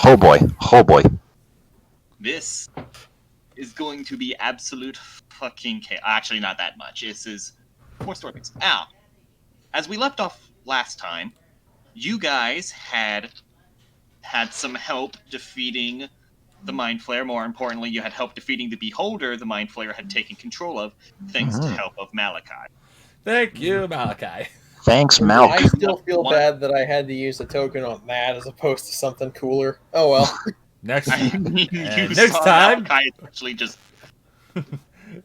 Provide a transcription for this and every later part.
Oh boy. Oh boy. This is going to be absolute fucking chaos. Actually, not that much. This is more stories. Now, as we left off last time, you guys had some help defeating the Mind Flayer. More importantly, you had help defeating the Beholder the Mind Flayer had taken control of, thanks to help of Malachi. Thank you, Malachi. Thanks, I Malcolm. still feel bad that I had to use a token on that as opposed to something cooler. Oh well. Next Next time, Malachi actually just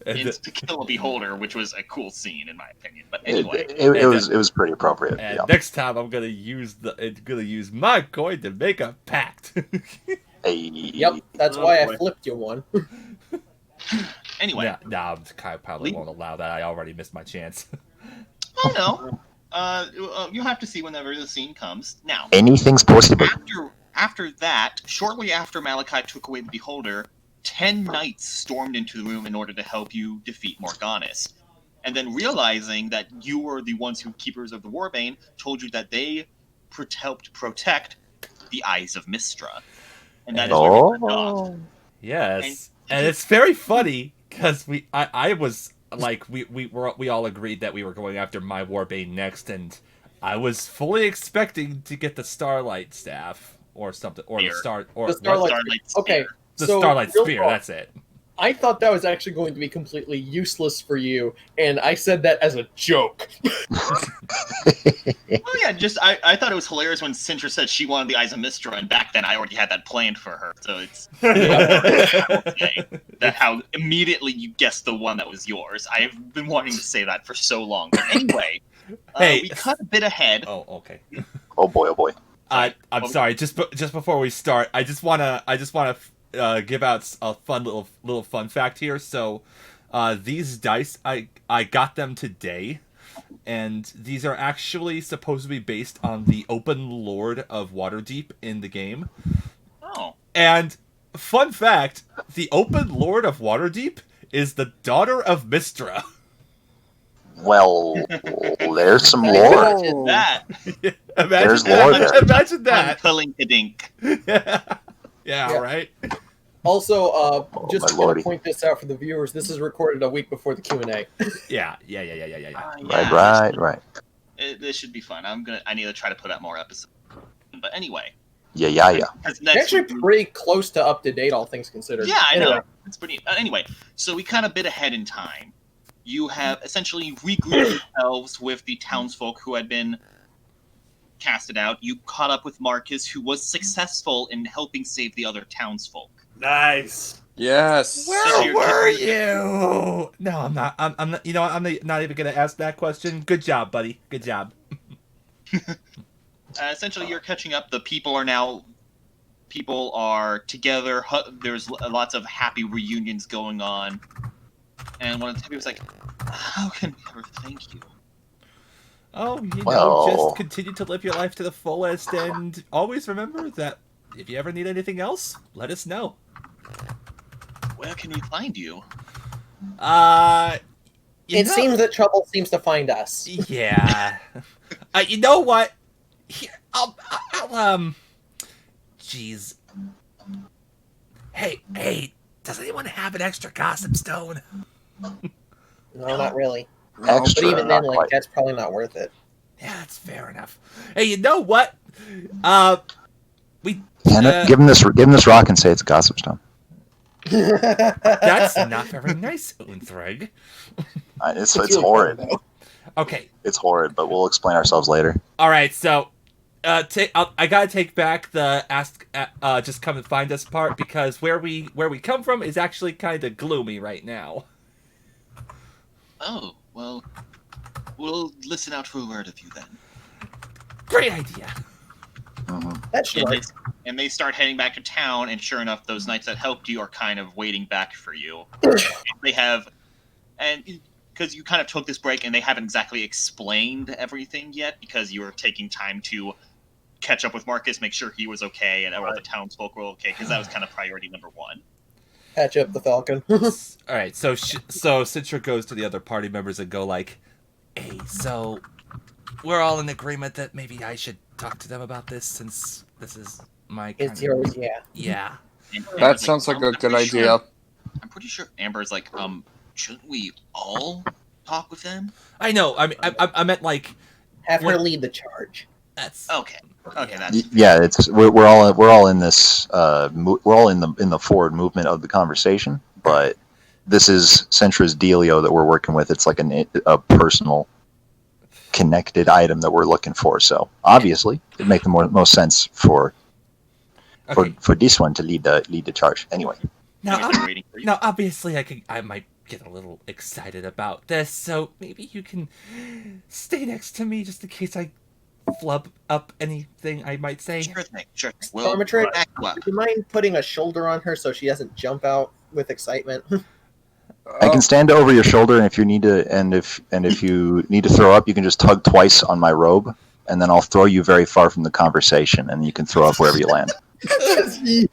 insta-kill a Beholder, which was a cool scene in my opinion. But anyway, It was pretty appropriate. And yeah. next time, I'm gonna use my coin to make a pact. Hey. Yep, that's why I flipped you one. Anyway, no, I probably won't allow that. I already missed my chance. oh no. You'll have to see whenever the scene comes. Now, Anything's possible. After that, shortly after Malachi took away the Beholder, 10 knights stormed into the room in order to help you defeat Morganis. And then realizing that you were the ones who keepers of the Warbane, told you that they helped protect the Eyes of Mistra. And that is where we left off. Yes. And it's very funny because I was like we all agreed that we were going after my Warbane next, and I was fully expecting to get the Starlight Staff or something, or Spear. The Starlight Spear. Okay, the so Starlight real Spear. talk. That's it. I thought that was actually going to be completely useless for you, and I said that as a joke. Oh yeah, I thought it was hilarious when Sintra said she wanted the Eyes of Mistra, and back then I already had that planned for her. So it's that how immediately you guessed the one that was yours. I have been wanting to say that for so long. But anyway, Hey. we cut a bit ahead. Oh, okay. Oh boy, oh boy. I'm sorry. Just before we start, I just wanna give out a fun little fun fact here. So, these dice I got them today, and these are actually supposed to be based on the Open Lord of Waterdeep in the game. Oh, And fun fact, the Open Lord of Waterdeep is the daughter of Mistra. Well, there's some lore. imagine that. There's lore there. Imagine that. Pulling-a-dink. Yeah, right? Also, just my to lordy. point this out for the viewers, this is recorded a week before the Q&A. Yeah. Right. This should be fun. I need to try to put out more episodes. But anyway, Yeah. 'cause next Actually, week- pretty close to up to date, all things considered. Yeah, I Anyway. know. It's pretty. Anyway, so we kind of bit ahead in time. You have essentially regrouped yourselves with the townsfolk who had been casted out. You caught up with Marcus, who was successful in helping save the other townsfolk. Nice. Yes. Where were you? No, I'm not. I'm not. You know, I'm not even gonna ask that question. Good job, buddy. Good job. Essentially, you're catching up. The people are together. There's lots of happy reunions going on. And one of the people was like, "How can we ever thank you?" Oh, Well- just continue to live your life to the fullest, and always remember that if you ever need anything else, let us know. Where can we find you? It seems that trouble seems to find us. Yeah. You know what? Here, I'll jeez. Hey, does anyone have an extra gossip stone? No, not really. Extra, But even then, not like, quite. that's probably not worth it. Yeah, that's fair enough. Hey, you know what? We Give him this rock and say it's a gossip stone. that's not very nice, Unthreg. It's really horrid. fun, though. Okay. It's horrid, but we'll explain ourselves later. All right, so I gotta take back the just come and find us part, because where we come from is actually kind of gloomy right now. Oh, well, we'll listen out for a word of you then. Great idea. That's And right. they start heading back to town, and sure enough, those knights that helped you are kind of waiting back for you. They have, and because you kind of took this break, and they haven't exactly explained everything yet, because you were taking time to catch up with Marcus, make sure he was okay, and all the townsfolk were okay, because that was kind of priority number one. Patch up the Falcon. All right, so Citra goes to the other party members and go like, "Hey, so we're all in agreement that maybe I should talk to them about this since this is my kind It's yours, yeah. Yeah. And That Amber's sounds like a I'm good pretty sure- idea. I'm pretty sure Amber's like, shouldn't we all talk with them? I know. I mean, I meant like Have her What- lead the charge. that's Okay. Okay, Yeah. that's Yeah, it's we're all in this we're all in the forward movement of the conversation, but this is Centra's dealio that we're working with. It's like a personal connected item that we're looking for. So obviously, it'd make the most sense for okay. for this one to lead the charge. Anyway, Now, I've been waiting for you. now, obviously, I might get a little excited about this, so maybe you can stay next to me just in case I flub up anything I might say. Sure thing. Sure thing. We'll Stormatrix, back you up. do you mind putting a shoulder on her so she doesn't jump out with excitement? I can stand over your shoulder, and if you need to, and if you need to throw up, you can just tug twice on my robe, and then I'll throw you very far from the conversation, and you can throw up wherever you land. You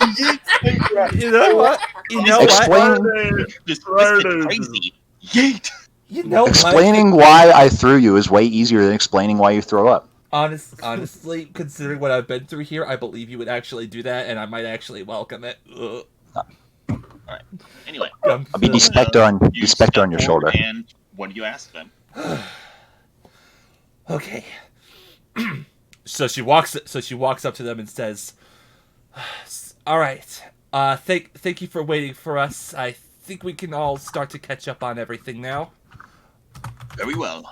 know what? You know what? Explain. This is crazy. Yeet! You know what? Explaining why I threw you is way easier than explaining why you throw up. Honestly, considering what I've been through here, I believe you would actually do that, and I might actually welcome it. Ugh. Alright. Anyway. I'll be the specter on your shoulder. And what do you ask them? Okay. So she walks up to them and says, "All right. Thank you for waiting for us. I think we can all start to catch up on everything now." Very well.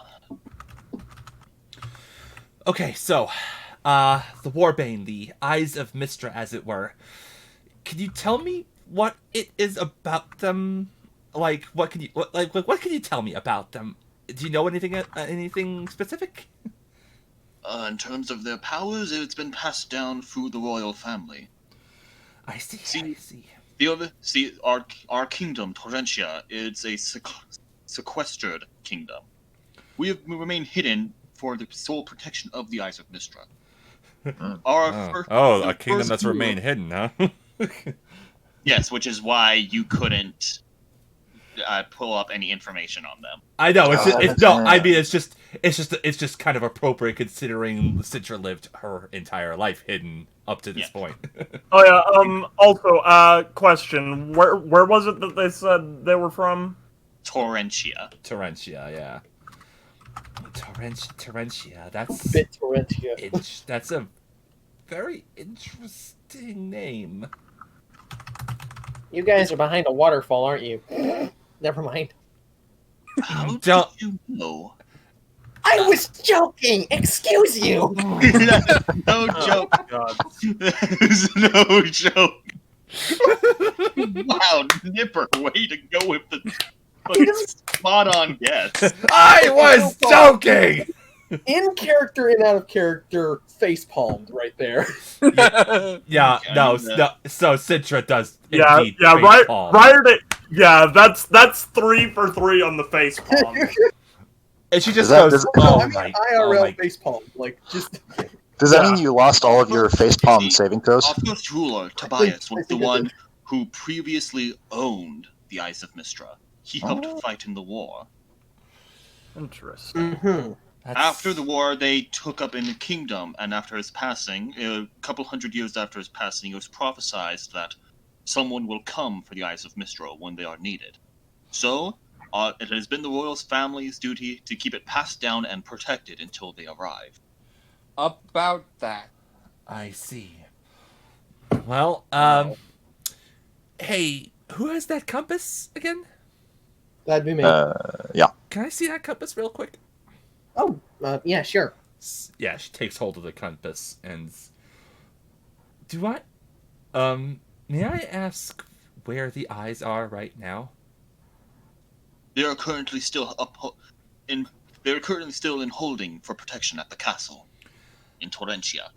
Okay, so the Warbane, the Eyes of Mystra, as it were. Can you tell me what it is about them? Like, what can you tell me about them? Do you know anything specific? In terms of their powers, it's been passed down through the royal family. I see. Our kingdom, Torrentia, is a sequestered kingdom. We have remained hidden for the sole protection of the Eyes of Mystra. A kingdom that's remained hidden, huh? Yes, which is why you couldn't pull up any information on them. I know. It's just kind of appropriate considering Citra lived her entire life hidden up to this point. Oh yeah. Also, question: Where was it that they said they were from? Torrentia. Torrentia, yeah. Torrentia. That's Bit Torrentia. that's a very interesting name. You guys are behind a waterfall, aren't you? Never mind. How did Don't- you know? I was joking! Excuse you! No joke. God. There's no joke. Wow, Nipper, way to go with the fucking spot-on guess. I was joking. In character and out of character, face palmed right there. Yeah, no. Kinda. So Citra does Yeah, indeed yeah. face palm. That's 3 for 3 on the face palm. And she just Does goes, that- "Oh I mean, my, IRL oh my." face palm. Like, just. Does that Yeah. mean you lost all of your facepalm saving throws? Our first ruler, Tobias, was the think I one did. who previously owned the Eyes of Mystra. He helped Oh. fight in the war. Interesting. Mm-hmm. That's- After the war, they took up in the kingdom, and after his passing, a couple hundred years after his passing, it was prophesied that someone will come for the Eyes of Mystra when they are needed. So, it has been the royal family's duty to keep it passed down and protected until they arrive. About that. I see. Well, hey, who has that compass again? That'd be me. Yeah. Can I see that compass real quick? Oh, yeah, sure. Yeah, she takes hold of the compass and. May I ask where the eyes are right now? They are currently still in holding for protection at the castle in Torrentia.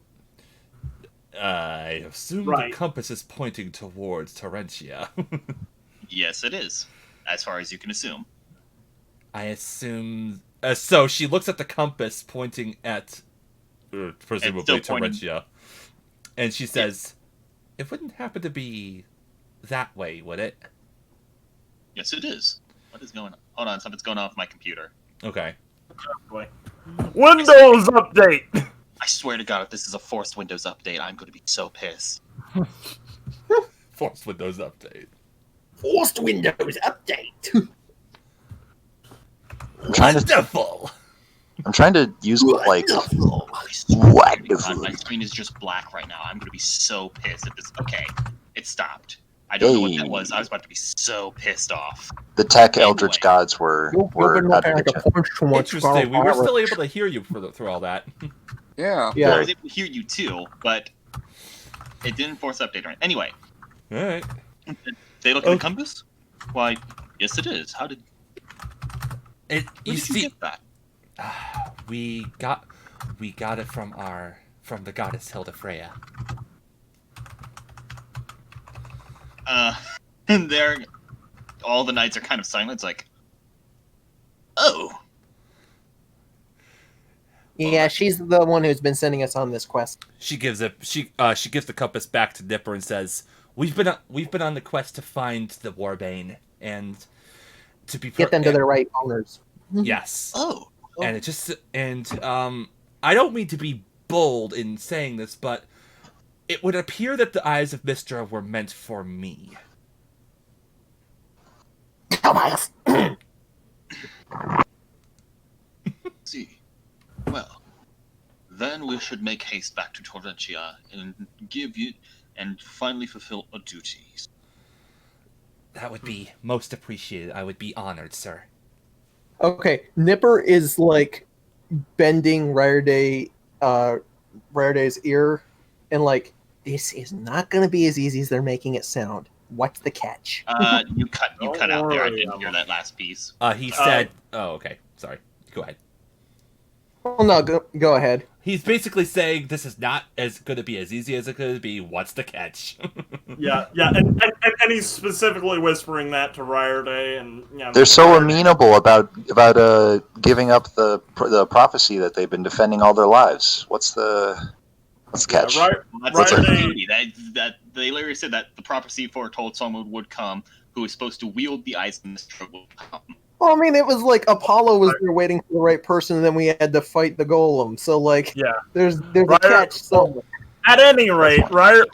I assume the Right. compass is pointing towards Torrentia. Yes, it is, as far as you can assume. I assume. So she looks at the compass pointing at, presumably still pointing- Torrentia, and she says, "It wouldn't happen to be that way, would it?" Yes, it is. What is going on? Hold on, something's going on with my computer. Okay. Boy. Windows update. I swear to God, if this is a forced Windows update, I'm going to be so pissed. Forced Windows update. Forced Windows update. Wonderful. I'm trying to use like Wonderful. I swear to Wonderful. God, my screen is just black right now. I'm going to be so pissed if this. Okay, it stopped. I don't know what that was. I was about to be so pissed off. the tech Anyway. eldritch gods were You've been out to looking get like you. a punch too much. Interesting. We were still able to hear you through all that. Yeah. Yeah. I was able to hear you too, but it didn't force update or anything. Anyway, All right. they look at the compass? Why, yes it is. How did You where did you see, get that? we got it from the goddess Hilda Freya. And there, all the knights are kind of silent. It's like, oh, Yeah, she's the one who's been sending us on this quest. She gives the compass back to Nipper and says, "We've been on the quest to find the Warbane and to be Get them to their right owners. Yes. oh. And it just I don't mean to be bold in saying this, but it would appear that the eyes of Mystra were meant for me." Tobias. See, well, then we should make haste back to Torrentia and finally fulfill our duties. That would be most appreciated. I would be honored, sir. Okay, Nipper is like bending Ryerday's ear, and like, this is not going to be as easy as they're making it sound. What's the catch? You cut out there. I didn't hear that last piece. He said, "Oh, okay. Sorry. Go ahead." Oh no, go ahead. He's basically saying this is not as going to be as easy as it could be. What's the catch? Yeah, and he's specifically whispering that to Ryerday, and They're so amenable about giving up the prophecy that they've been defending all their lives. What's the catch? Yeah, Well, Right, that's the they- beauty. That they literally said that the prophecy foretold someone would come who is supposed to wield the eyes in this will come. Well, I mean, it was like Apollo was there waiting for the right person, and then we had to fight the golem. So like, Yeah. there's Right. a catch somewhere. At any rate, Ryerday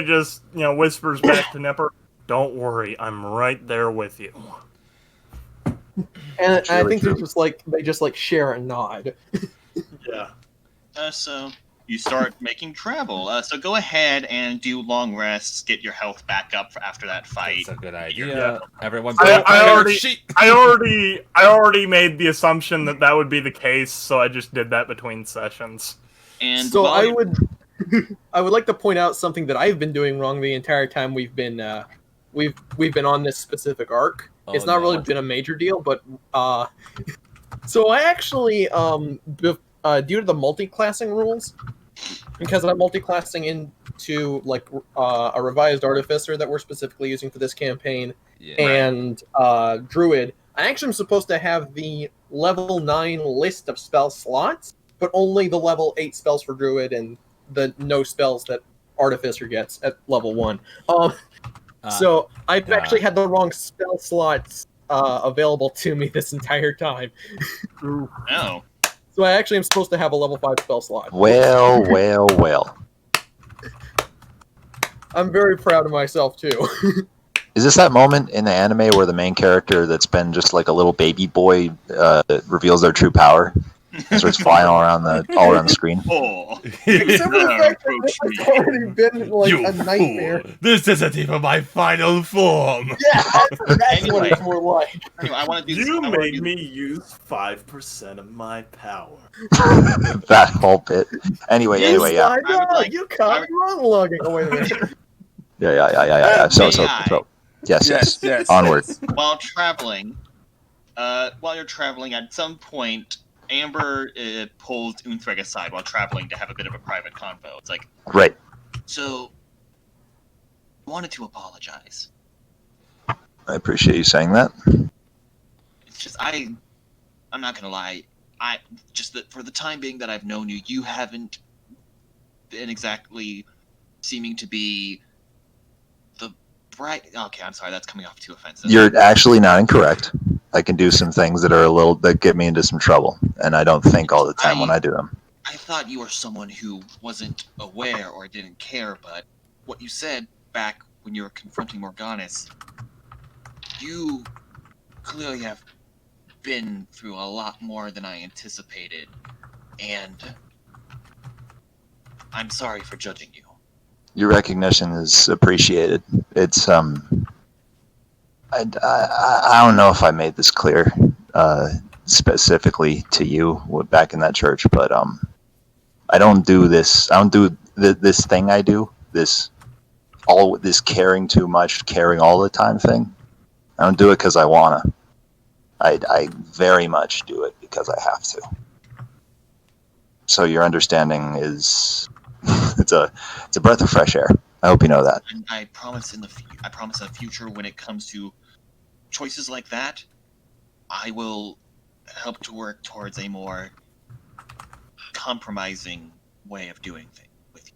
just whispers back to Nipper, "Don't worry, I'm right there with you." And That's I really think true. they just share a nod. Yeah. So you start making travel. So go ahead and do long rests, get your health back up for after that fight. That's a good idea. Yeah. Everyone, I already made the assumption that would be the case, so I just did that between sessions. And So while I you're- would like to point out something that I've been doing wrong the entire time we've been on this specific arc. Oh, It's not really no. been a major deal, but so I actually due to the multi-classing rules, because I'm multi-classing into like a revised artificer that we're specifically using for this campaign Yeah. and druid, I actually am supposed to have the level 9 list of spell slots, but only the level 8 spells for druid and the no spells that artificer gets at level 1. So I've actually had the wrong spell slots available to me this entire time. no. So I actually am supposed to have a level 5 spell slot. Well. I'm very proud of myself too. Is this that moment in the anime where the main character that's been just like a little baby boy reveals their true power and starts flying all around the screen? Oh. Except for the fact that Approach this me. has already been like You a nightmare. fool! This isn't even my final form. Yeah, that's Anyway. what it's more like. Anyway, I want to do You I wanna made do- me use 5% of my power. That whole bit. Anyway, yeah. I would You caught me monologuing. Oh, wait a minute. Yeah. So, AI. yes. Yes. Onward. While traveling, while you're traveling, at some point, Amber pulls Unthreg aside while traveling to have a bit of a private convo. It's like, Right. so, I wanted to apologize. I appreciate you saying that. It's just, I'm not gonna lie, I just that for the time being that I've known you, you haven't been exactly seeming to be the bright. Okay, I'm sorry, that's coming off too offensive. You're actually not incorrect. I can do some things that get me into some trouble, and I don't think all the time when I do them. I thought you were someone who wasn't aware or didn't care, but what you said back when you were confronting Morganis, you clearly have been through a lot more than I anticipated, and I'm sorry for judging you. Your recognition is appreciated. It's I don't know if I made this clear specifically to you back in that church, but I don't do this. I don't do this thing. I do this caring too much, caring all the time thing. I don't do it because I wanna. I very much do it because I have to. So your understanding is it's a breath of fresh air. I hope you know that. And I promise in the future, when it comes to choices like that, I will help to work towards a more compromising way of doing things with you.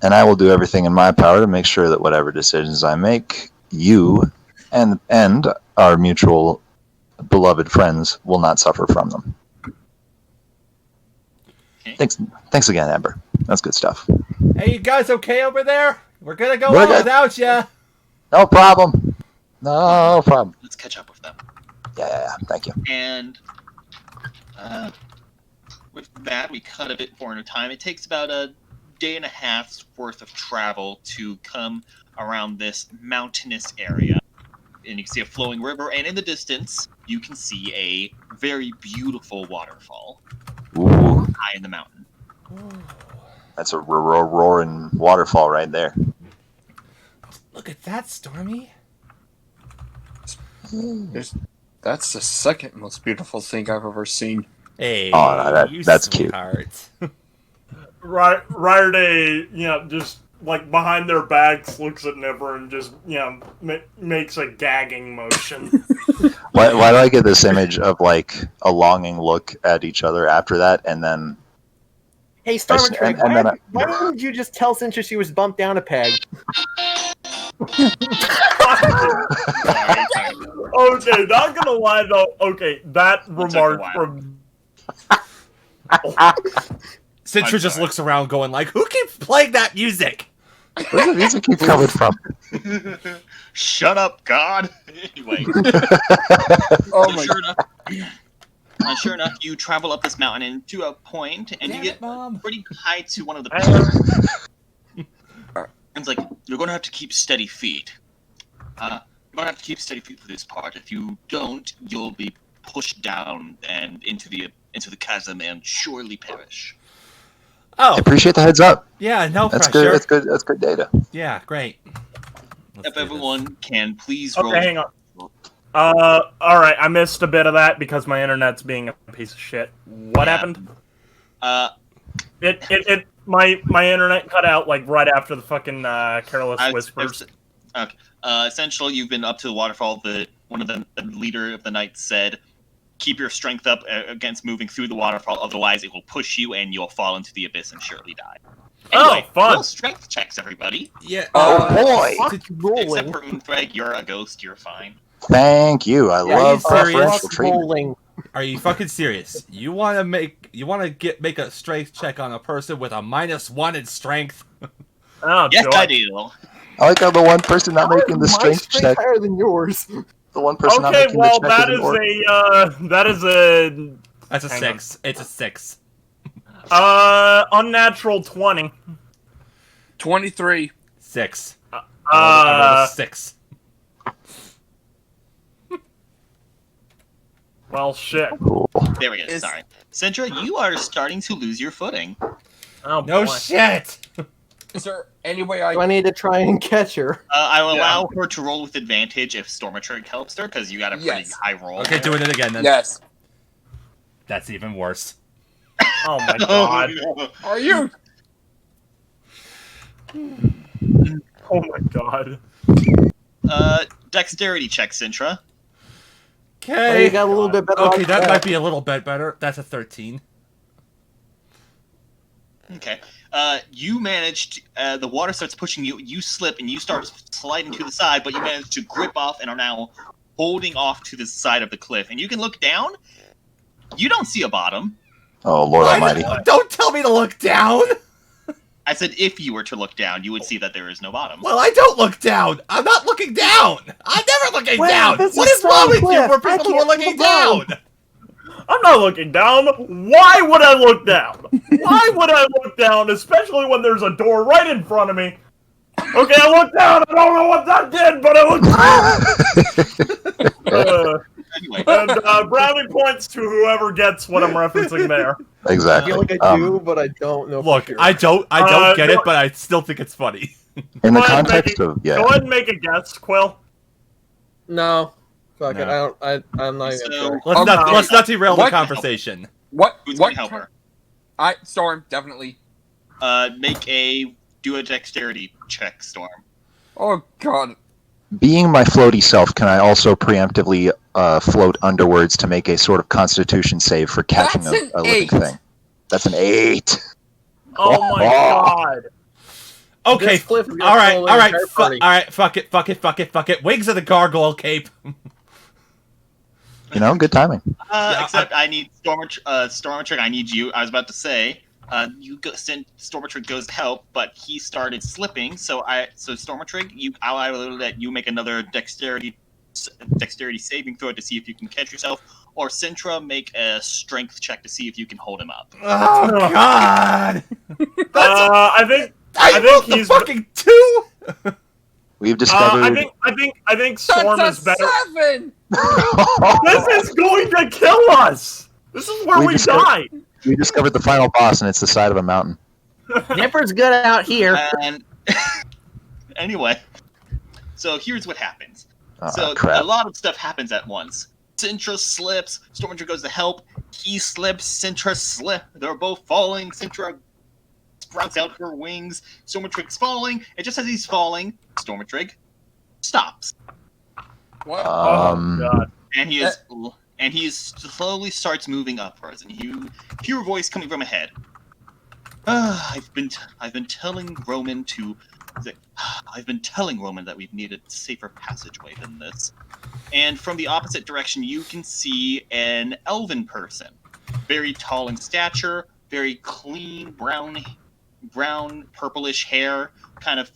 And I will do everything in my power to make sure that whatever decisions I make, you and our mutual beloved friends will not suffer from them. Okay. Thanks again, Amber. That's good stuff. Hey, you guys okay over there? We're gonna go We're on good. without ya. No problem. No problem. Let's catch up with them. Yeah. Thank you. And with that, we cut a bit more into time. It takes about a day and a half's worth of travel to come around this mountainous area. And you can see a flowing river, and in the distance, you can see a very beautiful waterfall Ooh, high in the mountain. that's a roaring waterfall right there. Look at that, Stormy. That's the second most beautiful thing I've ever seen. Hey, Oh, you that's cute. sweetheart. Ryder Day, just like behind their backs, looks at Nipper and just makes a gagging motion. Why do I get this image of like a longing look at each other after that, and then Hey, Stormer Trig, and then why didn't you just tell Cintra she was bumped down a peg? Okay, not gonna lie though. Okay, that It took a remark while. from Cintra I'm just sorry. looks around going like, who keeps playing that music? where's the music keep coming from? Shut up, God! Anyway, Oh so my! sure enough, you travel up this mountain and to a point, and Damn you get it, Mom. pretty high to one of the peaks. It's like, you're going to have to keep steady feet. You're going to have to keep steady feet for this part. If you don't, you'll be pushed down and into the chasm and surely perish. Oh, I appreciate the heads up. yeah, no That's pressure. good. That's good data. Yeah, great. Let's If do this. everyone can please roll. okay, hang on. All right, I missed a bit of that because my internet's being a piece of shit. What Yeah. happened? It My internet cut out like right after the fucking careless whispers. Essentially, you've been up to the waterfall. One of the leader of the knights said, "Keep your strength up against moving through the waterfall. Otherwise, it will push you, and you'll fall into the abyss and surely die." Anyway, Fun. roll strength checks, everybody. Yeah. Oh boy! Fuck rolling. Except for Moonthread, you're a ghost. You're fine. Thank you. I Yeah, love you serious? preferential Fuck treatment. rolling. Are you fucking serious? You want to make a strength check on a person with a -1 in strength? Oh, Yes, joy. I do. I like how the one person not How making the is my strength check, higher than yours. the one person not Okay, making well the check that is an orc. that is a That's a Hang 6. It's a 6. unnatural 20. 23. 6. I rolled a 6. Well, shit. Cool. There we go. Is- Sorry, Centra, you are starting to lose your footing. Oh, No boy. shit. Is there any way Do I need to try and catch her? I will Yeah. allow her to roll with advantage if Stormatrick helps her, because you got a pretty Yes. high roll. Okay, doing it again then. Yes. That's even worse. Oh my god. Are you? Oh my god. Dexterity check, Cintra. Oh, you Okay. got a little bit better. Okay, odds that than might be a little bit better. That's a 13. Okay. You managed. The water starts pushing you. You slip and you start sliding to the side, but you manage to grip off and are now holding off to the side of the cliff, and you can look down. You don't see a bottom. Oh, Lord Almighty. Don't tell me to look down! I said if you were to look down, you would see that there is no bottom. Well, I don't look down! I'm not looking down! I'm never looking down! this What is is wrong with you cliff. for I people who are can't looking look down. down? I'm not looking down. Why would I look down? Why would I look down, especially when there's a door right in front of me? Okay, I looked down. I don't know what that did, but I looked down. Anyway, And brownie points to whoever gets what I'm referencing there. I Exactly. feel like I do, but I don't know. Look, for sure. I don't get no- it, but I still think it's funny. In the Go ahead and context make of, Go yeah. ahead and make a guess, Quill. No. Fuck it. No. I'm not even So- sure. Let's not derail the What? conversation. What? who's What? gonna help her? Storm, definitely. Do a dexterity check, Storm. Oh God. Being my floaty self, can I also preemptively float underwards to make a sort of constitution save for catching That's an a living 8. thing? That's an 8. Oh my god. Okay, This cliff is gonna all right, follow all the right, entire party. all right. Fuck it. Wings of the gargoyle cape. You know, good timing. Yeah, Except I need Stormtrigger. I need you. I was about to say, Stormtrigger goes to help, but he started slipping. So Stormtrigger, I will let you make another dexterity saving throw to see if you can catch yourself, or Sintra make a strength check to see if you can hold him up. Oh God! I think I rolled the he's- fucking 2. We've discovered. I think Storm That's is a better. 7. This is going to kill us. This is where We we discovered- die. We discovered the final boss, and it's the side of a mountain. Nipper's good out here. And anyway, so here's what happens. Oh, So crap. a lot of stuff happens at once. Sintra slips. Stormtrigger goes to help. He slips. Sintra slip. They're both falling. Sintra sprouts out her wings. Stormtrigger's falling. And just as he's falling, Stormtrigger stops, What? Um, Oh god. and he slowly starts moving upwards. And you hear a voice coming from ahead. I've been telling Roman that we've needed a safer passageway than this. And from the opposite direction, you can see an elven person, very tall in stature, very clean, brown, purplish hair, kind of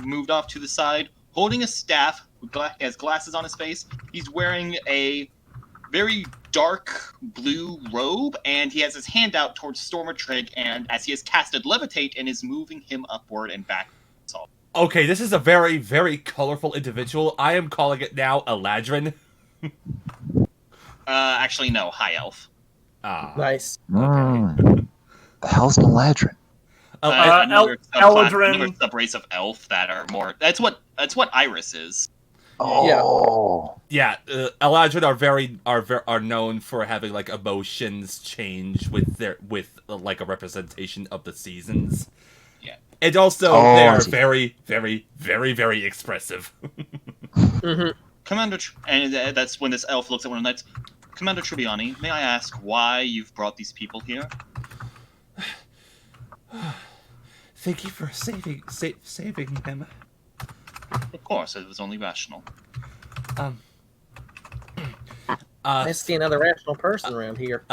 moved off to the side, holding a staff, has glasses on his face. He's wearing a very dark blue robe, and he has his hand out towards Stormtrigger, and as he has casted Levitate and is moving him upward and back. Okay, this is a very, very colorful individual. I am calling it now Eladrin. Actually, no, High Elf. Ah. Nice. The hell's an Eladrin? Another Eladrin. subrace of elf that are more. That's what Iris is. Oh. Yeah, Eladrin are known for having like emotions change with like a representation of the seasons. Yeah. And also I they're see. very, very, very, very expressive. Commander, and that's when this elf looks at one of the knights. Commander Tribbiani, may I ask why you've brought these people here? Thank you for saving him. Of course, it was only rational. I see another rational person around here.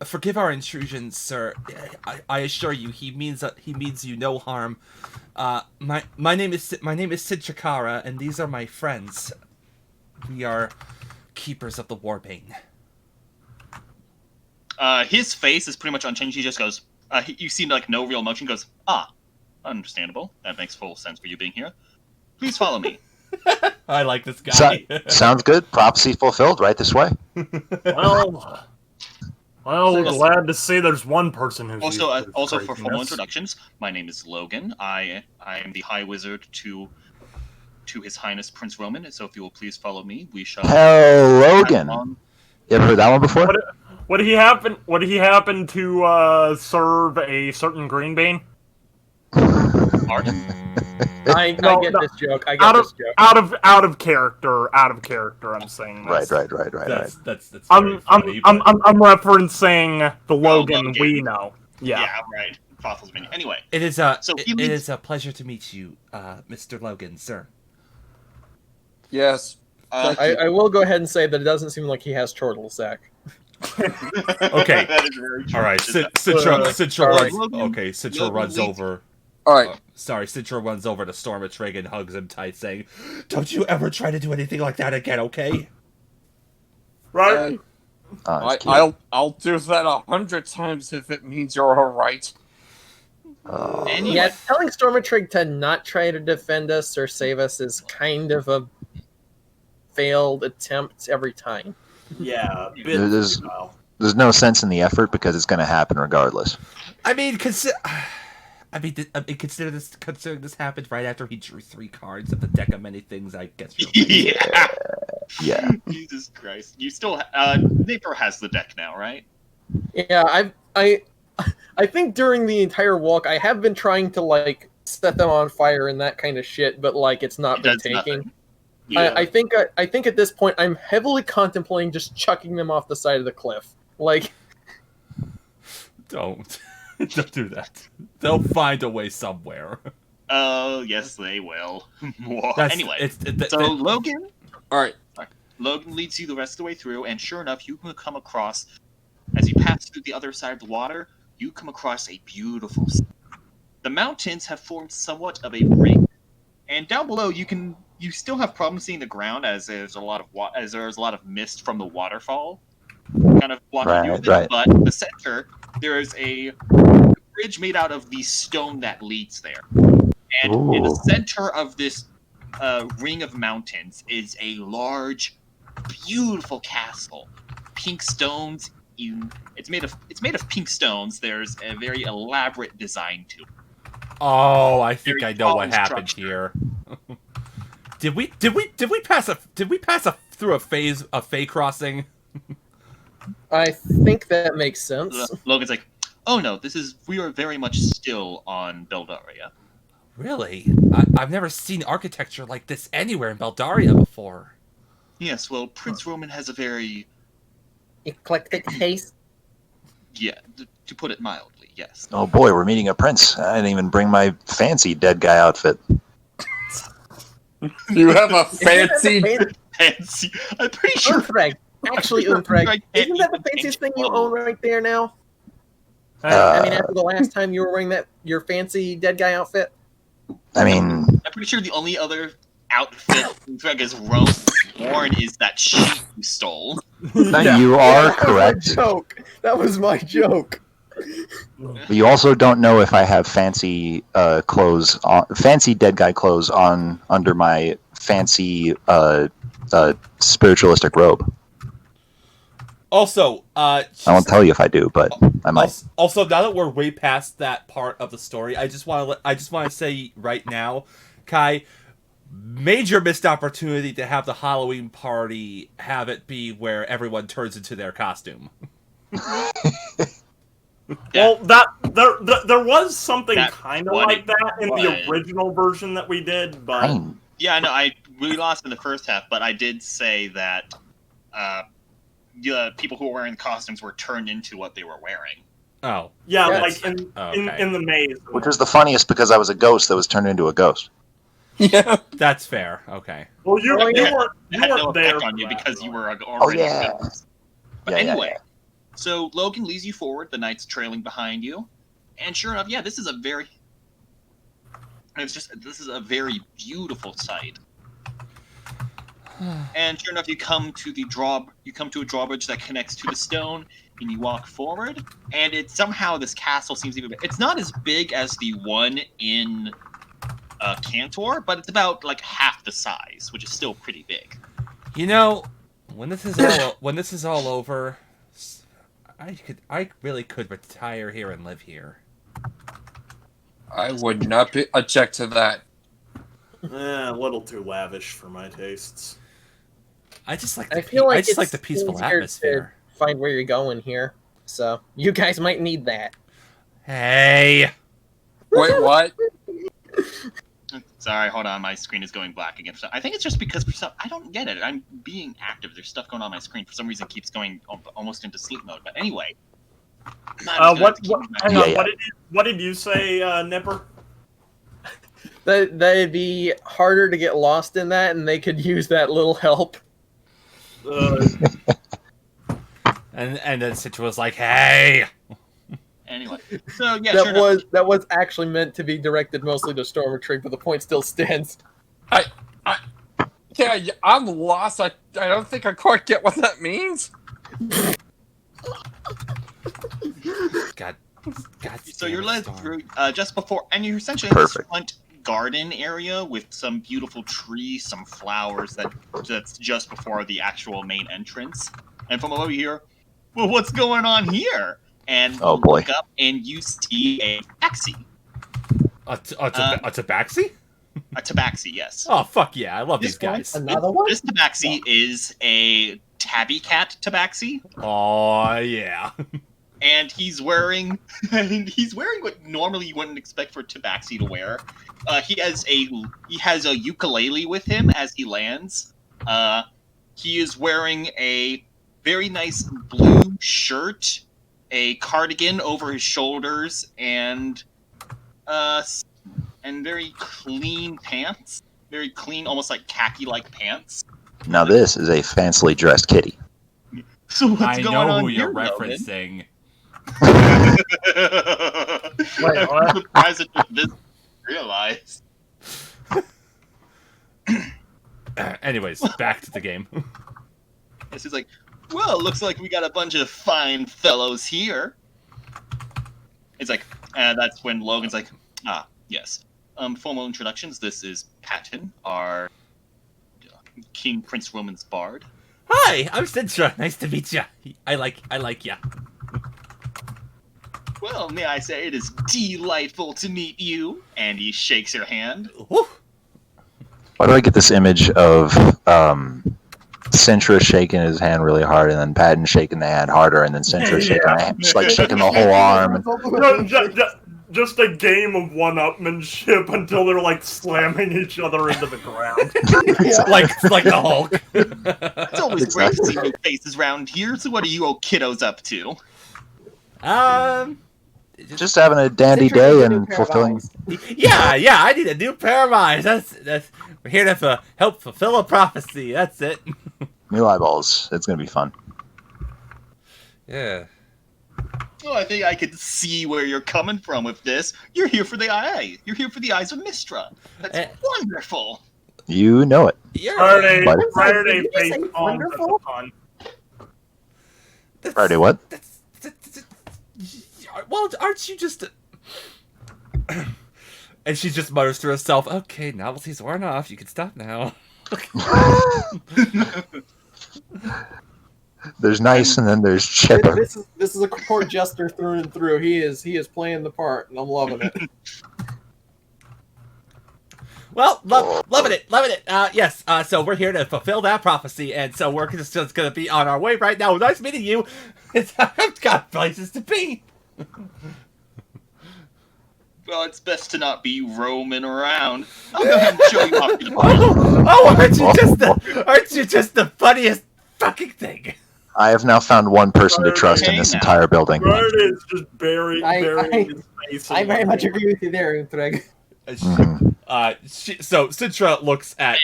Forgive our intrusion, sir. I assure you, he means you no harm. My name is Sid Chikara, and these are my friends. We are keepers of the Warbane. His face is pretty much unchanged. He just goes. You see like no real emotion. Goes, understandable. That makes full sense for you being here. Please follow me. I like this guy. Sounds good. Prophecy fulfilled. Right this way. Well, glad to see there's one person who's Also, used to also this for formal craziness. introductions, my name is Logan. I am the High Wizard to His Highness Prince Roman. So if you will please follow me, we shall. Hell, Logan. You ever heard that one before? Would he happen to serve a certain green bean? Martin. I No, get no. this joke. I get this joke. Out of character. I'm saying this. Right. That's I'm very funny, I'm but referencing the Logan Logan. we know. Yeah. Yeah, right. Fossil's menu. Anyway, it is So he leads- a pleasure to meet you, Mr. Logan, sir. Yes. I will go ahead and say that it doesn't seem like he has turtle sack. Okay. That is very true. All right, Citra runs over. All right. Citra runs over to Stormatrigg and hugs him tight, saying, "Don't you ever try to do anything like that again, okay?" Right? It's cute. I'll do that 100 times if it means you're all right. Anyway. Yeah, telling Stormatrigg to not try to defend us or save us is kind of a failed attempt every time. Yeah. There's no sense in the effort because it's going to happen regardless. I mean, consider this happened right after he drew 3 cards of the deck of many things. I guess. Yeah. Yeah. Jesus Christ. You still Napier has the deck now, right? Yeah, I think during the entire walk I have been trying to like set them on fire and that kind of shit, but like it's not been does taking. nothing. Yeah. I think at this point I'm heavily contemplating just chucking them off the side of the cliff. Like, Don't do that. They'll find a way somewhere. Oh, yes, they will. Anyway, so Logan All right. Logan leads you the rest of the way through, and sure enough, you can come across, as you pass through the other side of the water, you come across a beautiful sea. The mountains have formed somewhat of a ring, and down below you still have problems seeing the ground as there's a lot of mist from the waterfall, kind of blocking you. Right. But in the center, there is a bridge made out of the stone that leads there, and in the center of this ring of mountains is a large, beautiful castle. Pink stones. It's made of pink stones. There's a very elaborate design to it. Oh, I think Very I know what tall happened structure. here. Did we pass through a Fey crossing? I think that makes sense. Logan's like, oh no, we are very much still on Beldaria. Really? I've never seen architecture like this anywhere in Beldaria before. Yes, well, Prince Roman has a very, Eclectic taste. to put it mildly, yes. Oh boy, we're meeting a prince. I didn't even bring my fancy dead guy outfit. You have a fancy. Fancy. I'm pretty sure. Unfrag. Actually, Unfrag, isn't that the fanciest thing you own right there now? I mean, after the last time you were wearing your fancy dead guy outfit. I mean, I'm pretty sure the only other outfit Greg has worn is that sheet you stole. you are correct. That was my joke. But you also don't know if I have fancy clothes, fancy dead guy clothes on under my fancy spiritualistic robe. Also, I won't tell you if I do, but I might. Also, now that we're way past that part of the story, I just want to say right now, Kai, major missed opportunity to have the Halloween party have it be where everyone turns into their costume. Well, there was something kind of like that in what? the original version that we did, but Fine. Yeah, no, we lost in the first half, but I did say that the people who were wearing costumes were turned into what they were wearing. Oh. yeah, Yes. like in the maze. Which was the funniest because I was a ghost that was turned into a ghost. Yeah. That's fair. Okay. Well, you weren't It had no there effect on you for that, because though. you were already yeah. a ghost. But Yeah, anyway, so Logan leads you forward, the knights trailing behind you, and sure enough, this is a very beautiful sight. And sure enough, you come to a drawbridge that connects to the stone, and you walk forward. And somehow this castle seems even. It's not as big as the one in Cantor, but it's about like half the size, which is still pretty big. You know, when this is all over, I really could retire here and live here. I would not object to that. A little too lavish for my tastes. I just like I feel like the peaceful easier atmosphere. to find where you're going here, so you guys might need that. Hey. Wait, what? Sorry, hold on. My screen is going black again. I think it's just because I don't get it. I'm being active. There's stuff going on my screen. For some reason, it keeps going almost into sleep mode. But anyway. What did you say, Nipper? That'd be harder to get lost in that, and they could use that little help. And then Citra was like, "Hey." Anyway, so yeah, sure enough. That was actually meant to be directed mostly to Storm Retreat, but the point still stands. Yeah, I'm lost. I don't think I quite get what that means. God. So you're led through just before, and you're essentially in this front garden area with some beautiful trees, some flowers that's just before the actual main entrance. And from over here, well, what's going on here? And you look up and you see a taxi. A tabaxi? A tabaxi, yes. Oh, fuck yeah. I love these guys. Another one? This tabaxi is a tabby cat tabaxi. Oh, yeah. And he's wearing what normally you wouldn't expect for tabaxi to wear. He has a ukulele with him as he lands. He is wearing a very nice blue shirt, a cardigan over his shoulders, and very clean pants. Very clean, almost like khaki-like pants. Now this is a fancily dressed kitty. So what's going on I know who here, you're referencing. Wait, I'm surprised that this realized. Anyways, back to the game. This is like, well, looks like we got a bunch of fine fellows here. It's like, that's when Logan's like, yes. Formal introductions. This is Patton, our King Prince Roman's bard. Hi, I'm Citra. Nice to meet ya. I like ya. Well, may I say it is delightful to meet you. And he shakes your hand. Woo. Why do I get this image of Cintra shaking his hand really hard, and then Patton shaking the hand harder, and then Cintra shaking the hand, just like shaking the whole arm? Just a game of one-upmanship until they're like slamming each other into the ground. like the Hulk. It's always great to see new faces around here. So what are you old kiddos up to? Just having a dandy day and fulfilling. Yeah, I need a new pair of eyes. That's we're here to help fulfill a prophecy. That's it. New eyeballs. It's gonna be fun. Yeah. Oh, I think I could see where you're coming from with this. You're here for the eye. You're here for the eyes of Mistra. That's wonderful. You know it. Friday Did you face say on wonderful? fun. Friday, what? Well, aren't you just? And she just mutters to herself, "Okay, novelty's worn off. You can stop now." There's nice, and then there's chipper. This is a court jester through and through. He is playing the part, and I'm loving it. Well, loving it. Yes. So we're here to fulfill that prophecy, and so we're just going to be on our way right now. Nice meeting you. I've got places to be. Well, it's best to not be roaming around. I'll go ahead and show you off to the bar. Aren't you just the funniest fucking thing? I have now found one person to trust in this entire building. Friday's just burying his face. I very much agree with you there, Uthreg. So Citra looks at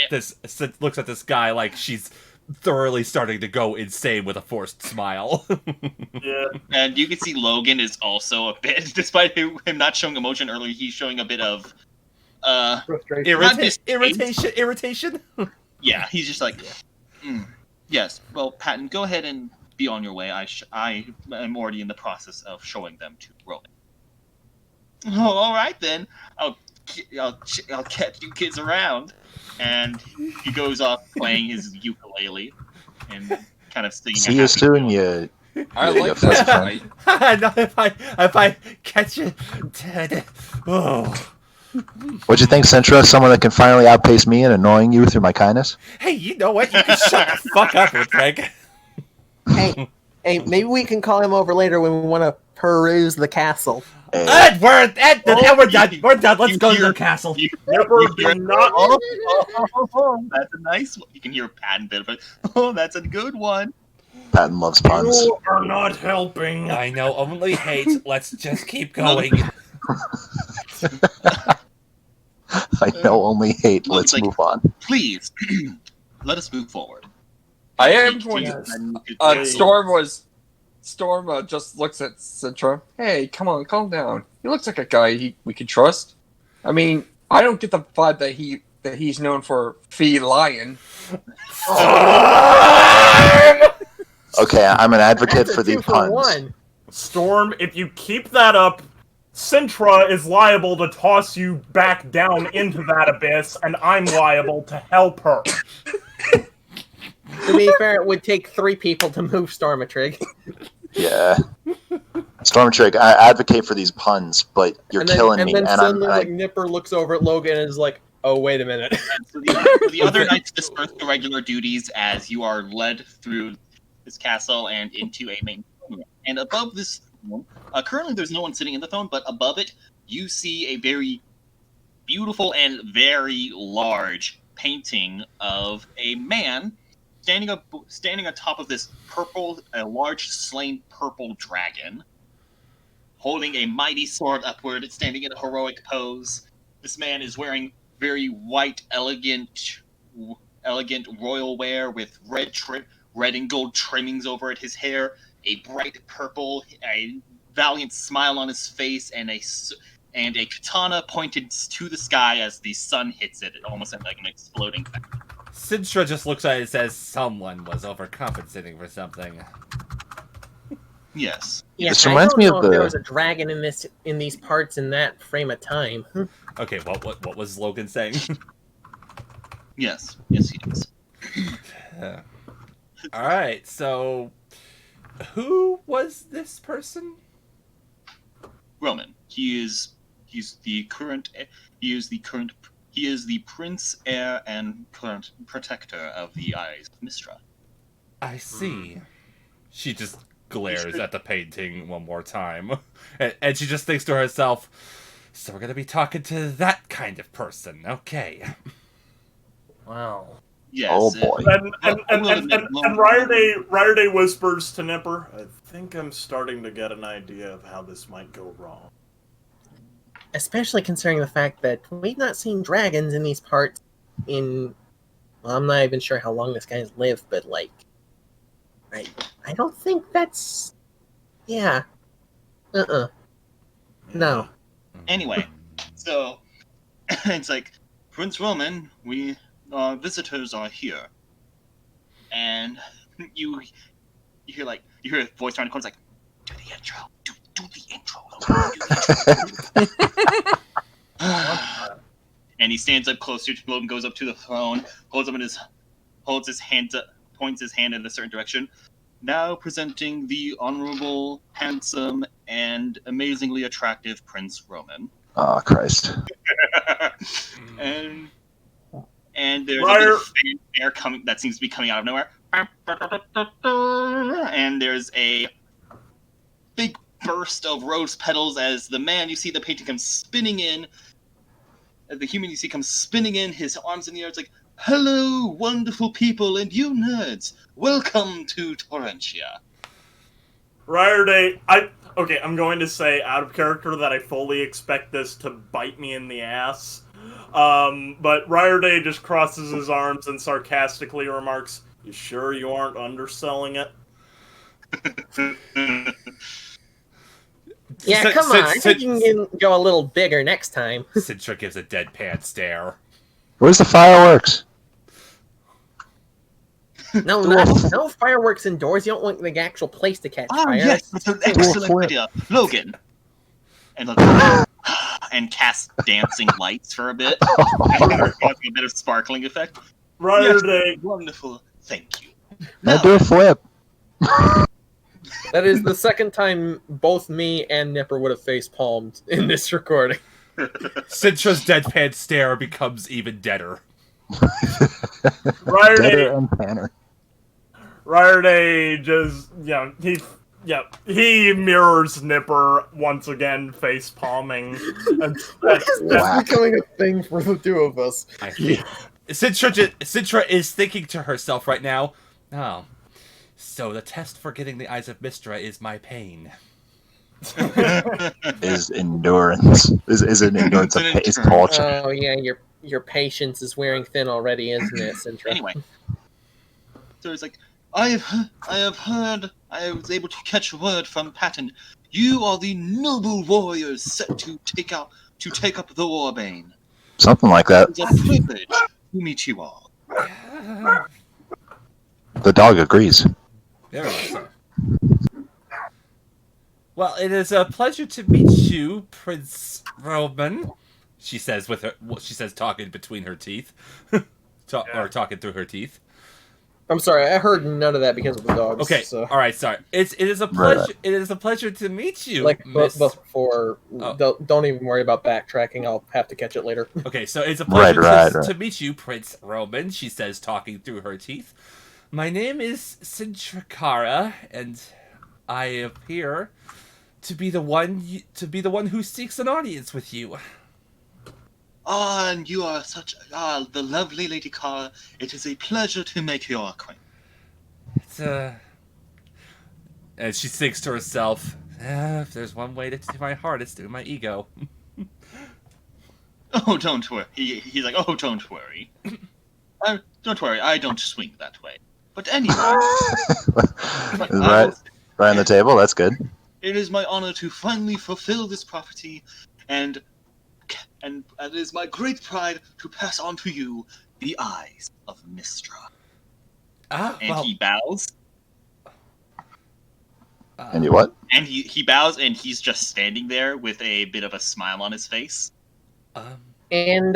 this guy like she's thoroughly starting to go insane with a forced smile. Yeah. And you can see Logan is also a bit, despite him not showing emotion earlier, he's showing a bit of irritation. Yeah, he's just like, yes. Well, Patton, go ahead and be on your way. I am already in the process of showing them to Roman. Oh, all right then. I'll catch you kids around. And he goes off playing his ukulele and kind of singing. See you soon, you. I like that fight. No, if I catch you dead. Oh. What'd you think, Centra? Someone that can finally outpace me in annoying you through my kindness? Hey, you know what? You can shut the fuck up, Greg. Hey, maybe we can call him over later when we want to peruse the castle. Hey. We're done. We're done. Let's go to the castle. That's a nice one. You can hear Patton bit of it. Oh, that's a good one. Patton loves puns. You are not helping. I know, only hate. Let's just keep going. I No, only hate. Well, Let's it's like- move on. Please, let us move forward. I am going Yes. to. Storm just looks at Citra. Hey, come on, calm down. He looks like a guy we could trust. I mean, I don't get the vibe that he's known for feline. Okay, I'm an advocate That's for a two these for puns. one. Storm, if you keep that up, Sintra is liable to toss you back down into that abyss, and I'm liable to help her. To be fair, it would take 3 people to move Stormatrig. Yeah. Stormtrick, I advocate for these puns, but you're killing me, and then and suddenly, I'm. like, Nipper looks over at Logan and is like, "Oh, wait a minute." So the other knights disperse to regular duties as you are led through this castle and into a main room. And above this room, currently there's no one sitting in the throne, but above it, you see a very beautiful and very large painting of a man standing atop of this a large slain purple dragon, holding a mighty sword upward, standing in a heroic pose. This man is wearing very white, elegant royal wear with red and gold trimmings over it. His hair, a bright purple, a valiant smile on his face, and a katana pointed to the sky as the sun hits it. It almost like an exploding thing. Sintra just looks at it and says someone was overcompensating for something. Yes. This I reminds don't me know of if there the- was a dragon in these parts in that frame of time. Okay, what was Logan saying? Yes. Yes, he is. Alright, so who was this person? Roman. He is the prince, heir, and current protector of the Eyes of Mistra. I see. She just glares at the painting one more time. And she just thinks to herself, so we're gonna be talking to that kind of person, okay. Wow. Yes. Oh boy. And Ryderday whispers to Nipper, I think I'm starting to get an idea of how this might go wrong. Especially considering the fact that we've not seen dragons in these parts in... Well, I'm not even sure how long this guy's lived, but, like... I don't think that's... Yeah. No. Anyway, so it's like, Prince Roman, visitors are here, and you hear a voice around the corner, like, do the intro, do the intro, Logan, do the intro. And he stands up closer to Logan, goes up to the throne, points his hand in a certain direction. Now presenting the honorable, handsome, and amazingly attractive Prince Roman. Oh, Christ. and there's a bit of fanfare coming that seems to be coming out of nowhere. And there's a big burst of rose petals as the man you see the painting comes spinning in. The human you see comes spinning in, his arms in the air. It's like, hello, wonderful people, and you nerds. Welcome to Torrentia. Ryderday, I'm going to say out of character that I fully expect this to bite me in the ass. But Ryderday just crosses his arms and sarcastically remarks, you sure you aren't underselling it? Yeah, come on. I think you can go a little bigger next time. Sintra gives a deadpan stare. Where's the fireworks? No fireworks indoors. You don't want the actual place to catch fire. Yes, that's an excellent flip. idea. Logan. And Logan and cast dancing lights for a bit. Causing a bit of sparkling effect. Ryderday, Yes, wonderful. Thank you. Now do a flip. That is the second time both me and Nipper would have face palmed in this recording. Sintra's deadpan stare becomes even deader. Deader and panner. Ryderday just, he mirrors Nipper once again, face palming. That's becoming a thing for the two of us. Sintra is thinking to herself right now, oh, so the test for getting the Eyes of Mistra is my pain. Is endurance. Is an endurance of is torture. Oh yeah, your Your patience is wearing thin already, isn't it, Sintra? Anyway, so it's like, I have heard, I was able to catch word from Patton. You are the noble warriors set to take up the Warbane. Something like that. It's a privilege to meet you all. The dog agrees. Very much so. Well, it is a pleasure to meet you, Prince Roman. She says talking between her teeth, or talking through her teeth. I'm sorry, I heard none of that because of the dogs. Okay, so. all right, sorry. It is a pleasure. Right. It is a pleasure to meet you, Like Miss. before, Oh. don't even worry about backtracking. I'll have to catch it later. Okay, so it's a pleasure Right. to meet you, Prince Roman. She says, talking through her teeth. My name is Sintra, and I appear to be the one who seeks an audience with you. Ah, and you are the lovely Lady Kara. It is a pleasure to make your acquaintance. It's and she thinks to herself, if there's one way to do my heart, it's through my ego. Oh, don't worry. He's like, oh, don't worry. Don't worry, I don't swing that way. But anyway, Right on the table. That's good. it is my honor to finally fulfill this prophecy, and it is my great pride to pass on to you the eyes of Mistra. And he bows. And you what? And he bows, and he's just standing there with a bit of a smile on his face. And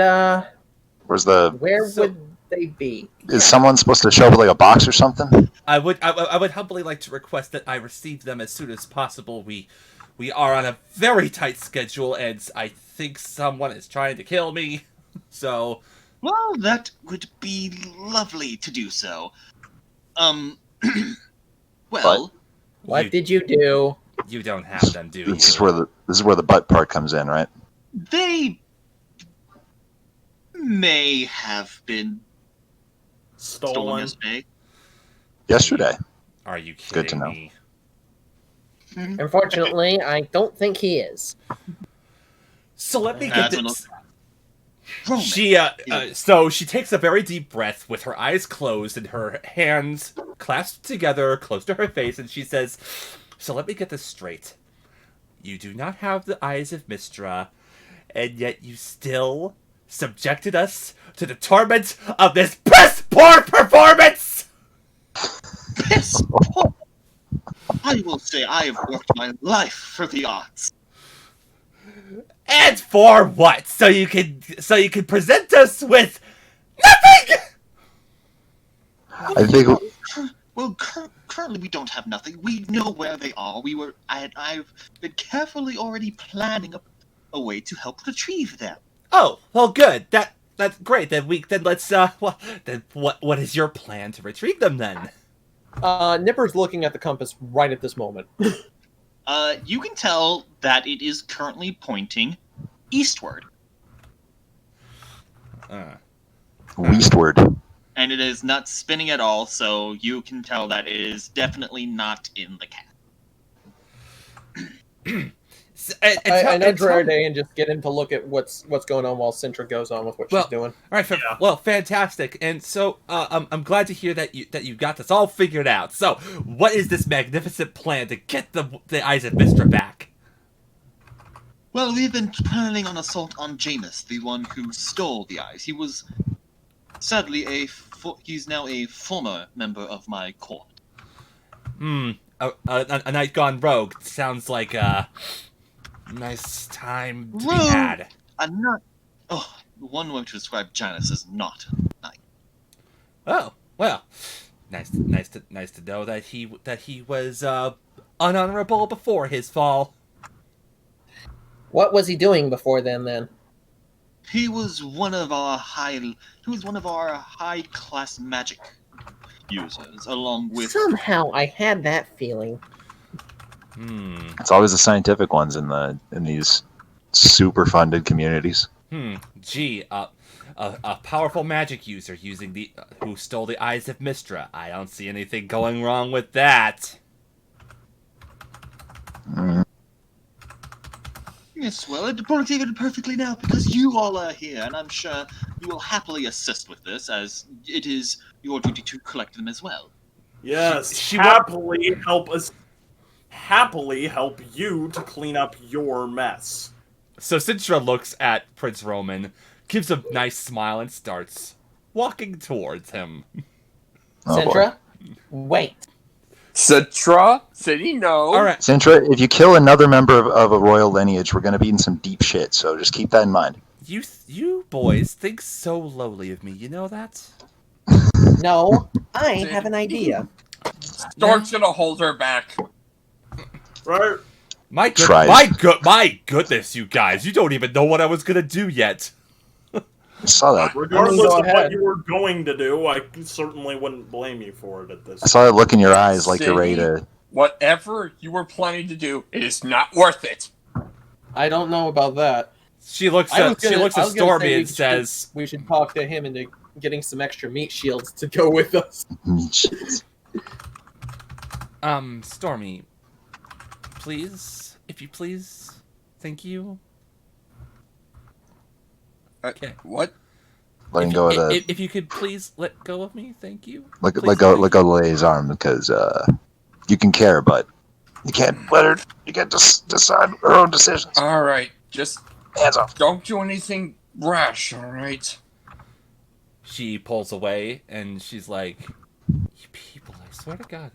Where's the? where would they be? Is someone supposed to show up with like a box or something? I would humbly like to request that I receive them as soon as possible. We are on a very tight schedule, and I think someone is trying to kill me. So, Well, that would be lovely to do so. Well, What did you do? You don't have them, do you? This is where the butt part comes in, right? they may have been stolen yesterday. Yesterday. Are you kidding Good to know. me? Unfortunately, I don't think he is. So let me get That's this. Roman. So she takes a very deep breath with her eyes closed and her hands clasped together close to her face, and she says, so let me get this straight. You do not have the eyes of Mistra, and yet you still subjected us to the torment of this piss-poor performance! Piss poor. I will say I have worked my life for the arts. And for what? So you can present us with nothing? I think Well, currently we don't have nothing. We know where they are. I've been carefully already planning a way to help retrieve them. Oh, well, good. That's great. Then let's what is your plan to retrieve them then? Nipper's looking at the compass right at this moment. You can tell that it is currently pointing eastward, Westward. and it is not spinning at all. So you can tell that it is definitely not in the cat. I nudge Rariday and just get him to look at what's going on while Sintra goes on with what she's doing. All right, well, fantastic. And so I'm glad to hear that you got this all figured out. So, what is this magnificent plan to get the eyes of Mistra back? Well, we've been planning an assault on Jameis, the one who stole the eyes. He was sadly he's now a former member of my court. A night gone rogue sounds like a nice time to be Rogue? had. One word to describe Janus is not nice. Oh, well, nice to know that he was unhonorable before his fall. What was he doing before then? He was one of our high class magic users, along with Somehow I had that feeling. It's always the scientific ones in these super funded communities. Gee, a powerful magic user who stole the eyes of Mistra. I don't see anything going wrong with that. Yes, well, it works even perfectly now because you all are here, and I'm sure you will happily assist with this, as it is your duty to collect them as well. Yes, She happily help us. Happily help you to clean up your mess. So Sintra looks at Prince Roman, gives a nice smile, and starts walking towards him. Oh, boy. Centra, wait. Citra, City, no. All right. Sintra, if you kill another member of a royal lineage, we're going to be in some deep shit, so just keep that in mind. You boys think so lowly of me. You know that? No, I have an idea. Stork's gonna hold her back. Right? My Try it. my goodness, you guys! You don't even know what I was gonna do yet. I saw that. Regardless go of what ahead. you were going to do, I certainly wouldn't blame you for it at this I saw that look in your eyes like you're ready City, to... whatever you were planning to do, it is not worth it. I don't know about that. She looks I was at gonna- I was gonna Stormy say and says, we should talk to him into getting some extra meat shields to go with us. Shit. Stormy, please, if you please, thank you. Okay. What? Letting go of the... If you could please let go of me, thank you. Let Please, go thank of the lady's arm, because you can care, but you can't let her... You can't just decide her own decisions. All right, just Hands off. don't do anything rash. All right. She pulls away and she's like, "You people, I swear to God."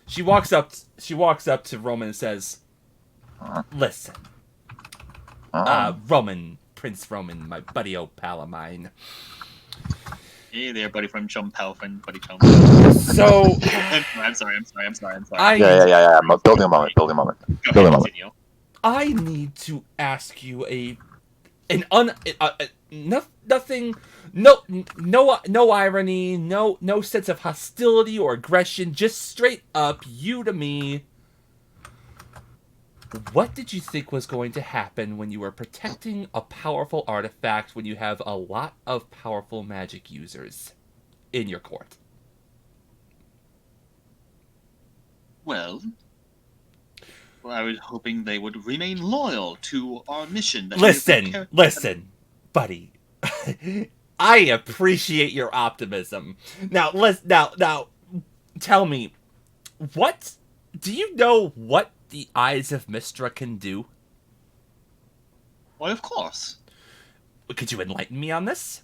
She walks up to Roman and says, "Listen, Roman, Prince Roman, my buddy old pal of mine. Hey there, buddy from Chum Pal, friend, buddy Chum. So I'm sorry. Yeah. Building a moment. Go Building a moment. continue. I need to ask you nothing, no irony, no sense of hostility or aggression, just straight up, you to me. What did you think was going to happen when you were protecting a powerful artifact when you have a lot of powerful magic users in your court?" Well, I was hoping they would remain loyal to our mission. That Listen, buddy. I appreciate your optimism. Now, tell me, do you know what the Eyes of Mystra can do? Why, of course. Could you enlighten me on this?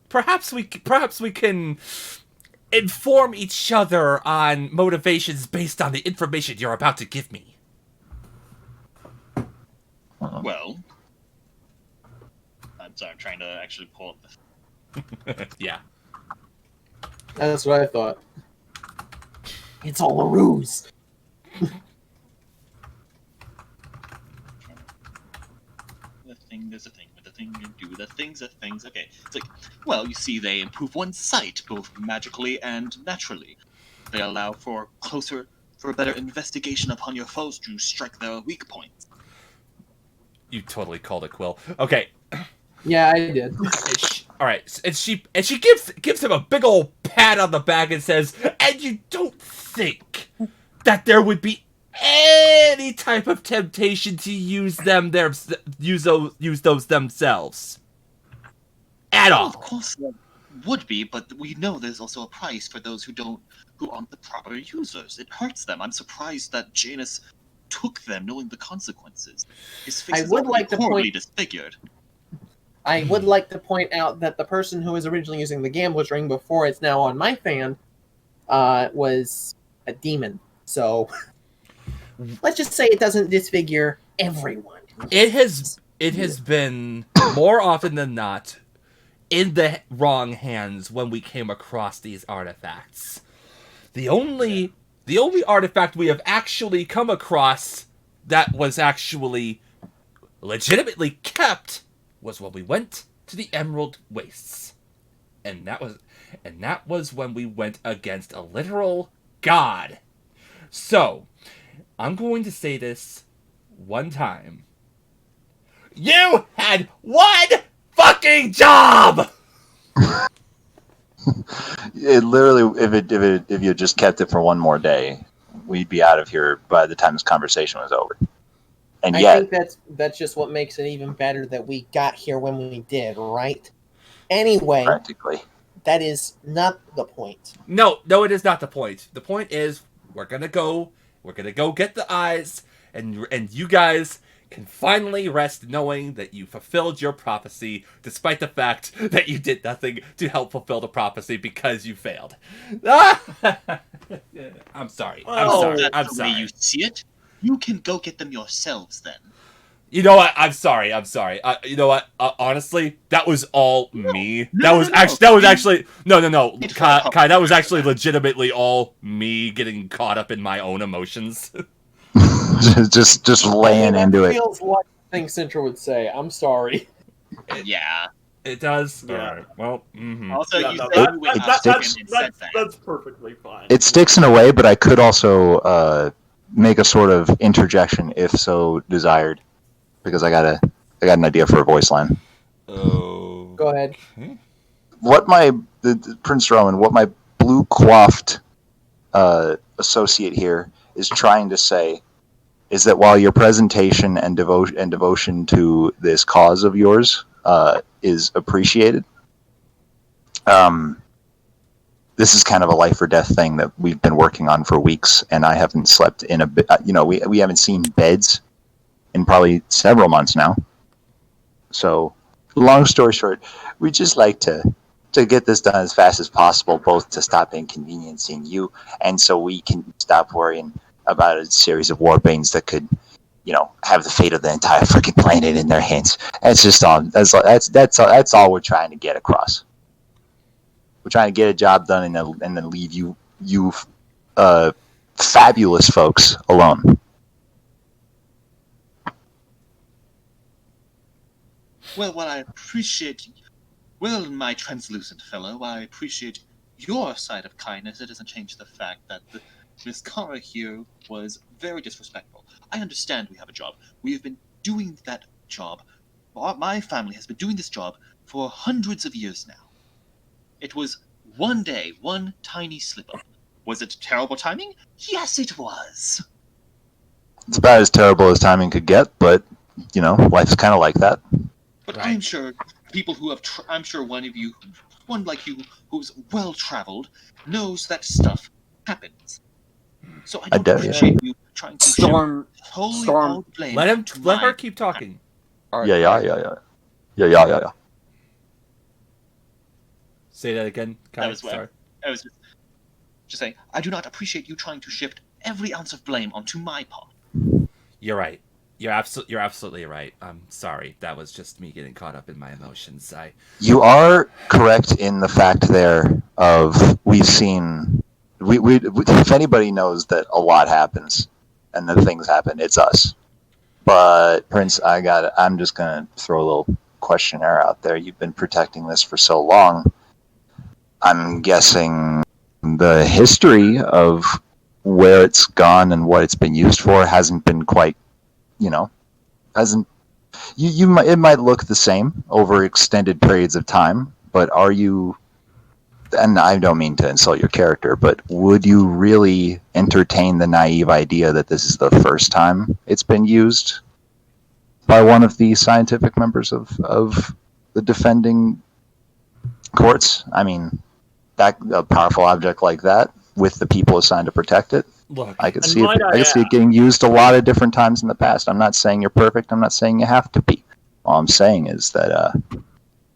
Perhaps we can inform each other on motivations based on the information you're about to give me. Well, I'm sorry, I'm trying to actually pull up the... Yeah. That's what I thought. It's all a ruse. There's a thing, with the thing you do, the things are things. Okay, it's like, well, you see, they improve one's sight, both magically and naturally. They allow for a better investigation upon your foes to strike their weak points. You totally called it, Quill. Okay. Yeah, I did. All right, and she gives him a big old pat on the back and says, "And you don't think that there would be any type of temptation to use those themselves at all?" Of course there would be, but we know there's also a price for those who aren't the proper users. It hurts them. I'm surprised that Janus took them, knowing the consequences. His face is horribly disfigured. I would like to point out that the person who was originally using the Gambler's Ring before it's now on my fan was a demon. So let's just say it doesn't disfigure everyone. It has been more often than not in the wrong hands when we came across these artifacts. The only artifact we have actually come across that was actually legitimately kept was when we went to the Emerald Wastes. And that was when we went against a literal god. So, I'm going to say this one time. You had one fucking job! It literally, if you just kept it for one more day, we'd be out of here by the time this conversation was over. And I yet, think that's just what makes it even better that we got here when we did, right? Anyway, practically, that is not the point. No, it is not the point. The point is we're gonna go get the eyes, and you guys can finally rest knowing that you fulfilled your prophecy, despite the fact that you did nothing to help fulfill the prophecy because you failed. I'm sorry. Well, That's I'm the sorry. way you see it. You can go get them yourselves then. You know what? I'm sorry. You know what? Honestly, that was all me. That was actually no. It's Kai, for Kai, that was public actually record. legitimately all me getting caught up in my own emotions. just laying That into it. feels like the thing Central would say. I'm sorry. Yeah. It does. Yeah. All right. Well. Mm-hmm. Also, Yeah, you no, said you went up to him sticks. and said that. That's perfectly fine. It sticks in a way, but I could also make a sort of interjection if so desired, because I got an idea for a voice line. Oh. Go ahead. What Prince Roman, what my blue coiffed associate here is trying to say is that while your presentation and devotion to this cause of yours is appreciated, this is kind of a life or death thing that we've been working on for weeks, and I haven't slept in a bit. We haven't seen beds in probably several months now. So, long story short, we just like to get this done as fast as possible, both to stop inconveniencing you and so we can stop worrying about a series of warbanes that could, have the fate of the entire freaking planet in their hands. That's just all. That's all we're trying to get across. We're trying to get a job done and then leave you fabulous folks alone. Well, my translucent fellow, I appreciate your side of kindness. It doesn't change the fact that Miss Kara here was very disrespectful. I understand we have a job. We have been doing that job. My family has been doing this job for hundreds of years now. It was one day, one tiny slip-up. Was it terrible timing? Yes, it was. It's about as terrible as timing could get, but, life's kind of like that. But Right. I'm sure people who have, I'm sure one like you who's well-traveled, knows that stuff happens. So I don't doubt it. appreciate you trying to Storm. totally Storm. all blame. Let to her my- keep talking. All right. Yeah. Say that again, Kai. That was Sorry. I was just saying, I do not appreciate you trying to shift every ounce of blame onto my part. You're right. You're absolutely right. I'm sorry. That was just me getting caught up in my emotions. You are correct in the fact there of we've seen. We if anybody knows that a lot happens and that things happen, it's us. But Prince, I'm just gonna throw a little questionnaire out there. You've been protecting this for so long. I'm guessing the history of where it's gone and what it's been used for hasn't been quite, hasn't. It might look the same over extended periods of time, but are you? And I don't mean to insult your character, but would you really entertain the naive idea that this is the first time it's been used by one of the scientific members of the defending courts? I mean, a powerful object like that with the people assigned to protect it, Look, I could And see it. might I I could see it getting used a lot of different times in the past. I'm not saying you're perfect. I'm not saying you have to be. All I'm saying is that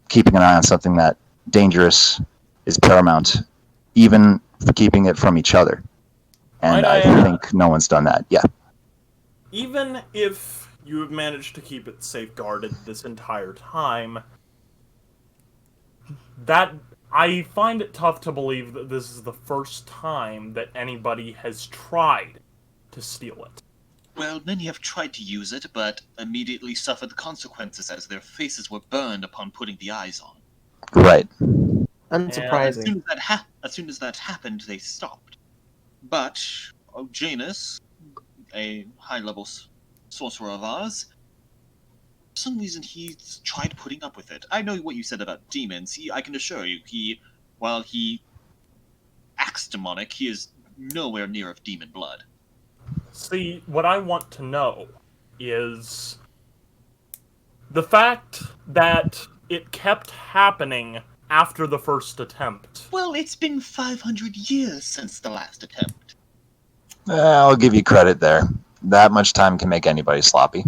keeping an eye on something that dangerous is paramount, even for keeping it from each other. And Might I I think no one's done that. Yeah. even if you have managed to keep it safeguarded this entire time, that I find it tough to believe that this is the first time that anybody has tried to steal it. Well, many have tried to use it, but immediately suffered the consequences as their faces were burned upon putting the eyes on. Right. Unsurprising. As soon as that happened, they stopped. But Janus, a high-level sorcerer of ours, for some reason he's tried putting up with it. I know what you said about demons. I can assure you, while he acts demonic, he is nowhere near of demon blood. See, what I want to know is the fact that it kept happening after the first attempt. Well, it's been 500 years since the last attempt. I'll give you credit there. That much time can make anybody sloppy.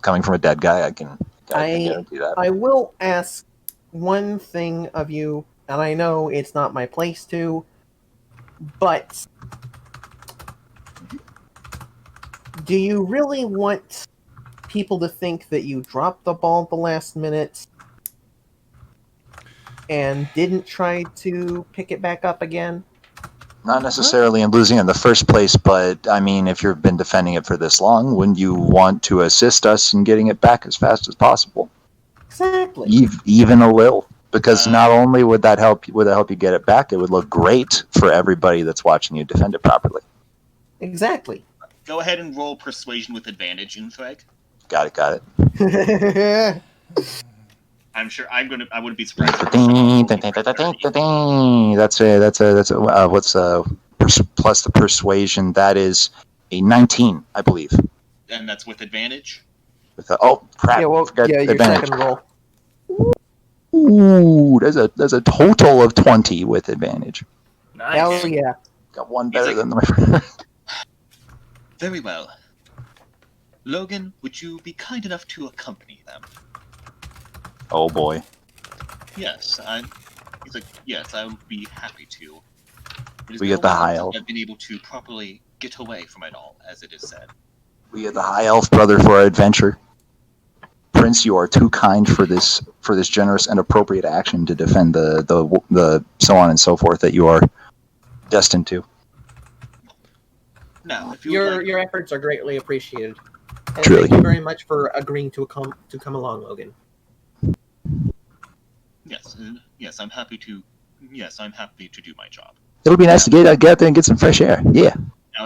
Coming from a dead guy, I can guarantee that. I will ask one thing of you, and I know it's not my place to, but do you really want people to think that you dropped the ball at the last minute and didn't try to pick it back up again? Not necessarily in losing in the first place, but I mean, if you've been defending it for this long, wouldn't you want to assist us in getting it back as fast as possible? Exactly. Even a little, because not only would that help you get it back, it would look great for everybody that's watching you defend it properly. Exactly. Go ahead and roll persuasion with advantage, Unthweg. Got it. I'm sure I wouldn't be surprised. That's what's plus the persuasion. That is a 19, I believe. And that's with advantage. Oh crap! Yeah, well, Forgot your advantage. second roll. Ooh, there's a total of 20 with advantage. Nice. Hell yeah. Got one better than my first. Very well. Logan, would you be kind enough to accompany them? Oh boy. Yes, he's like, yes, I would be happy to. It is We been get the a while high since elf. I've been able to properly get away from it all, as it is said. We get the high elf brother for our adventure. Prince, you are too kind for this generous and appropriate action to defend the so on and so forth that you are destined to. Now, if you would like, Your efforts are greatly appreciated. And Truly. thank you very much for agreeing to come along, Logan. yes, I'm happy to. Yes, I'm happy to do my job. It'll be nice to get out there and get some fresh air. Yeah. Now,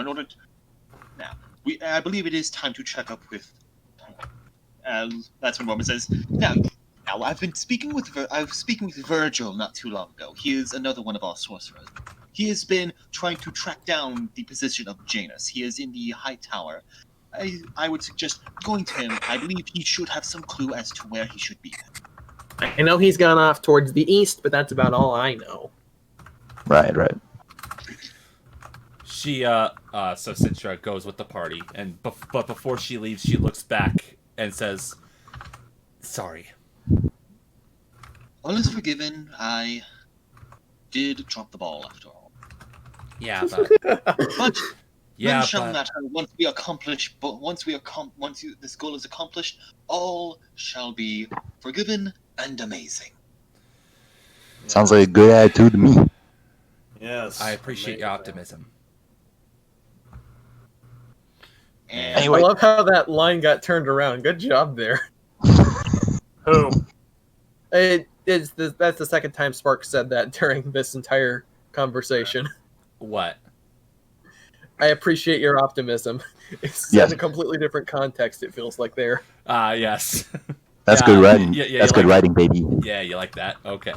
I believe it is time to check up with. That's when Roman says, Now, I've been speaking with Virgil not too long ago. He is another one of our sorcerers. He has been trying to track down the position of Janus. He is in the high tower. I would suggest going to him. I believe he should have some clue as to where he should be. I know he's gone off towards the east, but that's about all I know. Right. She so Sintra goes with the party, and but before she leaves, she looks back and says, "Sorry." All is forgiven. I did drop the ball after all. Yeah, but But yeah, none shall but matter once we accomplish. But this goal is accomplished, all shall be forgiven and amazing. Sounds like a good attitude to me. Yes. I appreciate your optimism. And Anyway. I love how that line got turned around. Good job there. Who? That's the second time Spark said that during this entire conversation. What? I appreciate your optimism. It's Yes. in a completely different context, it feels like there. Yes. That's Yeah, good writing. yeah, That's you good like- writing, baby. Yeah, you like that? Okay.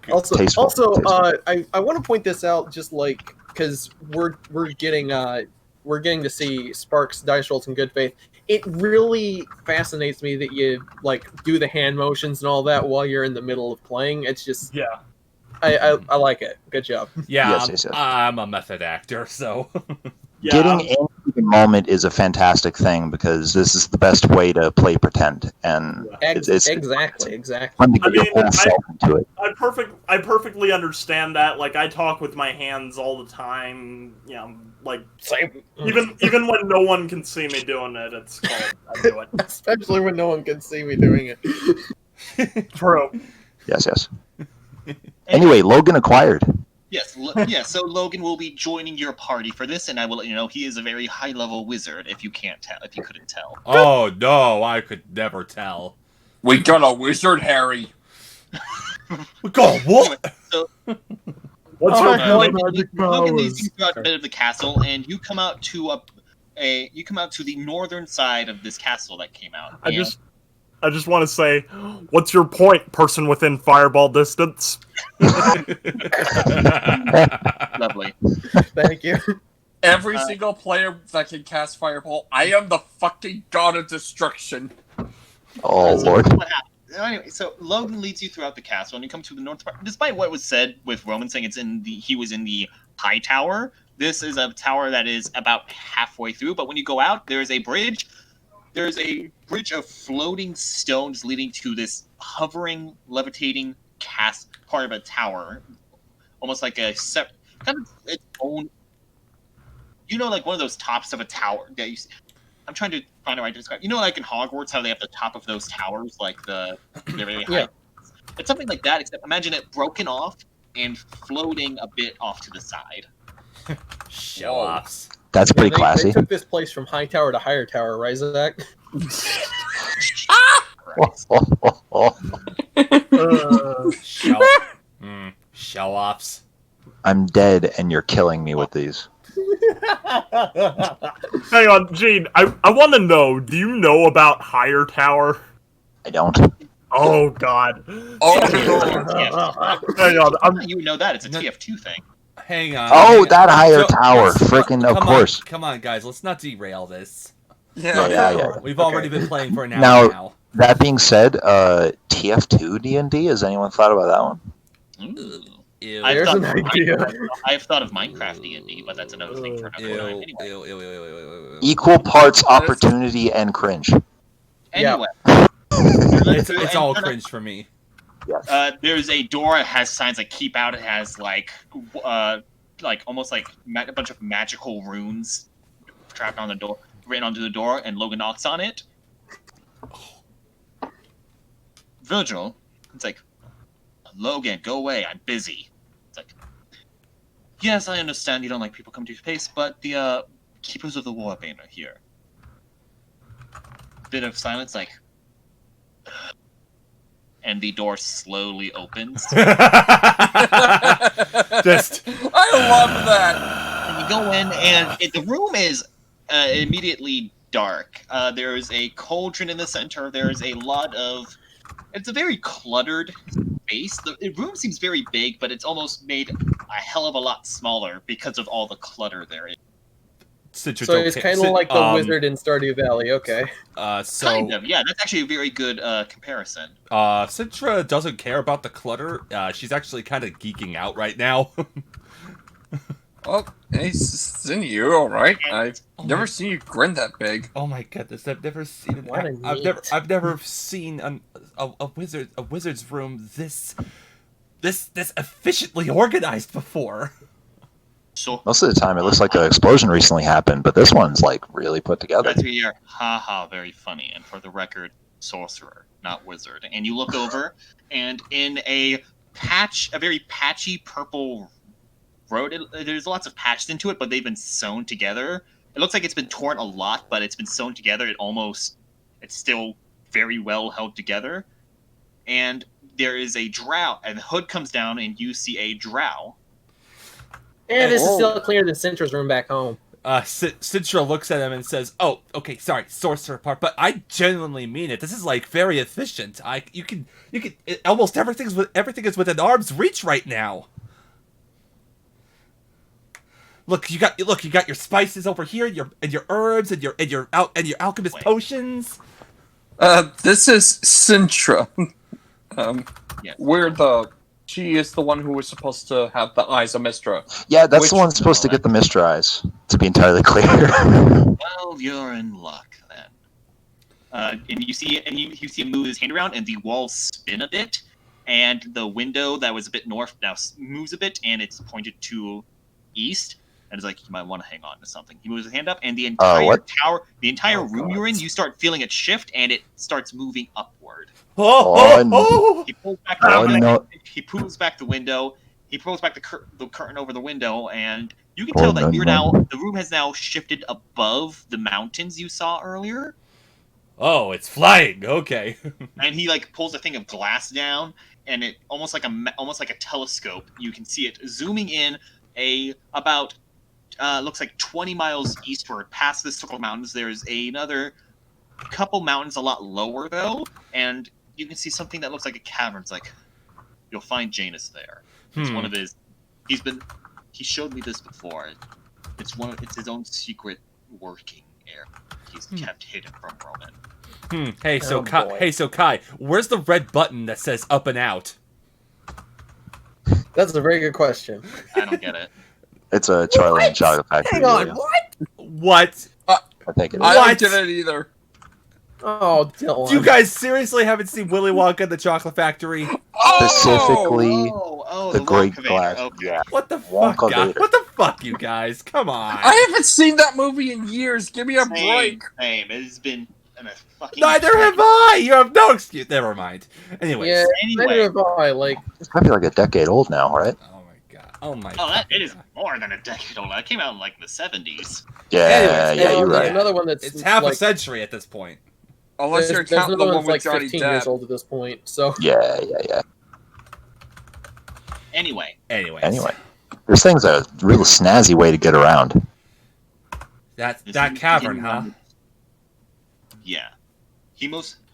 Tasteful. I want to point this out, just like because we're getting to see Spark's dice rolls in good faith. It really fascinates me that you like do the hand motions and all that while you're in the middle of playing. It's just Yeah. I like it. Good job. Yeah, Yes. I'm a method actor, so Yeah. Getting into the moment is a fantastic thing because this is the best way to play pretend, and it's Exactly. fun to get your mean, whole self into it. I perfectly understand that. Like, I talk with my hands all the time. You know, like Same. even when no one can see me doing it, it's called I do it. Especially when no one can see me doing it. True. Yes. Anyway, Logan acquired. yes, so Logan will be joining your party for this, and I will let you know he is a very high-level wizard. If you couldn't tell. oh no, I could never tell. We got a wizard, Harry. Go what? So What's your point? Logan leads you throughout a bit of the castle, and you come out to the northern side of this castle that came out. I just want to say, what's your point, person within fireball distance? Lovely. Thank you. Every single player that can cast Fireball, I am the fucking god of destruction. Oh So lord. what happened? Anyway, so Logan leads you throughout the castle, and you come to the north part. Despite what was said with Roman saying he was in the high tower, this is a tower that is about halfway through. But when you go out, there is a bridge. There's a bridge of floating stones leading to this hovering, levitating part of a tower, almost like a kind of its own. Like one of those tops of a tower that you. I'm trying to find a way to describe. Like in Hogwarts, how they have the top of those towers, like they're really high. Yeah. It's something like that, except imagine it broken off and floating a bit off to the side. Show-offs. That's pretty They classy. took this place from high tower to higher tower, right, Zach? Show-offs. I'm dead, and you're killing me with these. Hang on, Gene. I want to know. Do you know about Higher Tower? I don't. Oh God. Oh, Hang on. You would know that it's a TF2 thing. Hang on. Oh, that higher So- tower. so- Freaking, of come course. On, come on, guys. Let's not derail this. Yeah. We've already been playing for an hour Now- now. That being said, TF2 D&D, has anyone thought about that one? Ooh. Ew. I've There's thought an of idea. I've thought of Minecraft D&D, but that's another thing for another time. Anyway. Ew. Equal parts opportunity and cringe. Anyway. It's all cringe for me. There's a door. It has signs like "Keep Out." It has almost like a bunch of magical runes trapped on the door, written onto the door, and Logan knocks on it. Virgil, it's like, Logan, go away. I'm busy. It's like, yes, I understand you don't like people coming to your space, but the Keepers of the Warbane are here. Bit of silence, like. And the door slowly opens. Just I love that. And you go in, and the room is immediately dark. There's a cauldron in the center. There's a lot of. It's a very cluttered space. The room seems very big, but it's almost made a hell of a lot smaller because of all the clutter there is. So it's kind of like the wizard in Stardew Valley. Okay. Kind of, yeah. That's actually a very good comparison. Citra doesn't care about the clutter. She's actually kind of geeking out right now. Oh, hey, Sin, you all right? I've never seen you grin that big. Oh my goodness! I've never seen What a I've never seen a wizard's room this efficiently organized before. So Most of the time, it looks like an explosion recently happened, but this one's like really put together. that's where you're, haha, very funny. And for the record, sorcerer, not wizard. And you look over, and in a very patchy purple road, there's lots of patches into it, but they've been sewn together. It looks like it's been torn a lot, but it's been sewn together. It's still very well held together. And there is a drow, and the hood comes down, and you see a drow. And this is still cleaner than Cintra's room back home. Citra looks at him and says, "Oh, okay, sorry, sorcerer part, but I genuinely mean it. This is like very efficient. Almost everything is within arm's reach right now. Look, you got your spices over here, your herbs and your alchemist potions. This is Sintra. Yes. She is the one who was supposed to have the eyes of Mistra. Yeah, that's the one supposed to get the Mr. Eyes, to be entirely clear. Well, you're in luck then. And you see him move his hand around, and the walls spin a bit, and the window that was a bit north now moves a bit, and it's pointed to east. And it's like, you might want to hang on to something. He moves his hand up, and the entire tower, the entire room you're in, you start feeling it shift, and it starts moving upward. He pulls back He pulls back the window. He pulls back the curtain over the window, and you can tell that the room has now shifted above the mountains you saw earlier. Oh, it's flying. Okay. And he pulls a thing of glass down, and it almost like a telescope. You can see it zooming in about looks like 20 miles eastward past the circle of mountains. There's another couple mountains a lot lower though, and you can see something that looks like a cavern. It's like, you'll find Janus there. It's one of his. He showed me this before. It's his own secret working area. He's kept hidden from Roman. Hey, so Oh, Kai, boy. where's the red button that says up and out? That's a very good question. I don't get it. It's a Charlie and Chocolate Factory. Hang on, Dealio. what? What? I think it I is. What? don't get it either. Oh, Dylan. You guys seriously haven't seen Willy Wonka and the Chocolate Factory? Specifically, Oh, the Great Wonka Glass. Vader. Okay. Yeah. What the fuck, Wonka guys? Vader. What the fuck, you guys? Come on. I haven't seen that movie in years. Give me a Same, break. same. It has been a fucking. Neither have I. You have no excuse. Never mind. Anyways. Yeah, Anyway. neither have I. Like, It's probably like a decade old now, right? Oh my god. Oh my. Oh, it god. is more than a decade old. That came out in like the 70s. Yeah, Anyways, yeah, you're there's right. another one that's It's half like, a century at this point. Unless you're there's counting the another one one with that's like Johnny 15 years Depp. old at this point. So Yeah. Anyway, Anyways. Anyway, this thing's a real snazzy way to get around. That this that is cavern, in- huh? Yeah.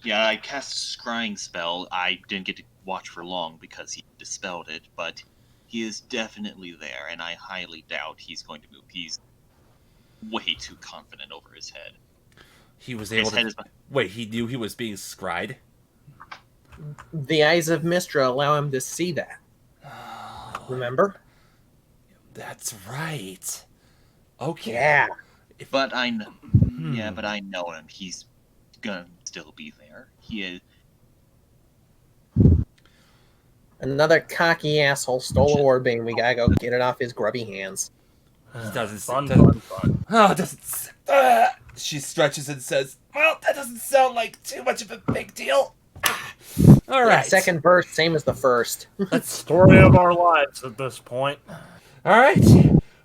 Yeah, I cast Scrying spell. I didn't get to watch for long because he dispelled it, but he is definitely there, and I highly doubt he's going to move. He's way too confident over his head. He was able His head to. is Wait, he knew he was being scried? the eyes of Mistra allow him to see that. Remember? That's right. Okay. Yeah. But I know, yeah, but I know him. He's gonna still be there. He is. Another cocky asshole stole a warbane. We gotta go get it off his grubby hands. He doesn't. Fun, doesn't- fun. Oh, it doesn't. She stretches and says, "Well, that doesn't sound like too much of a big deal." All right. Second verse, same as the first. Let's. Story of our lives at this point. All right.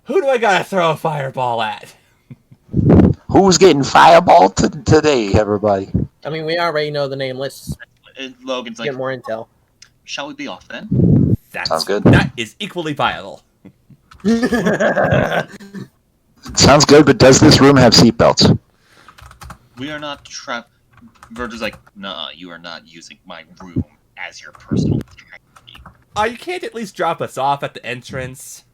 Who do I gotta throw a fireball at? Who's getting fireball today, everybody? I mean, we already know the name. Let's Logan's like, get more intel. shall we be off then? That's, Sounds good. That is equally viable. Sounds good, but does this room have seatbelts? We are not trapped. Virgil's like, nah, you are not using my room as your personal taxi. You can't at least drop us off at the entrance.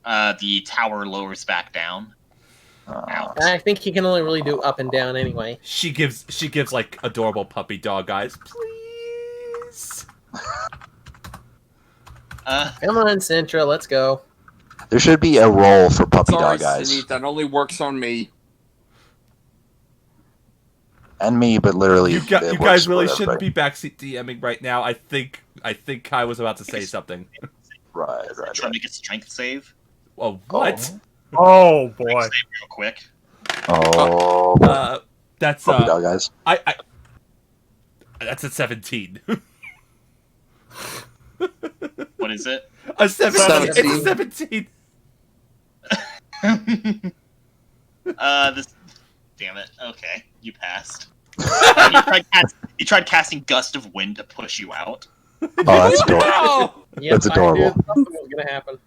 The tower lowers back down. Out. I think he can only really do up and down anyway. She gives like adorable puppy dog eyes. Please. Come on, Sintra, let's go. There should be a role for puppy Sorry, dog eyes. Sinit, that only works on me. And me, but literally, You it guys works really for shouldn't everybody. be backseat DMing right now. I think Kai was about to say something. Right. Try to make a strength save. Oh, what? Oh boy. Strength save real quick. Oh, That's puppy dog eyes. I that's a 17. What is it? A 17. It's a 17. 17. This. Damn it. Okay, you passed. You tried casting Gust of Wind to push you out. Oh, that's adorable. Wow! Yep, That's I knew adorable. something was gonna happen.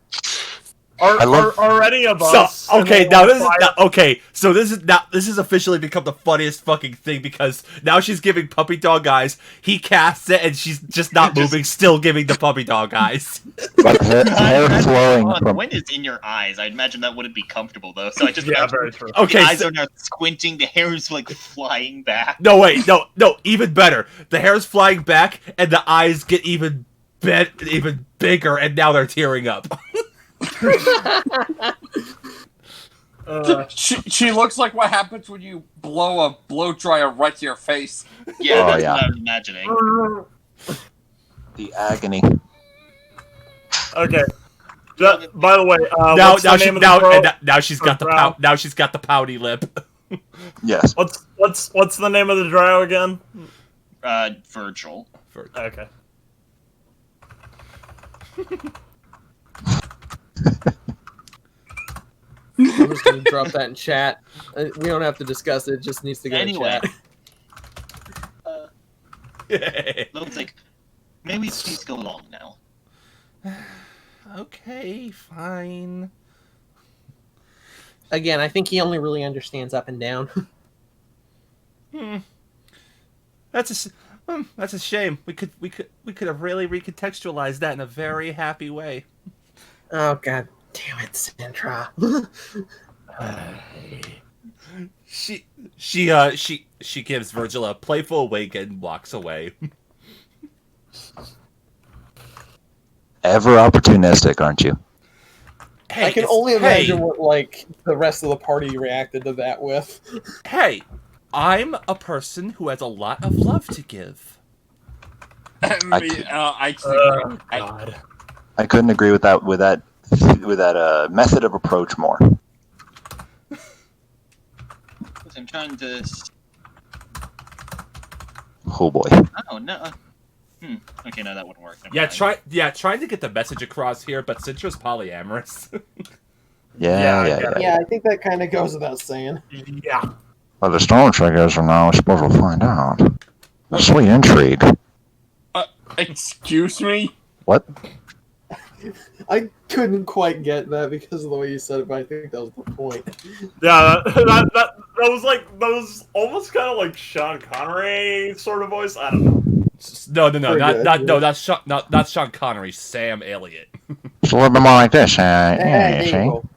Are love- any of So us? okay, now this is not, okay. So this is officially become the funniest fucking thing because now she's giving puppy dog eyes. He casts it and she's just not moving, still giving the puppy dog eyes. Like hair flowing The from. wind is in your eyes. I'd imagine that wouldn't be comfortable though. So I just Yeah, imagine very true. Okay, the eyes so- are now squinting. The hair is like flying back. No, wait, no, even better. The hair's flying back and the eyes get even bigger, and now they're tearing up. She looks like what happens when you blow a blow dryer right to your face. Yeah, Oh, that's yeah. what I was imagining. The agony. Okay. By the way, now what's the name of the drow? now she's got the Drow? now she's got the pouty lip. Yes. What's the name of the drow again? Virgil. Okay. I'm just gonna drop that in chat. We don't have to discuss it. It just needs to go Anyway. in chat. Logan's like, maybe we please go along now. Okay, fine. Again, I think he only really understands up and down. That's a shame. We could have really recontextualized that in a very happy way. Oh god damn it, Sintra. She gives Virgil a playful wink and walks away. Ever opportunistic, aren't you? Hey, I can only imagine what like the rest of the party reacted to that with. Hey, I'm a person who has a lot of love to give. God. I couldn't agree with that method of approach more. I'm trying to. Oh boy. Oh no. Okay, no, that wouldn't work. Never Yeah, mind. trying to get the message across here, but Cintra's polyamorous. Yeah, I think that kind of goes without saying. Yeah. Well, the Storm Triggers are now supposed to find out. A sweet intrigue. Excuse me? What? I couldn't quite get that because of the way you said it, but I think that was the point. Yeah, that was almost kind of like Sean Connery sort of voice. I don't know. No, Pretty good. that's Sean Connery, Sam Elliott. It's a little bit more like this. There Yeah, you see? go.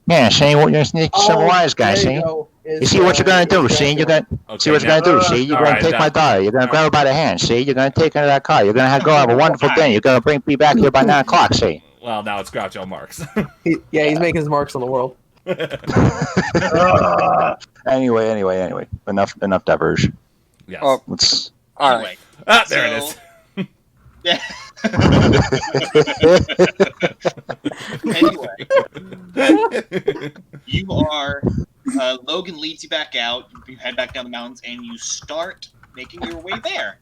Yeah, see what you're some wise guy, there see? you go. You see what you're gonna do, see? You're gonna see what you're gonna do, see? You're gonna take my daughter, you're gonna grab her by the hand, see? You're gonna take her to that car, you're gonna go have a wonderful day, you're gonna be back here by 9 o'clock, see? Well, now it's Groucho Marx. He's making his marks on the world. Anyway. Enough diversion. Yes. Oh, Let's all Anyway, right. There it is. Yeah. Anyway, you are. Logan leads you back out. You head back down the mountains, and you start making your way there.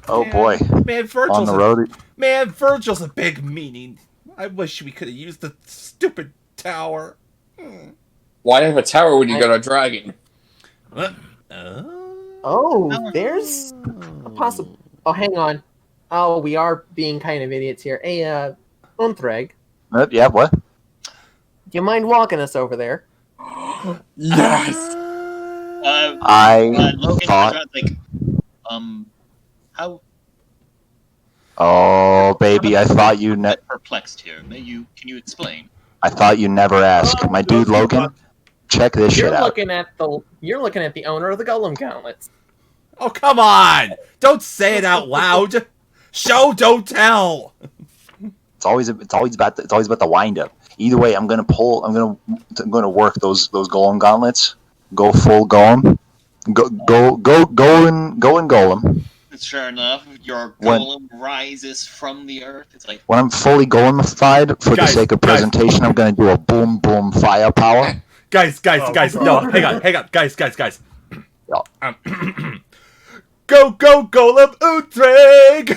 Oh boy. Man, On the road. Virgil's a big meaning. I wish we could have used the stupid tower. Why have a tower when you got a dragon? Oh, there's a possible. Oh, hang on. Oh, we are being kind of idiots here. Hey, Unthreg, Yeah, what? do you mind walking us over there? Yes. Logan thought. turns around, how Oh baby, I thought you perplexed here? Can you explain? I thought you never asked. My dude Logan, check this shit out. You're looking at the owner of the Golem Gauntlets. Oh, come on! Don't say it out loud. Show, don't tell. It's always about the wind up. Either way, I'm gonna work those golem gauntlets. Go full golem. Go and golem. Sure enough, your golem rises from the earth. It's like When I'm fully golemified, for the sake of presentation, I'm gonna do a boom boom firepower. Guys, no, hang on, guys. Yeah. Go, golem Utrecht!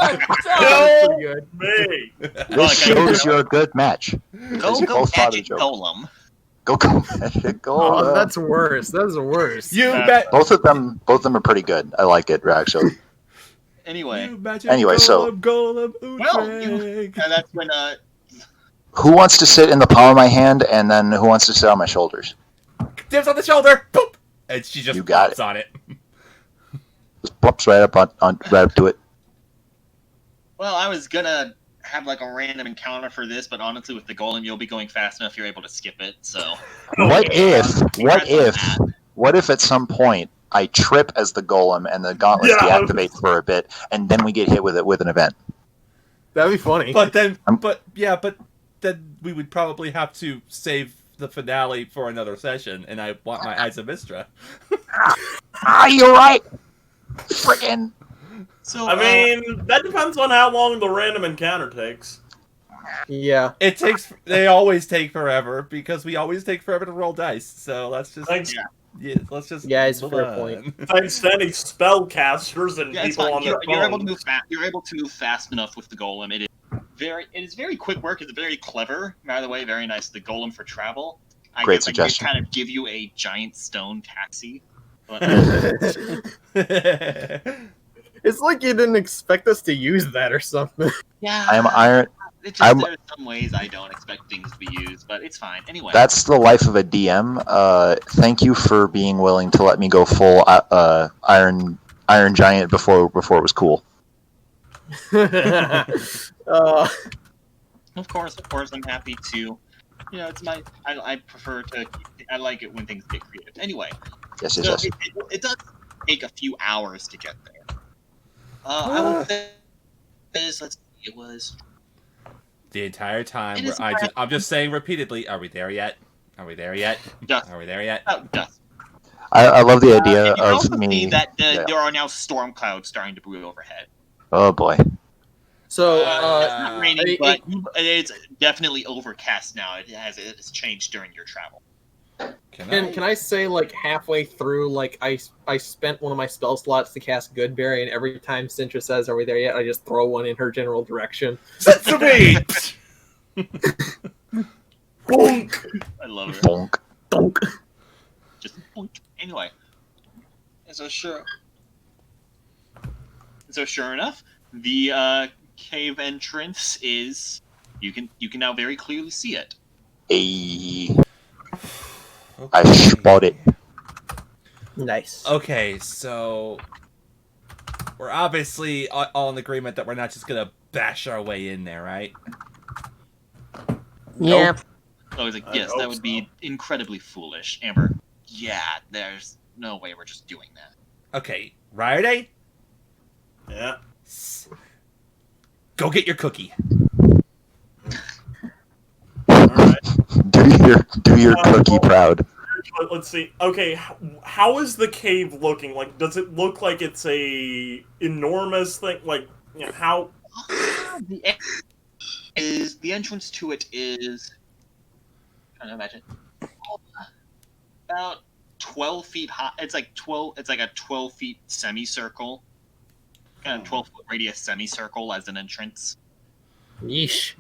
That's pretty good. Me. This shows you're a good match. go magic golem. Go magic golem. Oh, that's worse. That's worse. You bet. Both of them are pretty good. I like it actually. Anyway, So golem well, Utrecht. that's when who wants to sit in the palm of my hand, and then who wants to sit on my shoulders? Dibs on the shoulder. Boop. And she just You got pops on it. Just plops right up right up to it. well, I was gonna have like a random encounter for this, but honestly, with the golem, you'll be going fast enough. You're able to skip it. So What if Congrats on that. at some point I trip as the golem and the gauntlets deactivate for a bit, and then we get hit with an event? That'd be funny. But then we would probably have to save the finale for another session, and I want my Eyes of Mistra. You're right. Frickin'. So I mean, that depends on how long the random encounter takes. Yeah. They always take forever because we always take forever to roll dice. So let's just Thanks, let's just it's move fair on. point. thanks to any spellcasters and it's people fine. on their You're able to phones. move fast. You're able to move fast enough with the golem. It is very quick work. It's very clever. By the way, very nice. The golem for travel. Great guess suggestion. I could kind of give you a giant stone taxi. But, It's like you didn't expect us to use that or something. yeah, I am iron. It's just there's some ways I don't expect things to be used, but it's fine. Anyway, That's the life of a DM. Thank you for being willing to let me go full Iron Giant before it was cool. Of course, I'm happy to. You know, it's my. I prefer to. I like it when things get creative. Anyway, Yes, so yes, yes. it does take a few hours to get there. I would say let's see, it was. The entire time, It where is I'm just saying repeatedly, are we there yet? Are we there yet? Just Are we there yet? about dusk. I love the idea And you can of also see me. that Yeah. there are now storm clouds starting to brew overhead. Oh boy. So, It's not raining, it- but it's definitely overcast now. It's changed during your travel. Can I say, like, halfway through, like, I spent one of my spell slots to cast Goodberry, and every time Sintra says, "Are we there yet?" I just throw one in her general direction. Sesame! Bonk! I love it. Bonk. Donk! Just boink. Anyway, so sure enough, the cave entrance is you can now very clearly see it. Hey, I spot it. Nice. Okay, so we're obviously all in agreement that we're not just gonna bash our way in there, right? Yeah. So I was like, I yes, hope that would be incredibly foolish. Amber, yeah, there's no way we're just doing that. Okay, Riot, Yeah. go get your cookie. All right. Do your cookie proud. Let's see. Okay, how is the cave looking? Like, does it look like it's a enormous thing? Like, you know, how? The entrance to it is trying to imagine about 12 feet high. It's like 12. It's like a 12 feet semicircle, kind of 12-foot radius semicircle as an entrance. Yeesh.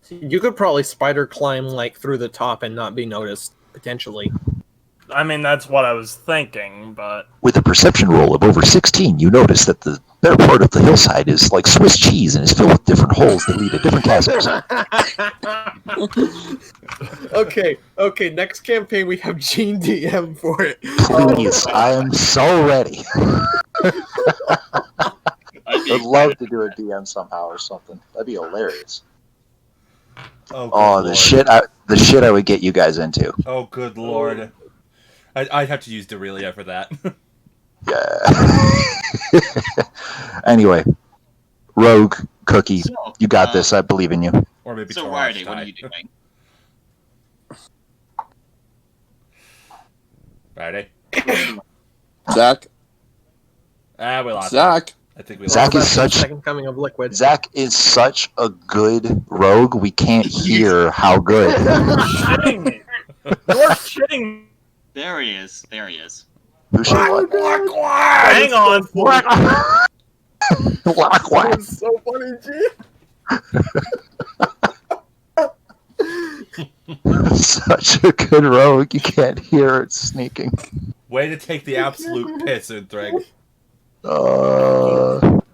You could probably spider climb, like, through the top and not be noticed, potentially. I mean, that's what I was thinking, but With a perception roll of over 16, you notice that the better part of the hillside is like Swiss cheese and is filled with different holes that lead to different castles. Okay, next campaign we have Gene DM for it. Please, I am so ready. I'd love to do a DM somehow or something. That'd be hilarious. Oh, Oh, the shit I would get you guys into. Oh, good lord. I'd have to use Dorelia for that. Yeah. Anyway, Rogue, Cookie, So, you got this. I believe in you. Or maybe So, Torrentia. Riarday, what are you doing? Riarday? Zach. We lost him. Zach. I think we lost Zach him. is such second coming of Liquid. Zach is such a good rogue. We can't hear how good. shitting me. You're shitting. There he is. Who should what? Hang on. That was so funny, G. Such a good rogue. You can't hear it sneaking. Way to take the absolute piss, Uthreg. Completely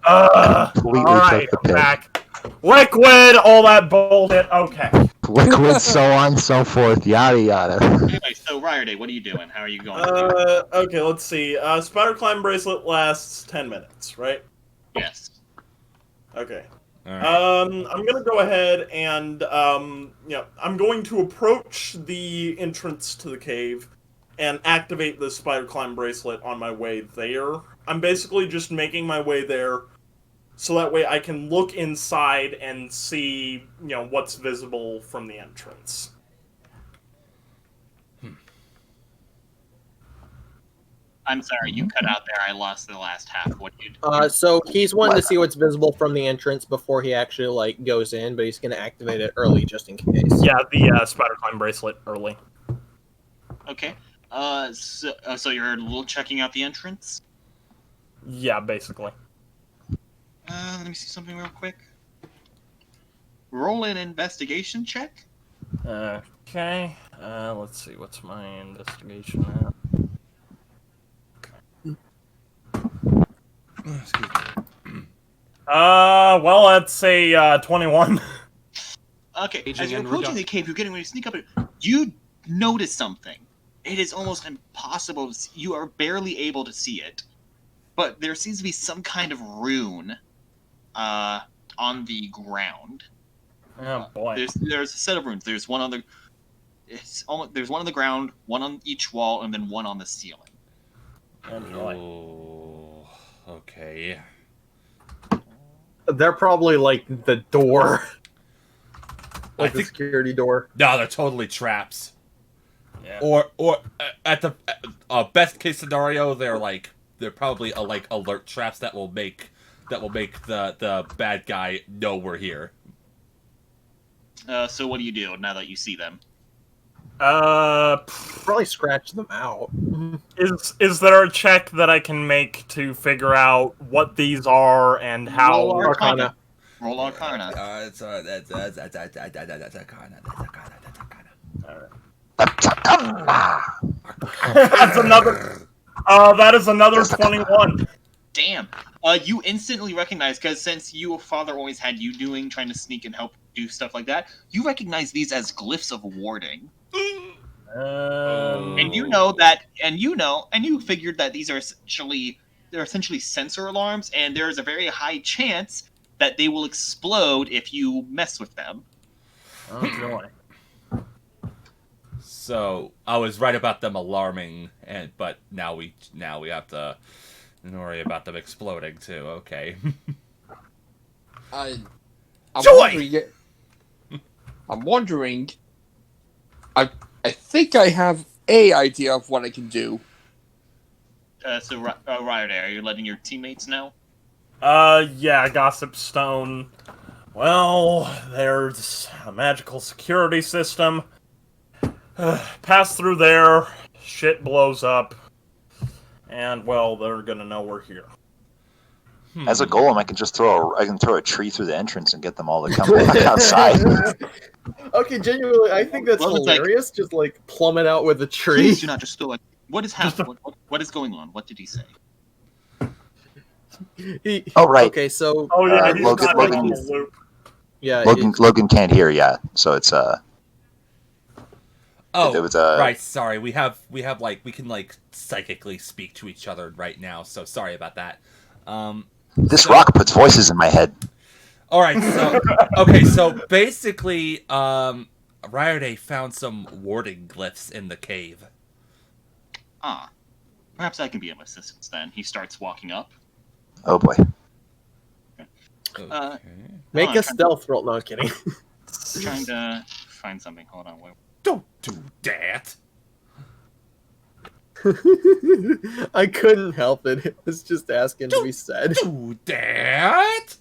All right, took the piss. back. Liquid, all that bullshit. Okay. Liquid, so on, so forth, yada yada. Anyway, so Riarday, what are you doing? How are you going? Okay, let's see. Spider Climb Bracelet lasts 10 minutes, right? Yes. Okay. All right. I'm gonna go ahead and I'm going to approach the entrance to the cave and activate the Spider Climb Bracelet on my way there. I'm basically just making my way there so that way I can look inside and see, what's visible from the entrance. I'm sorry, you cut out there. I lost the last half. What do you do? So he's wanting to see what's visible from the entrance before he actually, like, goes in, but he's going to activate it early just in case. Yeah, the Spider Climb Bracelet early. Okay. So you're a little checking out the entrance? Yeah, basically. Let me see something real quick. Roll an investigation check. Okay. Let's see. What's my investigation at? Excuse me. Well, that's a 21. Okay, as Aging you're and approaching the cave, you're getting ready to sneak up. You notice something. It is almost impossible. You are barely able to see it. but there seems to be some kind of rune on the ground. Oh boy. There's a set of runes. There's one on the there's one on the ground, one on each wall, and then one on the ceiling. Oh boy. Oh, okay. They're probably like the door, I like the think security door. no, they're totally traps. Yeah. Or at the best case scenario, they're probably like alert traps that will make the bad guy know we're here. So what do you do now that you see them? Probably scratch them out. Is there a check that I can make to figure out what these are and how? Roll Arcana. Roll Arcana. That's Arcana. That's another. That is another 21. Damn. You instantly recognize, because since your father always had you trying to sneak and help do stuff like that, you recognize these as glyphs of warding. And you figured that these are essentially sensor alarms, and there is a very high chance that they will explode if you mess with them. Oh joy. So I was right about them alarming, but now we have to worry about them exploding too. Okay. I'm Joy! wondering. I think I have a idea of what I can do. So Ryder, are you letting your teammates know? Yeah, Gossip Stone. Well, there's a magical security system. Pass through there, shit blows up, and well, they're gonna know we're here. As a golem, I can just throw a tree through the entrance and get them all to come back outside. Okay, genuinely, I think that's Well, it's like- hilarious. Just like plummet out with a tree. Please do not just throw it. What is happening? What is going on? What did he say? Oh, right. Okay, so Oh yeah, he's Logan- not Logan- on the loop. yeah, Logan can't hear yet, so it's Oh, it was right. Sorry, we can psychically speak to each other right now. So sorry about that. this rock puts voices in my head. All right. So okay. So basically, Ryerday found some warding glyphs in the cave. Ah, perhaps I can be of assistance then. He starts walking up. Oh boy. Okay. make Hold on, a stealth roll. No, I'm kidding. Trying to find something. Hold on. Wait. Don't do that. I couldn't help it. It was just asking to be said. Do that.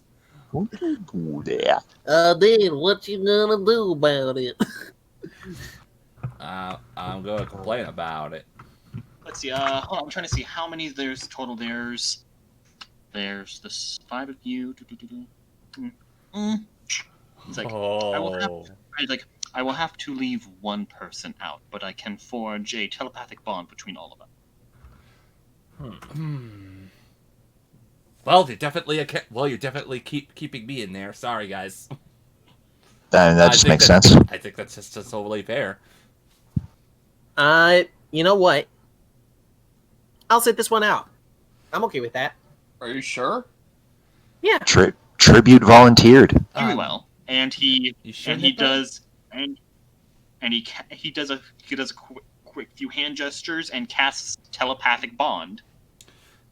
Yeah. Dude, what you gonna do about it? I'm gonna complain about it. Let's see. Hold on. I'm trying to see how many there's total. There's the 5 of you. It's like I will have to leave one person out, but I can forge a telepathic bond between all of them. Well, you're definitely keeping me in there. Sorry, guys. That just makes sense. I think that's just totally fair. You know what? I'll sit this one out. I'm okay with that. Are you sure? Yeah. Tribute volunteered. Very well, and he You sure and he did that? does and he does a quick few hand gestures and casts telepathic bond.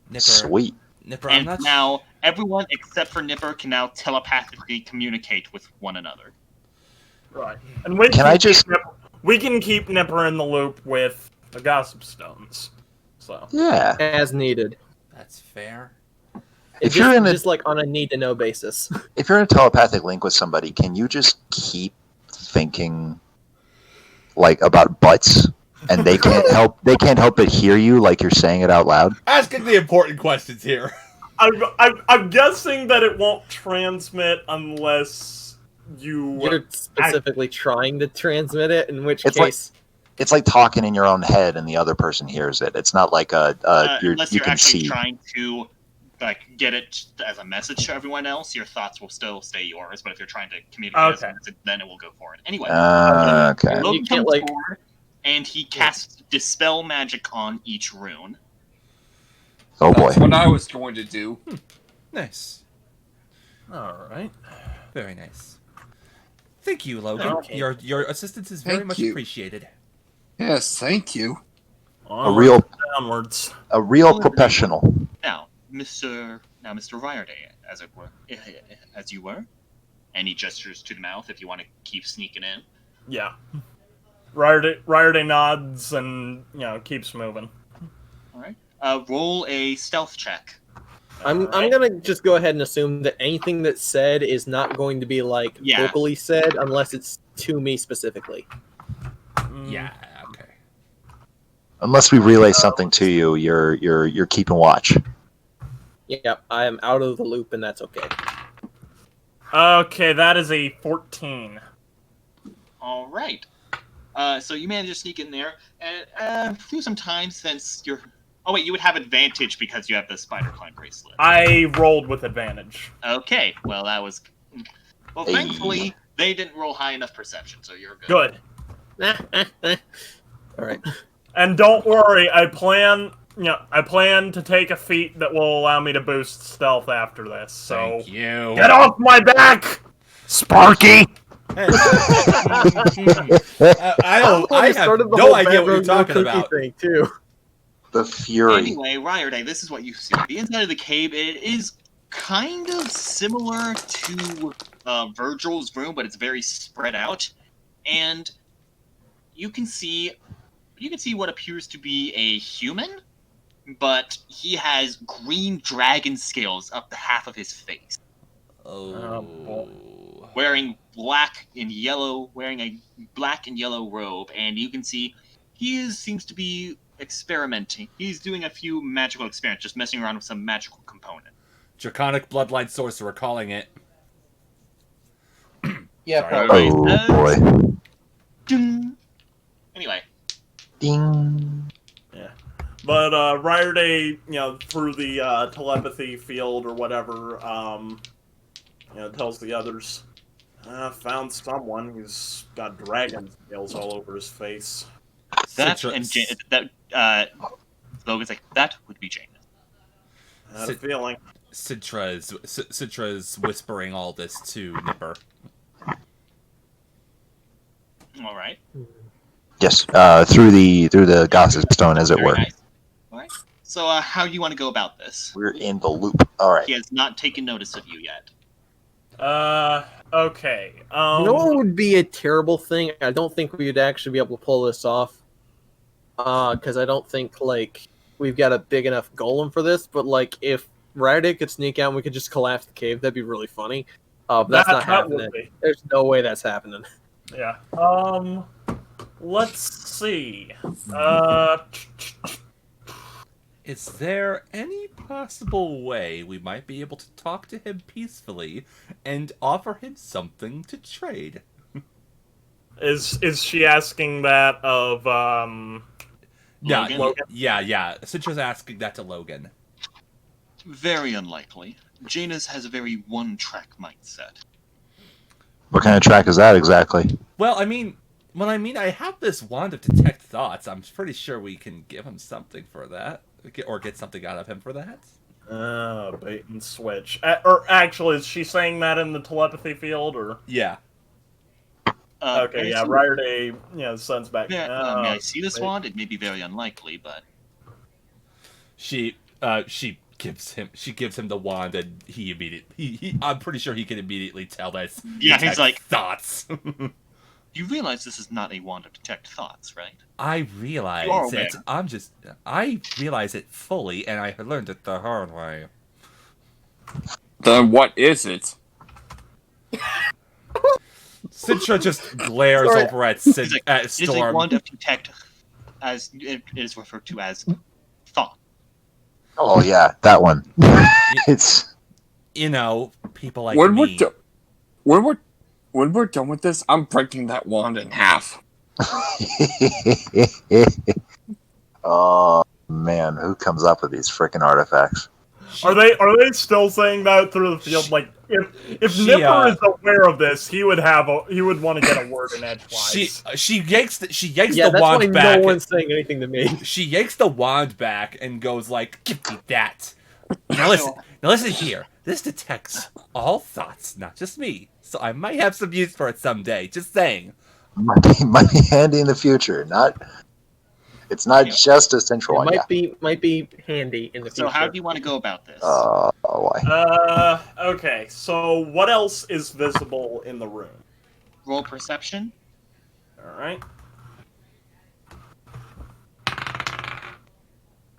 Nipper, Sweet. Nipper, I'm And not now everyone except for Nipper can now telepathically communicate with one another. Right. And we Can I just- we can keep Nipper in the loop with the Gossip Stones. So Yeah. As needed. That's fair. If you're in a just like on a need to know basis. if you're in a telepathic link with somebody, can you just keep thinking like about butts, and they can't help but hear you like you're saying it out loud? Asking the important questions here. I'm guessing that it won't transmit unless You're specifically trying to transmit it, in which It's case It's like talking in your own head, and the other person hears it. It's not like Unless you you're can actually see. trying to get it as a message to everyone else, your thoughts will still stay yours. But if you're trying to communicate as a message, then it will go for it. Anyway, Okay. Logan You can't, comes like- forward and he casts dispel magic on each rune. Oh boy. That's what I was going to do. Nice. All right. Very nice. Thank you, Logan. Okay. Your assistance is very Thank much you. appreciated. Yes, thank you. real- downwards. A real professional. Now, Mr. Ryerday, as it were, as you were, and he gestures to the mouth if you want to keep sneaking in. Yeah. Ryerday nods and keeps moving. All right. Roll a stealth check. I'm gonna just go ahead and assume that anything that's said is not going to be like Yeah. vocally said unless it's to me specifically. Yeah. Okay. Unless we relay something to you, you're keeping watch. Yeah, I am out of the loop, and that's okay. Okay, that is a 14. All right. So you manage to sneak in there, and through some time since you're. Oh wait, you would have advantage because you have the spider climb bracelet. I rolled with advantage. Okay, well that was. Well, Hey. thankfully they didn't roll high enough perception, so you're good. Good. All right. And don't worry, I plan to take a feat that will allow me to boost stealth after this. So Thank you. get off my back, Sparky. I have no idea what you're talking about. Thing too. The fury. Anyway, Ryerday, this is what you see. The inside of the cave, it is kind of similar to Virgil's room, but it's very spread out. And you can see what appears to be a human, but he has green dragon scales up the half of his face. Oh. boy. Wearing black and yellow robe, and you can see seems to be experimenting. He's doing a few magical experiments, just messing around with some magical component. Draconic bloodline sorcerer calling it. Yeah, Sorry. probably. Oh boy. Ding. Anyway, Ding. But Ryerday, through the telepathy field or whatever, tells the others, found someone who's got dragon scales all over his face. Logan's like, that would be Jane. I had a feeling. Citra's whispering all this to Nipper. All right. Yes. Through the gossip stone, as it Very were. nice. All right. So, how do you want to go about this? We're in the loop. All right. He has not taken notice of you yet. Okay. You know what would be a terrible thing? I don't think we would actually be able to pull this off. Because I don't think we've got a big enough golem for this. But if Ryerday could sneak out and we could just collapse the cave, that'd be really funny. But that's not that would happening. be. There's no way that's happening. Yeah. Let's see. Is there any possible way we might be able to talk to him peacefully and offer him something to trade? Is she asking that of Yeah, Logan? yeah. Citra's asking that to Logan. Very unlikely. Janus has a very one-track mindset. What kind of track is that exactly? Well, I have this wand of detect thoughts. I'm pretty sure we can give him something for that, or get something out of him for that. bait and switch. Or actually, is she saying that in the telepathy field, or? Yeah. Okay, yeah, Ryerday, sends back. May I see this wand? It may be very unlikely, but She gives him the wand, and he immediately. I'm pretty sure he can immediately tell that. It's Yeah, he's detect like- thoughts. you realize this is not a wand to detect thoughts, right? I realize You are it. I realize it fully, and I learned it the hard way. Then what is it? Citra just glares Sorry. over at He's like, at it is a Storm. wand of detect, as it is referred to as thought. Oh yeah, that one. It's People like when me. when we're done with this, I'm breaking that wand in half. oh man, who comes up with these freaking artifacts? Are they still saying that through the field? Like, if Nipper is aware of this, he would want to get a word in edgewise. She yanks the Yeah, that's why wand back. no one's saying anything to me. She yanks the wand back and goes like, "Give me that." Now listen here. This detects all thoughts, not just me. So I might have some use for it someday. Just saying. Might be handy in the future. It's not just a central one. Might be handy in the future. So how do you want to go about this? Why? Okay. So what else is visible in the room? Roll perception. All right.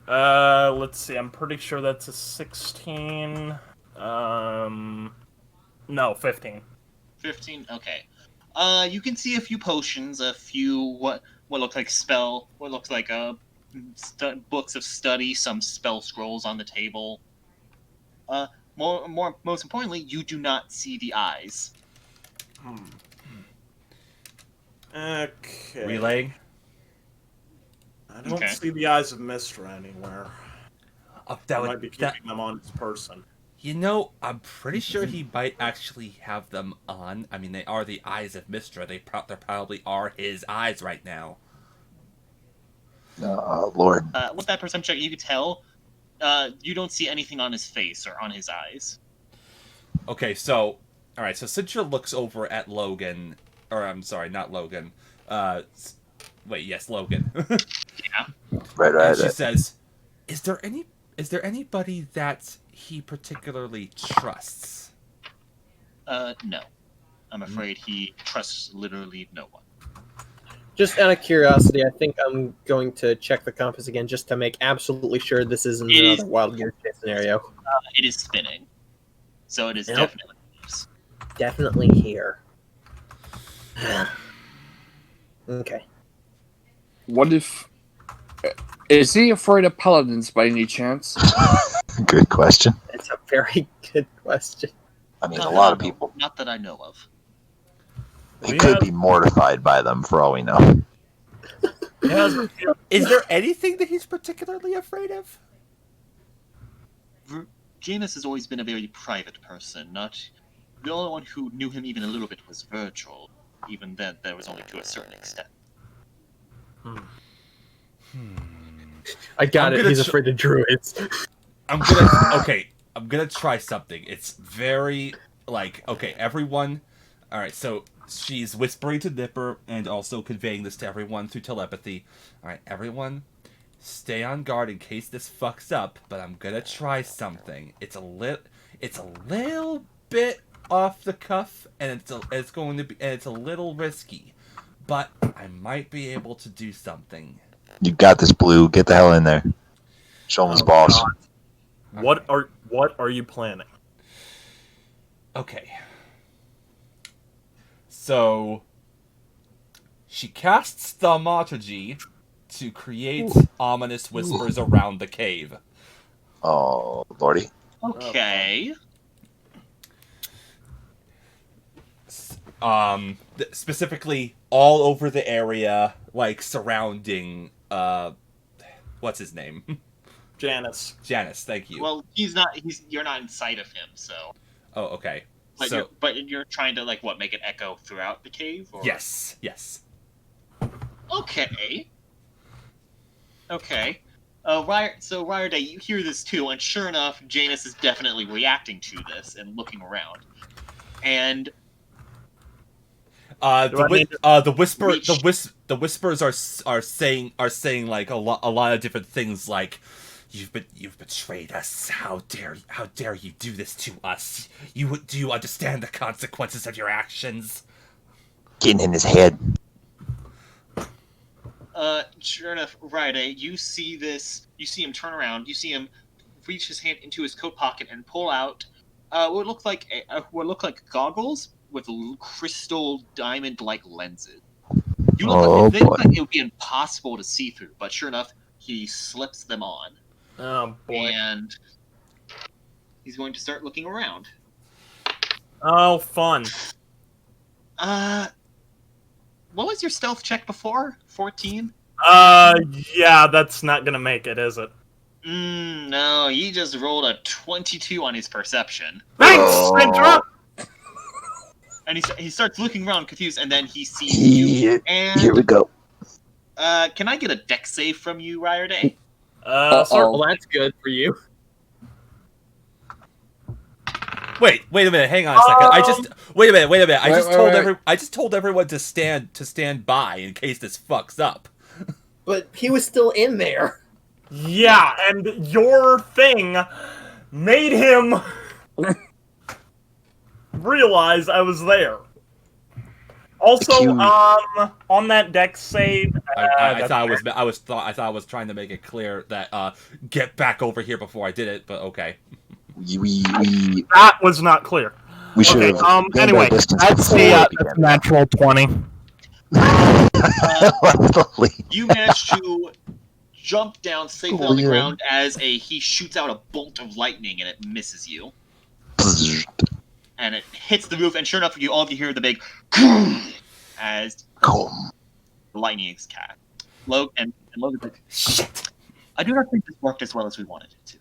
Let's see. I'm pretty sure that's a 16. No, 15. 15. Okay. You can see a few potions, a few what look like what looks like books of study, some spell scrolls on the table. Most importantly, you do not see the eyes. Okay. Relaying. I don't see the eyes of Mystra anywhere. That might be keeping them on his person. You know, I'm pretty sure he might actually have them on. I mean, they are the eyes of Mystra. They probably are his eyes right now. Lord. With that perception check, you can tell you don't see anything on his face or on his eyes. Okay, so alright, so Citra looks over at Logan, or I'm sorry, not Logan. Logan. Yeah. Right. She says, "Is there anybody that he particularly trusts?" No. I'm afraid he trusts literally no one. Just out of curiosity, I think I'm going to check the compass again just to make absolutely sure this isn't another Wild Gear scenario. It is spinning. So it is Nope. definitely loose. Definitely here. Okay. What if... Is he afraid of paladins by any chance? Good question. It's a very good question. I mean, a lot of people. Not that I know of. He could be mortified by them, for all we know. Is there anything that he's particularly afraid of? Janus has always been a very private person. The only one who knew him even a little bit was Virgil. Even then, that was only to a certain extent. I got it. He's afraid of druids. I'm gonna try something. It's very everyone. All right, so she's whispering to Nipper and also conveying this to everyone through telepathy. All right, everyone, stay on guard in case this fucks up. But I'm gonna try something. It's a little bit off the cuff, and it's a little risky, but I might be able to do something. You got this, Blue. Get the hell in there. Show him his boss. What are you planning? Okay. So she casts thaumaturgy to create ominous whispers around the cave. Oh, Lordy. Okay. Specifically all over the area, like surrounding what's his name? Janus, thank you. Well, you're not in sight of him, so. Oh, okay. But you're trying to make it echo throughout the cave? Or? Yes. Okay. So Ryder, you hear this too, and sure enough, Janus is definitely reacting to this and looking around. And the whispers are saying like a lot of different things, like you've betrayed us. How dare you do this to us? Do you understand the consequences of your actions? Getting in his head. Sure enough, Ryder, you see this. You see him turn around. You see him reach his hand into his coat pocket and pull out what look like goggles with crystal diamond-like lenses. They look like it would be impossible to see through, but sure enough, he slips them on. Oh boy! And he's going to start looking around. Oh, fun. What was your stealth check before? 14? Yeah, that's not gonna make it, is it? No, he just rolled a 22 on his perception. Thanks, Oh. Centra! And he starts looking around confused, and then he sees you. And Here we go. can I get a deck save from you, Ryerday? Sir, Well, that's good for you. Wait a minute. Hang on a second. Wait a minute. I just told everyone to stand by in case this fucks up. But he was still in there. yeah, and your thing made him realize I was there. Also, on that deck save, I thought I was trying to make it clear that get back over here before I did it, but okay. That was not clear. We should Okay, have anyway, that's a natural 20. You manage to jump down safely on the ground as he shoots out a bolt of lightning, and it misses you. And it hits the roof, and sure enough, all of you hear the big as the lightning is cast. And Logan's like, shit! I do not think this worked as well as we wanted it to.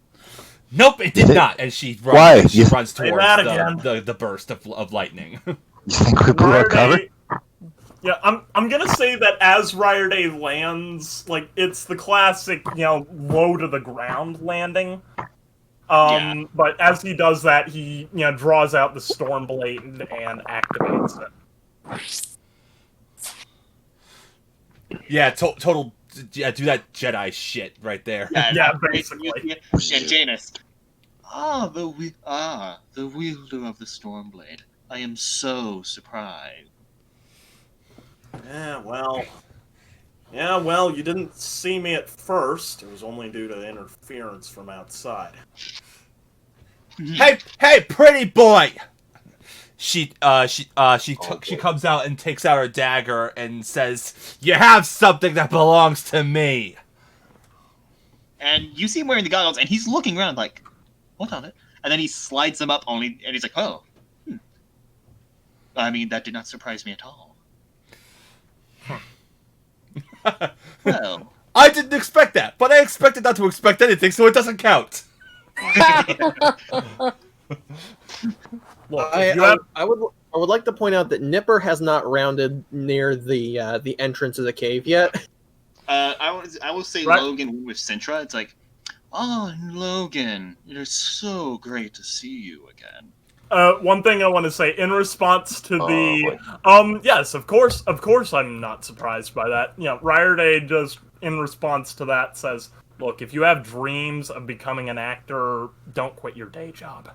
Nope, it did not. And she runs, Why? she runs Say towards that the burst of lightning. You think we blew our cover? Yeah, I'm gonna say that as Ryerday lands, like, it's the classic, low to the ground landing. But as he does that, he, draws out the Stormblade and activates it. Yeah, total. Yeah, do that Jedi shit right there. Yeah, basically. And Janus. The wielder of the Stormblade. I am so surprised. Yeah, well, you didn't see me at first. It was only due to interference from outside. Hey, pretty boy. She comes out and takes out her dagger and says, "You have something that belongs to me." And you see him wearing the goggles, and he's looking around like, "What on it?" And then he slides them up and he's like, "Oh, I mean, that did not surprise me at all." Well, I didn't expect that, but I expected not to expect anything, so it doesn't count. Look, I would like to point out that Nipper has not rounded near the entrance of the cave yet. I will say Right. Logan with Sintra. It's like, oh, Logan, it is so great to see you again. One thing I want to say in response to yes, of course, I'm not surprised by that. Ryerday just in response to that says, "Look, if you have dreams of becoming an actor, don't quit your day job."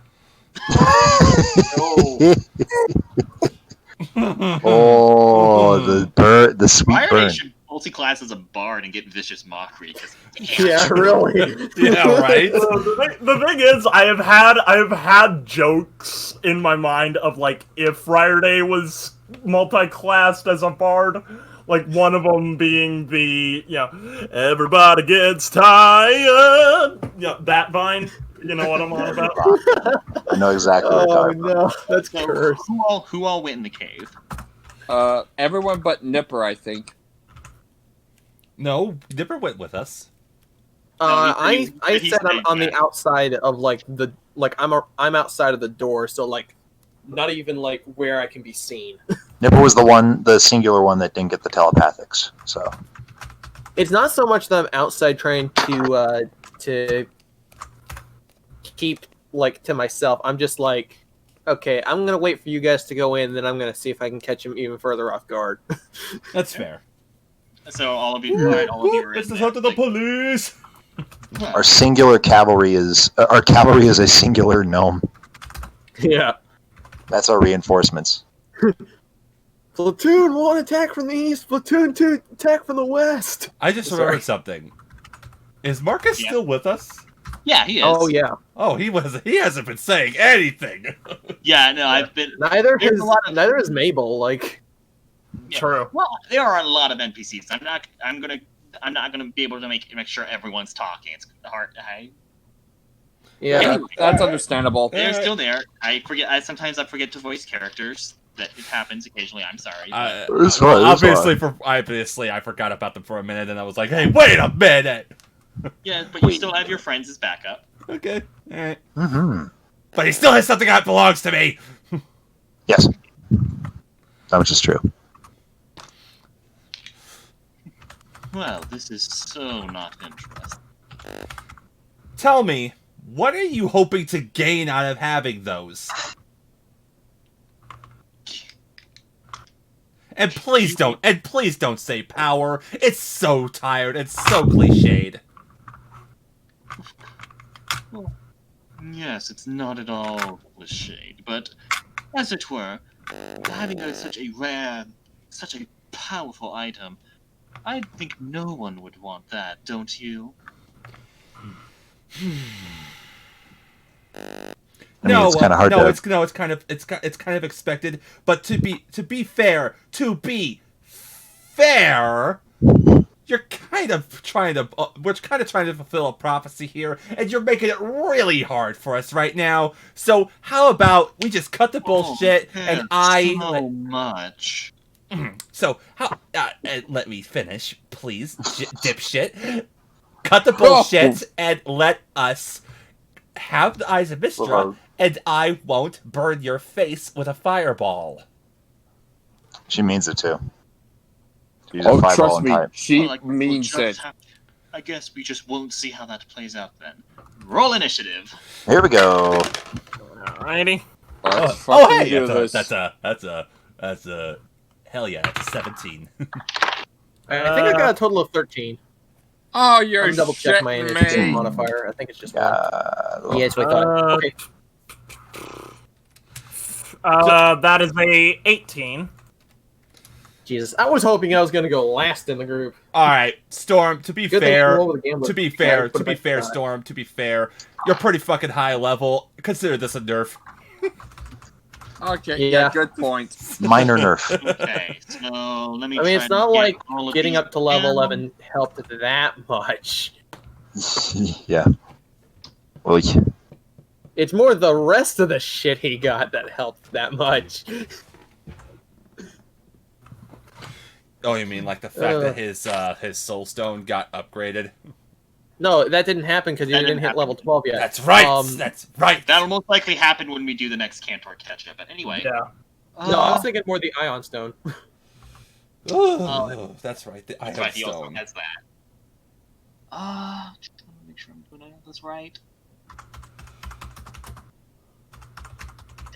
The sweet Ryerday burn. should multi-class as a bard and get vicious mockery. Yeah, really. Yeah, right. The thing is, I have had jokes in my mind of like if Ryerday was multi-classed as a bard, like one of them being the everybody gets tired, that vine. You know what I'm on about? I know exactly what you're talking about. No, that's So cursed. who all went in the cave? Everyone but Nipper, I think. No, Dipper went with us. I he's said I'm staying on the back. outside of I'm outside of the door, so not even where I can be seen. Nipper was the singular one that didn't get the telepathics. So It's not so much that I'm outside trying to keep to myself. I'm just okay, I'm gonna wait for you guys to go in, then I'm gonna see if I can catch him even further off guard. That's fair. So all of you are in This is there. out to the police. our cavalry is a singular gnome. Yeah. That's our reinforcements. Platoon 1 attack from the east, Platoon 2 attack from the west. I just remembered something. Is Marcus Yeah. still with us? Yeah, he is. Oh yeah. Oh, he hasn't been saying anything. Yeah, no, I've been. Neither There's is a lot of- neither is Mabel. Yeah. True. Well, there are a lot of NPCs. I'm not gonna be able to make sure everyone's talking. It's hard. Yeah. That's understandable. They're still there. I forget. Sometimes I forget to voice characters. That it happens occasionally. I'm sorry. but- It's fine, it's Obviously, I forgot about them for a minute, and I was like, "Hey, wait a minute!" Yeah, but you still have your friends as backup. Okay, all right. Mm-hmm. But he still has something that belongs to me. Yes. That much is true. Well, this is so not interesting. Tell me, what are you hoping to gain out of having those? And please don't say power. It's so tired and so cliched. Well, yes, it's not at all cliched, but as it were, having such a rare, such a powerful item, I think no one would want that, don't you? I mean, it's kind of hard to. It's kind of expected. But to be fair, you're kind of trying to we're kind of trying to fulfill a prophecy here, and you're making it really hard for us right now. So how about we just cut the bullshit and so much. So how? Let me finish, please, dipshit. Cut the bullshit and let us have the eyes of Mistra, and I won't burn your face with a fireball. She means it too. Trust me, she means it. I guess we just won't see how that plays out then. Roll initiative. Here we go. Alrighty. Hey, that's a hell yeah, that's a 17. I think I got a total of 13. Oh, you're double check my initiative me. modifier. I think it's just one. Yes, we thought. Okay. That is a 18. Jesus, I was hoping I was going to go last in the group. All right, Storm. To be Good fair, thing Storm. To be fair, you're pretty fucking high level. Consider this a nerf. Okay, yeah, good point. Minor nerf. Okay, so let me. I mean, it's not like getting these up to level down. 11 helped that much. Yeah. Well, yeah. It's more the rest of the shit he got that helped that much. Oh, you mean like the fact that his soul stone got upgraded? No, that didn't happen because he That didn't didn't hit level 12 yet. That's right. That's right. That'll most likely happen when we do the next Cantor catch-up. But anyway. Yeah. No, I was thinking more the Ion Stone. Oh, that's right. The That's Ion right, he also Stone. has that. Just want to make sure I'm doing this right.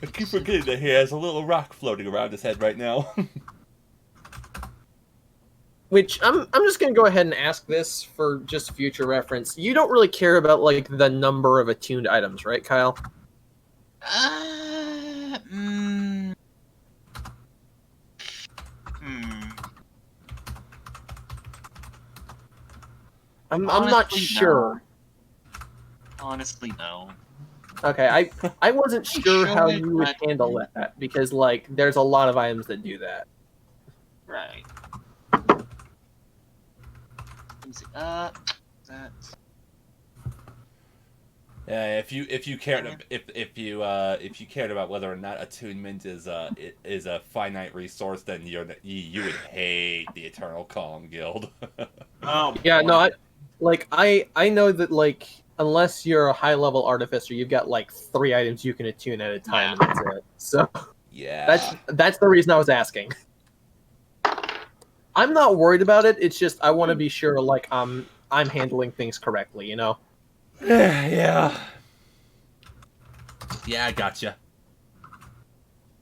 I keep forgetting that he has a little rock floating around his head right now. Which I'm just gonna go ahead and ask this for just future reference. You don't really care about like the number of attuned items, right, Kyle? I'm not Honestly, sure. Honestly, no. Okay, I wasn't sure how should, you would but- handle that because like there's a lot of items that do that. Right. Let me see. That. Yeah, if you cared about whether or not attunement is a finite resource, then you would hate the Eternal Calm Guild. Oh, Yeah, boy. no, I know that like unless you're a high level artificer, you've got like 3 items you can attune at a time, and that's it. So Yeah. that's the reason I was asking. I'm not worried about it. It's just I want to be sure like I'm handling things correctly, you know. Yeah. Yeah, I gotcha.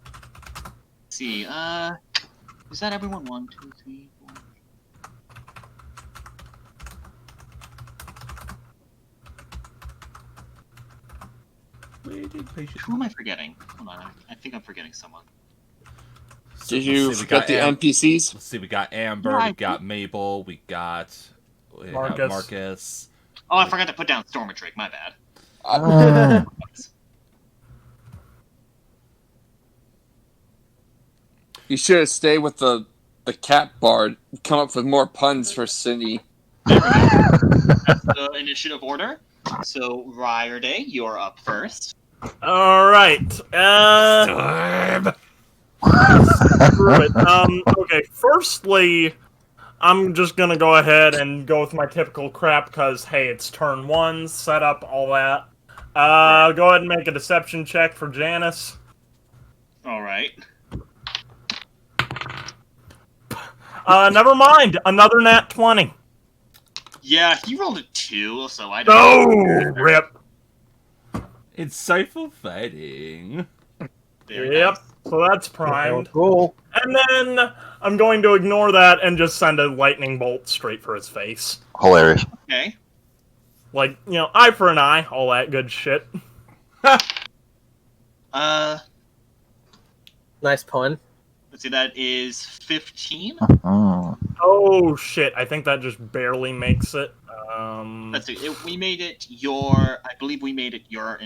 Let's see. Is that everyone? 1, 2, 3, 4. Who am I forgetting? Hold on. I think I'm forgetting someone. Did you forget the NPCs? Let's see, we got Amber, Yeah, we got Mabel, we got Marcus. Oh, I forgot to put down Stormatrake. My bad. You should have stayed with the cat bard. Come up with more puns for Cindy. That's the initiative order. So, Ryerday, you're up first. All right. Storm! Screw it. Okay. Firstly, I'm just gonna go ahead and go with my typical crap because hey, it's turn 1, set up all that. Go ahead and make a deception check for Janice. All right. Never mind, another nat 20. Yeah, he rolled a 2, so I don't. Oh, rip. Insightful fighting. Very Yep. nice. So that's primed. Cool. And then I'm going to ignore that and just send a lightning bolt straight for his face. Hilarious. Okay. Like, eye for an eye, all that good shit. Nice pun. Let's see, that is 15. Mm. Oh shit! I think that just barely makes it. Let's see, we made it your. I believe we made it your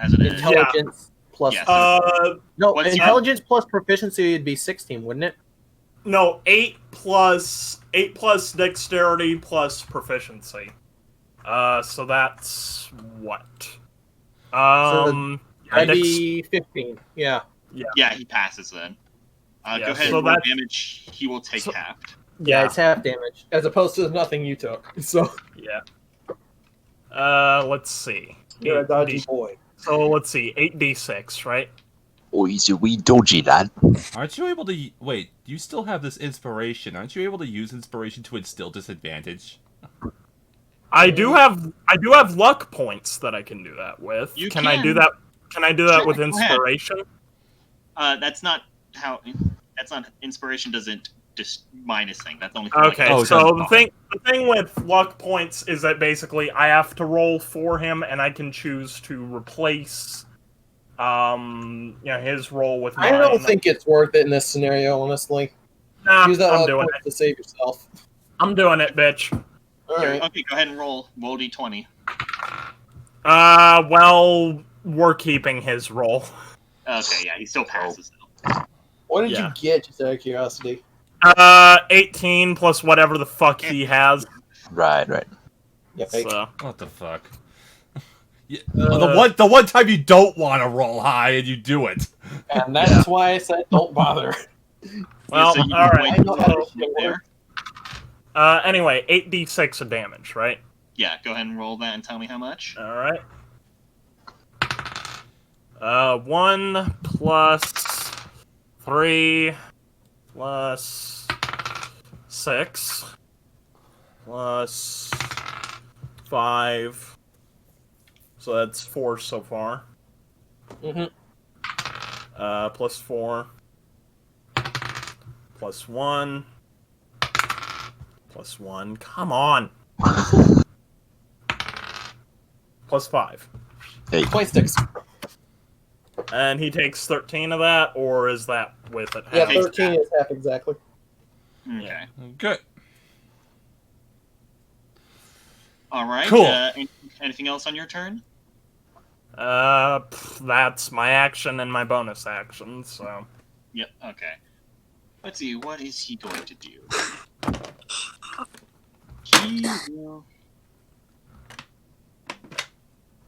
as it is. Intelligence plus. Yes. No, what's intelligence plus proficiency would be 16, wouldn't it? No, 8 plus dexterity plus proficiency. So that's what? That'd be 15. Yeah. Yeah, he passes then. Yeah, go ahead so and roll that's- damage. He will take half. Yeah, it's half damage as opposed to nothing you took. So Yeah. Let's see. you're a dodgy 8D boy. So let's see, 8d6, right? Oh, easy, we dodgy that. Aren't you able to... Wait, you still have this inspiration. Aren't you able to use inspiration to instill disadvantage? I do have luck points that I can do that with. You Can I do can. that? Can I do that Sure, with go ahead. inspiration? That's not how. That's not inspiration. Doesn't just minus thing. That's only for Okay, Oh, so done. the thing with luck points is that basically I have to roll for him, and I can choose to replace, his roll with mine. I don't think it's worth it in this scenario, honestly. Nah, Use that I'm luck doing point it. to save yourself. I'm doing it, bitch. All Here, right. okay, go ahead and roll. Roll d20. Well, we're keeping his roll. Okay, yeah, he still passes though. What did Yeah. you get, just out of curiosity? 18 plus whatever the fuck he has. Right. Yeah, fake. So. What the fuck? Yeah, the one time you don't want to roll high and you do it. And that's why I said don't bother. Well, so you all can right. wait I know how to until shit there. Anyway, 8d6 of damage, right? Yeah, go ahead and roll that and tell me how much. All right. 1 plus 3 plus 6 plus 5. So that's 4 so far. Mm-hmm. Plus 4 plus 1 plus 1. Come on. Plus 5. Hey, 26. And he takes 13 of that, or is that with it? Yeah, half? 13 is half exactly. Okay. Good. All right. Cool. Anything else on your turn? That's my action and my bonus action, so. Yep. Okay. Let's see. What is he going to do? He will.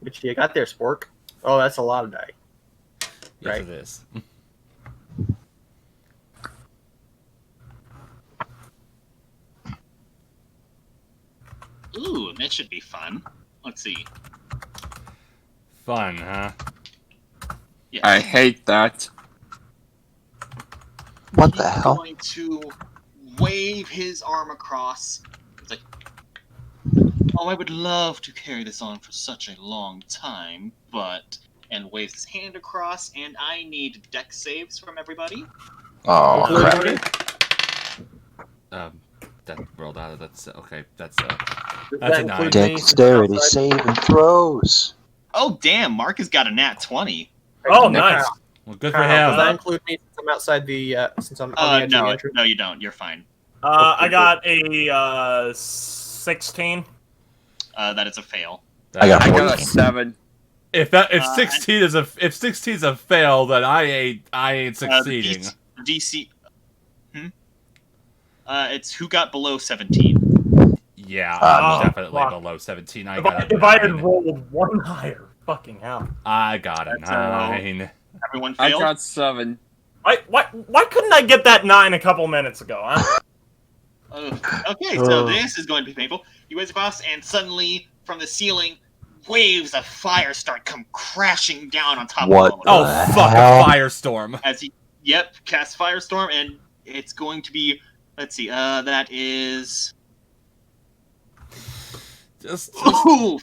Which you got there, Spork? Oh, that's a lot of die. Yes, Right. it is. Ooh, that should be fun. Let's see. Fun, huh? Yes. I hate that. what the He's hell? going to wave his arm across. It's like, oh, I would love to carry this on for such a long time, but... And waves his hand across, and I need deck saves from everybody. Oh, crap. That rolled out of that's okay. That's Does That's that a 9. include me? Dexterity saving throws. Oh, damn, Mark has got a nat 20. Oh, nice. well, good for Does him. that include me since I'm outside the since I'm on the edge of the No, entry? no, you don't. You're fine. I got a 16. That is a fail. I got I got a 14. 7. If 16 is a 16 is a fail, then I ain't The succeeding. DC. It's who got below 17. Yeah, Oh, I'm definitely fuck. below 17. I If got a I had 9. rolled one higher, fucking hell. I got a That's 9. Everyone I failed. got 7. Why couldn't I get that 9 a couple minutes ago, huh? Okay, so this is going to be painful. You whiz across, and suddenly, from the ceiling, waves of fire start come crashing down on top What of the all. Oh fuck! hell? A firestorm. As he, casts Firestorm, and it's going to be, let's see, that is... Just Ooh,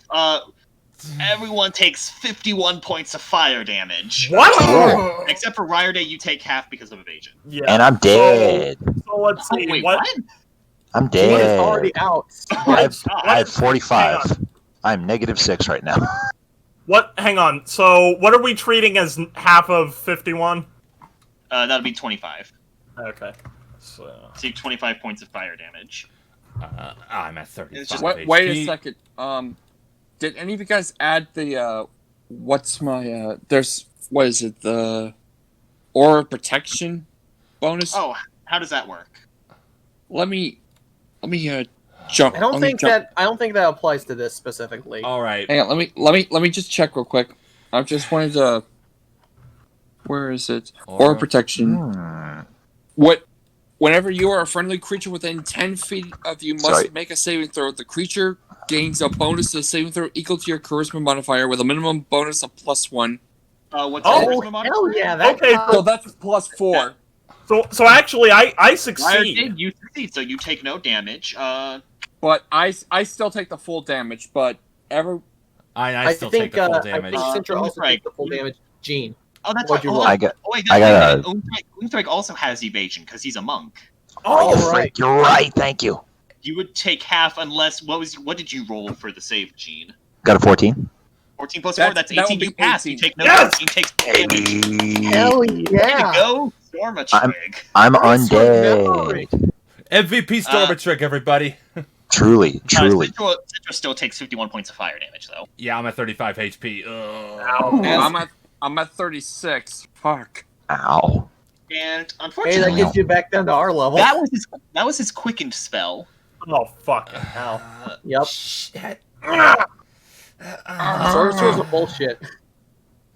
everyone takes 51 points of fire damage. What? Except for Ryerday, you take half because of evasion. Yeah. And I'm dead. So let's Oh, see. wait, what? what? I'm Gene is dead. already out. I have Hang 45. I'm -6 right now. What? Hang on. So what are we treating as half of 51? That'll be 25. Okay. So Take 25 points of fire damage. I'm at 35. It's just- Wait a HP. second. Did any of you guys add the what's my there's what is it, the aura protection bonus? Oh, how does that work? Let me jump. I don't let me think jump. that applies to this specifically. All right. Hang on, let me just check real quick. I just wanted to. Where is it? Aura protection. Whenever you are a friendly creature within 10 feet of you, must Sorry. make a saving throw. The creature gains a bonus to the saving throw equal to your charisma modifier with a minimum bonus of +1. What's Oh, the Oh, charisma modifier? hell yeah! That Okay, So that's +4. so actually, I Ryerday, succeed. you succeed, so you take no damage. But I still take the full damage. But I still take the full damage. I think Sintra also Right. takes the full damage. Gene. Oh, that's What'd right. you Oh, roll? I got. wait, I got Unthreak also has evasion because he's a monk. Oh, Oh, right. You're right. Thank you. You would take half unless what did you roll for the save, Gene? Got a 14. 14 plus 4, that's That 18. would be You pass. You 18. take no Yes! damage. You take damage. Hell Way to yeah! go, Stormatrig. I'm Nice undead. remembering. MVP Stormatrick, everybody. Truly. Citra still takes 51 points of fire damage, though. Yeah, I'm at 35 HP. Ugh. Ow. I'm at 36. Fuck. Ow. And Hey, unfortunately, that gets you back down to our level. that was his quickened spell. Oh, fucking hell. Yep. Shit. Sorcerers are bullshit.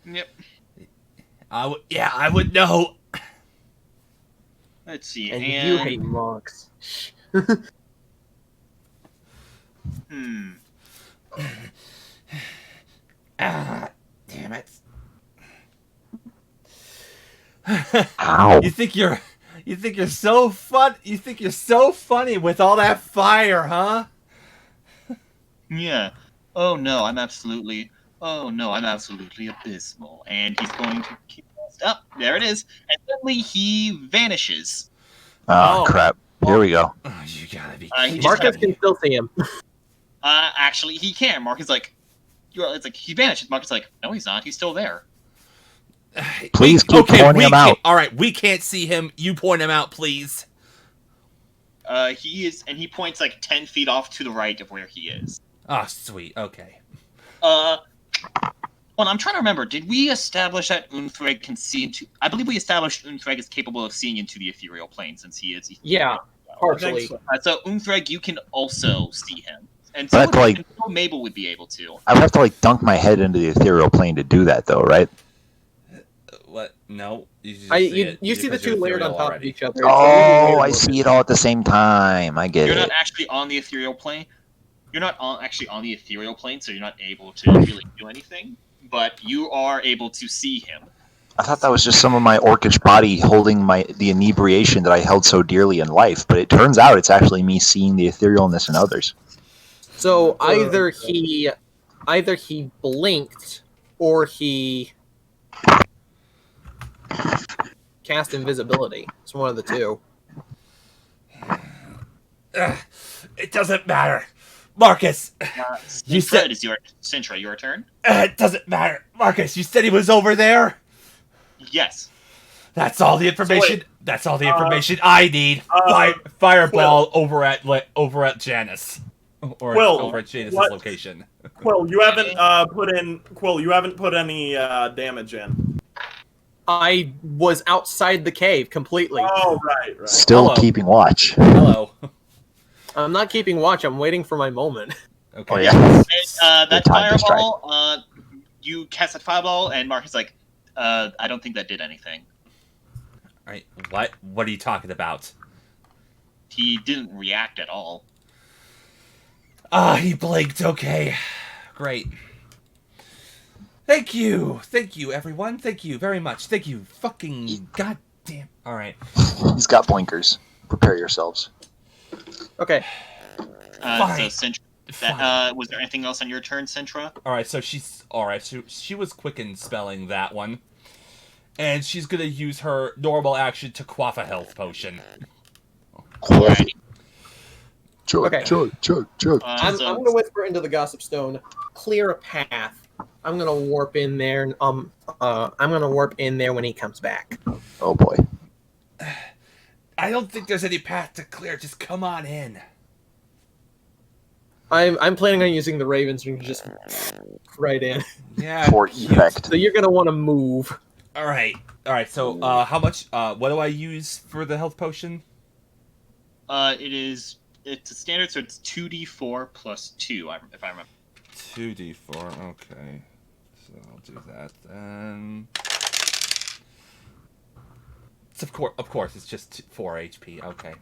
Yep. I would know. Let's see. And And you hate monks. Damn it. Ow. You think you're so fun? You think you're so funny with all that fire, huh? Yeah. Oh no, I'm absolutely abysmal. And he's going to keep up. There it is. And suddenly he vanishes. Oh, Oh. crap. Here we go. Oh, you gotta be. He just Marcus can still see him. actually, he can. Mark is like, it's like he vanishes. Mark is like, no, he's not. He's still there. Please keep pointing him out. All right, we can't see him. You point him out, please. He is, and he points like 10 feet off to the right of where he is. Oh, sweet. Okay. Well, I'm trying to remember. Did we establish that Unthreg can see into? I believe we established Unthreg is capable of seeing into the ethereal plane since he is. Yeah, partially. so. So Unthreg, you can also see him, and But so, I feel like- and so Mabel would be able to. I would have to like dunk my head into the ethereal plane to do that, though, right? What? No. You You see the two layered on top of each other. Oh, I see it all at the same time. I get You're it. not actually on the ethereal plane. You're not actually on the ethereal plane, so you're not able to really do anything. But you are able to see him. I thought that was just some of my orcish body holding the inebriation that I held so dearly in life, but it turns out it's actually me seeing the etherealness in others. So either he blinked or he cast invisibility. It's one of the two. It doesn't matter, Marcus. You said Sintra, your turn. it doesn't matter, Marcus. You said he was over there. Yes. That's all the information. That's all the information I need. Fireball over at Janice, or Quill, over at Janice's what- location. Quill, you haven't put any damage in. I was outside the cave completely. Oh, right. Still Hello. keeping watch. Hello. I'm not keeping watch. I'm waiting for my moment. Okay. Oh, yeah. And, that Good time to strike. fireball, you cast that fireball, and Mark is like, I don't think that did anything. All right. What are you talking about? He didn't react at all. Ah, he blinked. Okay. Great. Thank you, everyone. Thank you very much. Thank you, fucking goddamn. All right. He's got blinkers. Prepare yourselves. Okay. So Fine. Sintra, was there anything else on your turn, Sintra? All right. So she was quick in spelling that one, and she's gonna use her normal action to quaff a health potion. Alrighty. Chug, Okay. chug. I'm gonna whisper into the gossip stone, clear a path. I'm gonna warp in there, and I'm gonna warp in there when he comes back. Oh boy. I don't think there's any path to clear. Just come on in. I'm planning on using the Ravens ring to just right in. Yeah. For effect. So you're gonna want to move. All right. So, how much? What do I use for the health potion? It's a standard, so it's 2d4 plus 2, if I remember. 2d4. Okay. So I'll do that then. It's of course, it's just 4 HP. Okay.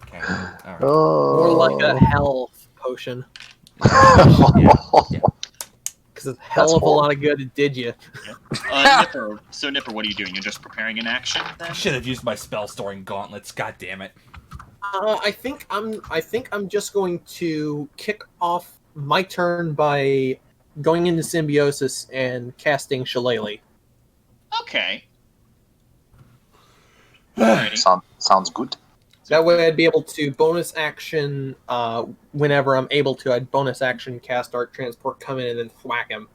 Okay. All right. Oh. More like a health potion. Yeah. Because it's a hell of a lot of good it did you. Nipper, what are you doing? You're just preparing an action I then? should have used my spell storing gauntlets. God damn it. I think I'm just going to kick off my turn by going into symbiosis and casting Shillelagh. Okay. Alrighty. Sounds good. That way I'd be able to bonus action whenever I'm able to. I'd bonus action cast Arc Transport, come in and then thwack him.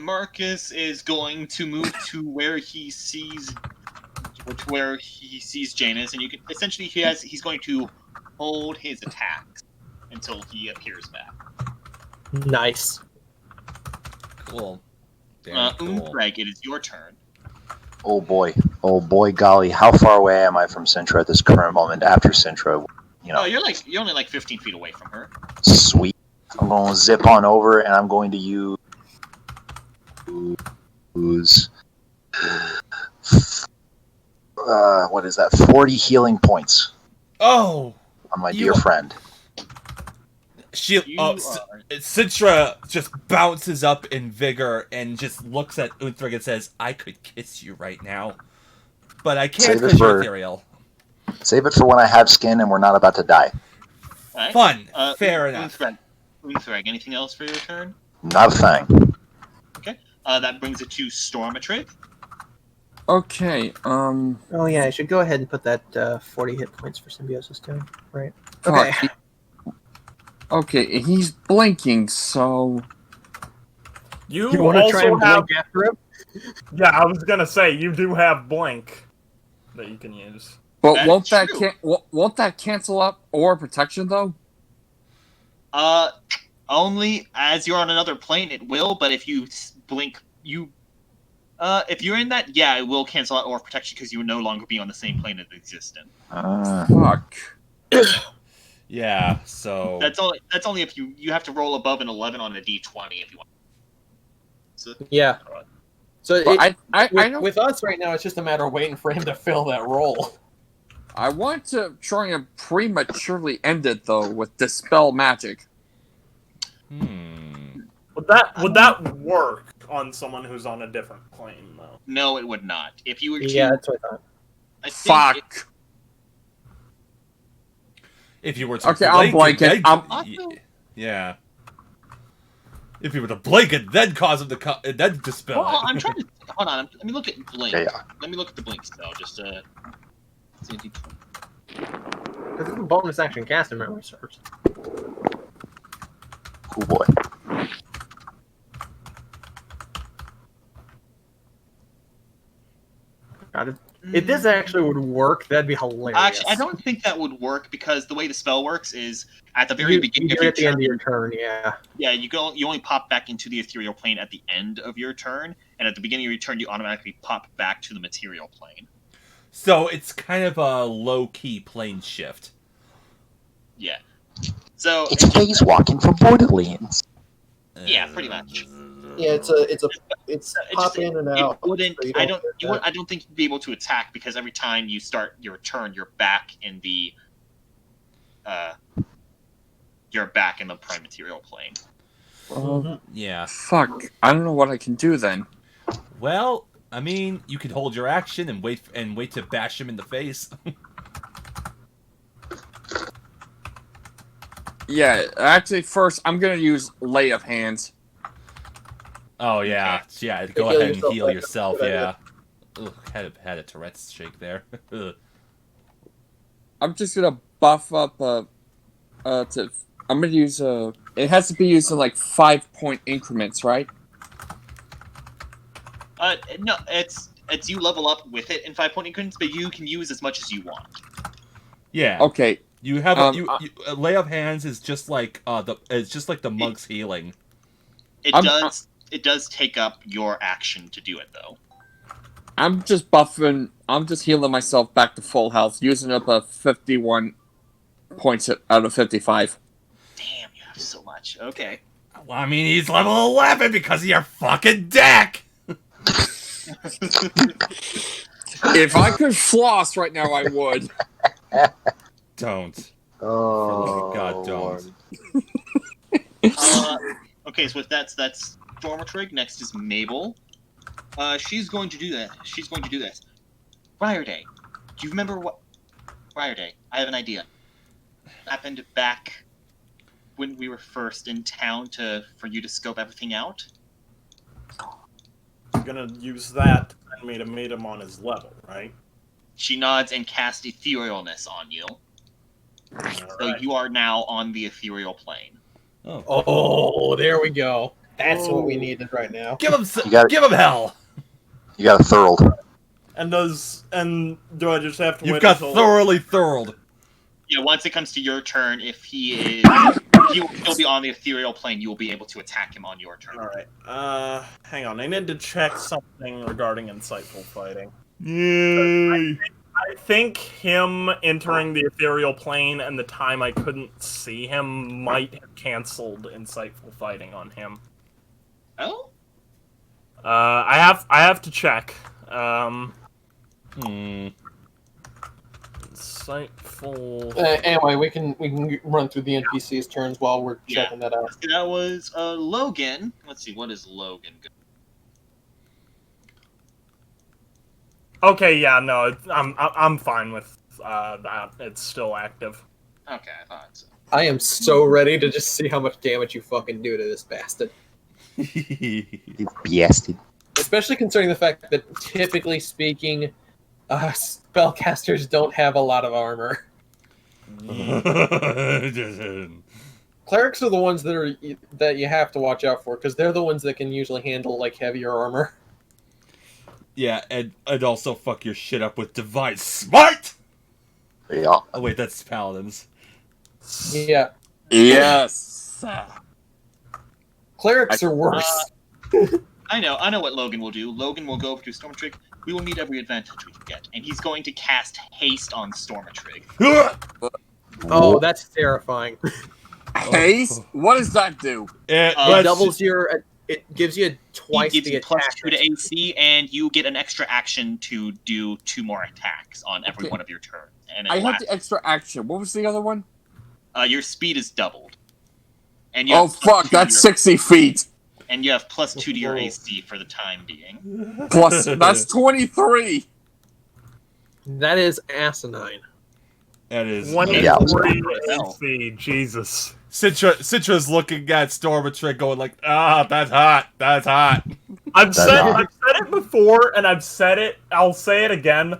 Marcus is going to move to where he sees Janus, and you can essentially he's going to hold his attacks until he appears back. Nice. Cool. Damn cool. Greg, it is your turn. Oh boy, golly! How far away am I from Sintra at this current moment? After Sintra, You're only like 15 feet away from her. Sweet. I'm going to zip on over, and I'm going to use what is that? 40 healing points Oh, on my dear friend. Citra just bounces up in vigor and just looks at Uthrig and says, "I could kiss you right now, but I can't because you're ethereal." Save it for when I have skin and we're not about to die. Right. Fun. Fair enough. Uthrig, anything else for your turn? Not a thing. Okay. That brings it to Stormatrig. Okay. Oh yeah, I should go ahead and put that 40 hit points for symbiosis down. Right. fuck, Okay. Okay, he's blinking, so You want to also try and have. blink after him? Yeah, I was gonna say you do have blink that you can use. but That's true. won't that cancel out aura protection though? Only as you're on another plane, it will. But if you blink, if you're in that, yeah, it will cancel out aura protection because you will no longer be on the same plane as existent. Fuck. Yeah. So That's only if you have to roll above an 11 on a d20 if you want. So, Yeah. So But I don't. with us right now, it's just a matter of waiting for him to fill that role. I want to try and prematurely end it though with dispel magic. Would that work on someone who's on a different plane though? no, it would not. If you were to, Yeah, that's what I thought. I think Fuck. if you were to Okay, I'm blanking. Yeah. If you were to blink it, then cause him to then dispel Well, it. I'm trying to hold on. Let me look at blink. Yeah. Let me look at the blink spell. Just Because it's a bonus action cast in memory serves. Oh boy. God, if this actually would work, that'd be hilarious. Actually, I don't think that would work because the way the spell works is at the very beginning you of do your it at the end turn. of your turn, yeah. Yeah, you only pop back into the ethereal plane at the end of your turn, and at the beginning of your turn, you automatically pop back to the material plane. So it's kind of a low-key plane shift. Yeah. So It's phase walking from Borderlands. yeah, pretty much. Yeah, it's pop in and out. It wouldn't. so you I don't don't. get that. I don't think you'd be able to attack because every time you start your turn, you're back in the. You're back in the prime material plane. Yeah. Fuck. I don't know what I can do then. Well, I mean, you could hold your action and wait to bash him in the face. Yeah, actually, first I'm gonna use lay of hands. Oh yeah, yeah. Go Heal ahead and yourself heal back. yourself. Good Yeah. Ugh, had a Tourette's shake there. I'm just gonna buff up. I'm gonna use It has to be used in like 5-point increments, right? No, it's you level up with it in 5-point increments, but you can use as much as you want. Yeah. Okay. You have a lay of hands is just like the monk's healing. It does take up your action to do it though. I'm just buffing. I'm just healing myself back to full health, using up 51 points out of 55. Damn, you have so much. Okay. Well, I mean, he's level 11 because of your fucking deck. If I could floss right now, I would. Don't. Oh, God, don't. Okay, so that's Stormatrig. Next is Mabel. She's going to do that. She's going to do this. Friarday, do you remember what? Friarday, I have an idea. What happened back when we were first in town for you to scope everything out? I'm gonna use that to send me to meet him on his level, right? She nods and casts etherealness on you. So you are now on the ethereal plane. Oh, there we go. That's what we needed right now. Give him hell. You got a thorold. And do I just have to You've wait got until... thoroughly thorold. Yeah, once it comes to your turn, if he'll be on the ethereal plane, you will be able to attack him on your turn. Alright, hang on. I need to check something regarding insightful fighting. Yay! I think him entering the ethereal plane and the time I couldn't see him might have canceled insightful fighting on him. Oh? I have to check. Insightful. Anyway, we can run through the NPC's turns while we're checking that out. That was Logan. Let's see, what is Logan? Okay, yeah, no, I'm fine with that. It's still active. Okay, I thought so. I am so ready to just see how much damage you fucking do to this bastard. You bastard. Especially considering the fact that, typically speaking, spellcasters don't have a lot of armor. Clerics are the ones that you have to watch out for, because they're the ones that can usually handle like heavier armor. Yeah, and also fuck your shit up with Divine Smite! Yeah. Oh wait, that's Paladins. Yeah. Yes. Clerics are worse. I know what Logan will do. Logan will go over to Stormatrig. We will need every advantage we can get, and he's going to cast haste on Stormatrig. Oh, that's terrifying. Haste? What does that do? It doubles your. It gives you twice He gives the you plus attack. 2 to AC, and you get an extra action to do 2 more attacks on every one of your turns. And I had the extra action. What was the other one? your speed is doubled. And Oh fuck, that's 60 feet. And you have plus 2 to your AC for the time being. Plus, that's 23. That is asinine. That is 23 AC, Jesus. Citra's looking at Stormatrig going like, that's hot. That's hot. I've said it before, and I'll say it again.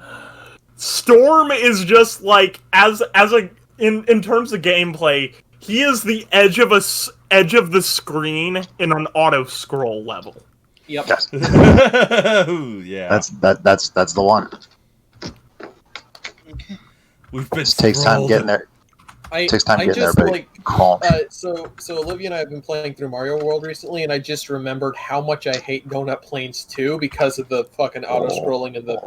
Storm is just like in terms of gameplay, he is the edge of the screen in an auto scroll level. Yep. Yes. Ooh, yeah. That's the one. We've been It takes time getting there. It takes time getting there, but calm. So Olivia and I have been playing through Mario World recently, and I just remembered how much I hate Donut Plains 2 because of the fucking auto-scrolling and the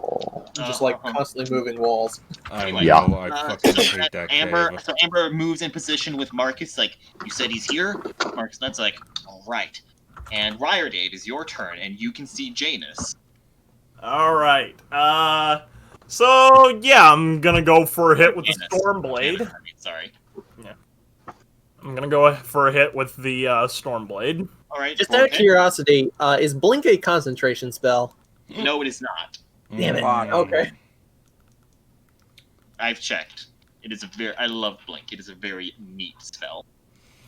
just like constantly moving walls. I Anyway, know, I fucking hate that Amber, cave. so Amber moves in position with Marcus, like, you said he's here? Marcus Nutt's like, alright. And Ryerdale, it is your turn, and you can see Janus. All right. So yeah, I'm gonna go for a hit with the Janus. Stormblade. Janus, sorry. I'm gonna go for a hit with the Stormblade. All right. Just roll out of hit. curiosity, is Blink a concentration spell? No, it is not. Damn it. Mm. Okay. I've checked. It is I love Blink. It is a very neat spell.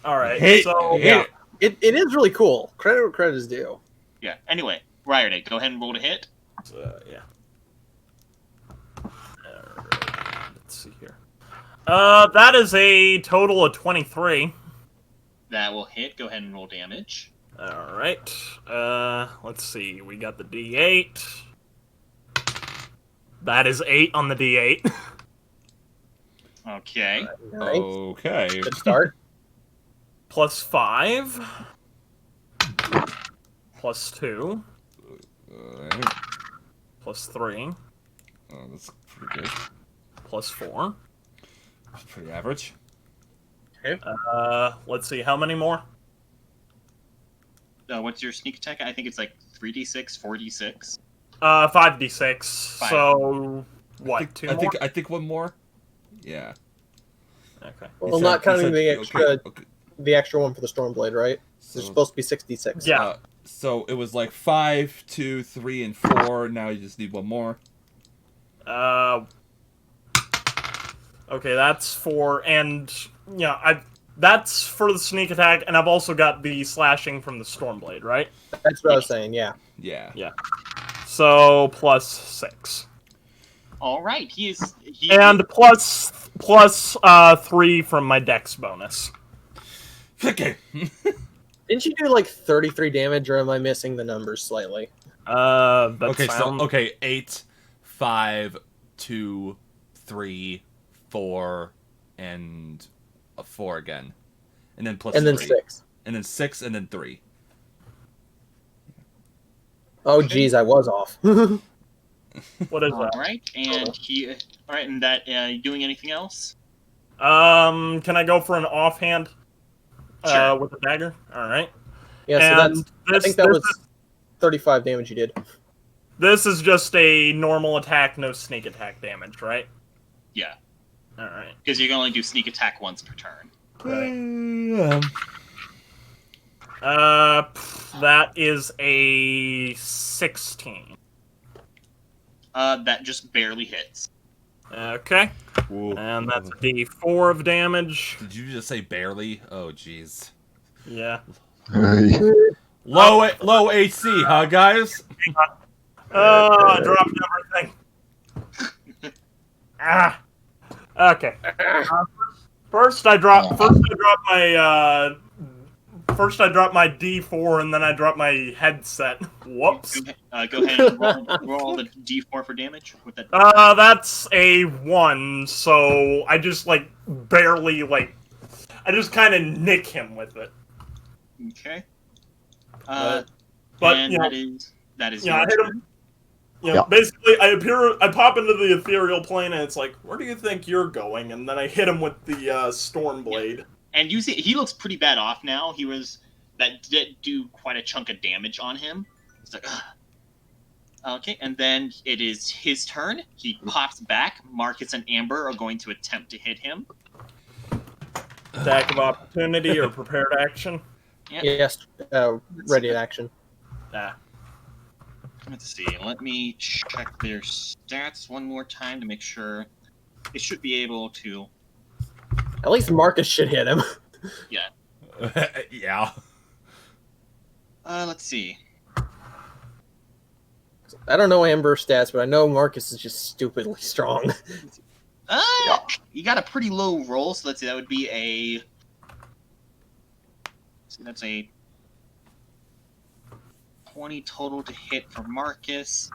All right. Hate- So hate it. It is really cool. Credit where credit is due. Yeah. Anyway, Ryerdale, go ahead and roll to hit. yeah. Alright, let's see here. That is a total of 23. That will hit. Go ahead and roll damage. All right. Let's see. We got the D8. That is 8 on the D8. Okay. Alright. Okay. Good start. Plus 5. Plus 2. Alright. Plus 3. Oh, that's pretty good. Plus 4. That's pretty average. Let's see. How many more? What's your sneak attack? I think it's like 3d6, 4d6. 5d6. So I what? think, 2 I more? think I think one more. Yeah. Okay. Well, You not said- you counting said- the extra, Okay. the extra one for the Stormblade, right? So, It's supposed to be 66. Yeah. so it was like 5, 2, 3, and 4. Now you just need one more. Okay, that's for that's for the sneak attack, and I've also got the slashing from the Stormblade, right? That's what I was saying. Yeah. Yeah. So plus 6, All right. He and plus 3 from my Dex bonus. Okay. Didn't you do like 33 damage, or am I missing the numbers slightly? That Okay. sound- So 8, 5, 2, 3, 4, and a 4 again, and then plus And then 3. 6. And then 6, and then 3. Oh, geez, I was off. What is All that? right, and all right, and that doing anything else? Can I go for an offhand? Sure. With a dagger. All right. Yeah, so And that's. this, I think that this was 35 damage you did. This is just a normal attack, no sneak attack damage, right? Yeah, All right. because you can only do sneak attack once per turn. That is a 16. That just barely hits. Okay. Whoa. And that's a D4 of damage. Did you just say barely? Oh, jeez. Yeah. Low AC, huh, guys? I dropped everything. Okay. First I dropped my D4 and then I dropped my headset. Whoops. Go ahead and roll the d4 for damage with that. That's a 1, so I just barely I just kind of nick him with it. Okay. But and you know, that is I your hit turn. him. You know, Yeah. basically, I pop into the ethereal plane, and it's like, where do you think you're going? And then I hit him with the Stormblade. And you see, he looks pretty bad off now. That did do quite a chunk of damage on him. It's like, ugh. Okay, and then it is his turn. He pops back. Marcus and Amber are going to attempt to hit him. Attack of opportunity or prepared action. Yep. Yes, ready action. Nah. Let's see. Let me check their stats one more time to make sure. They should be able to. At least Marcus should hit him. Yeah. Let's see. I don't know Amber stats, but I know Marcus is just stupidly strong. You got a pretty low roll, so let's see. That would be a. See, that's a 20 total to hit for Marcus.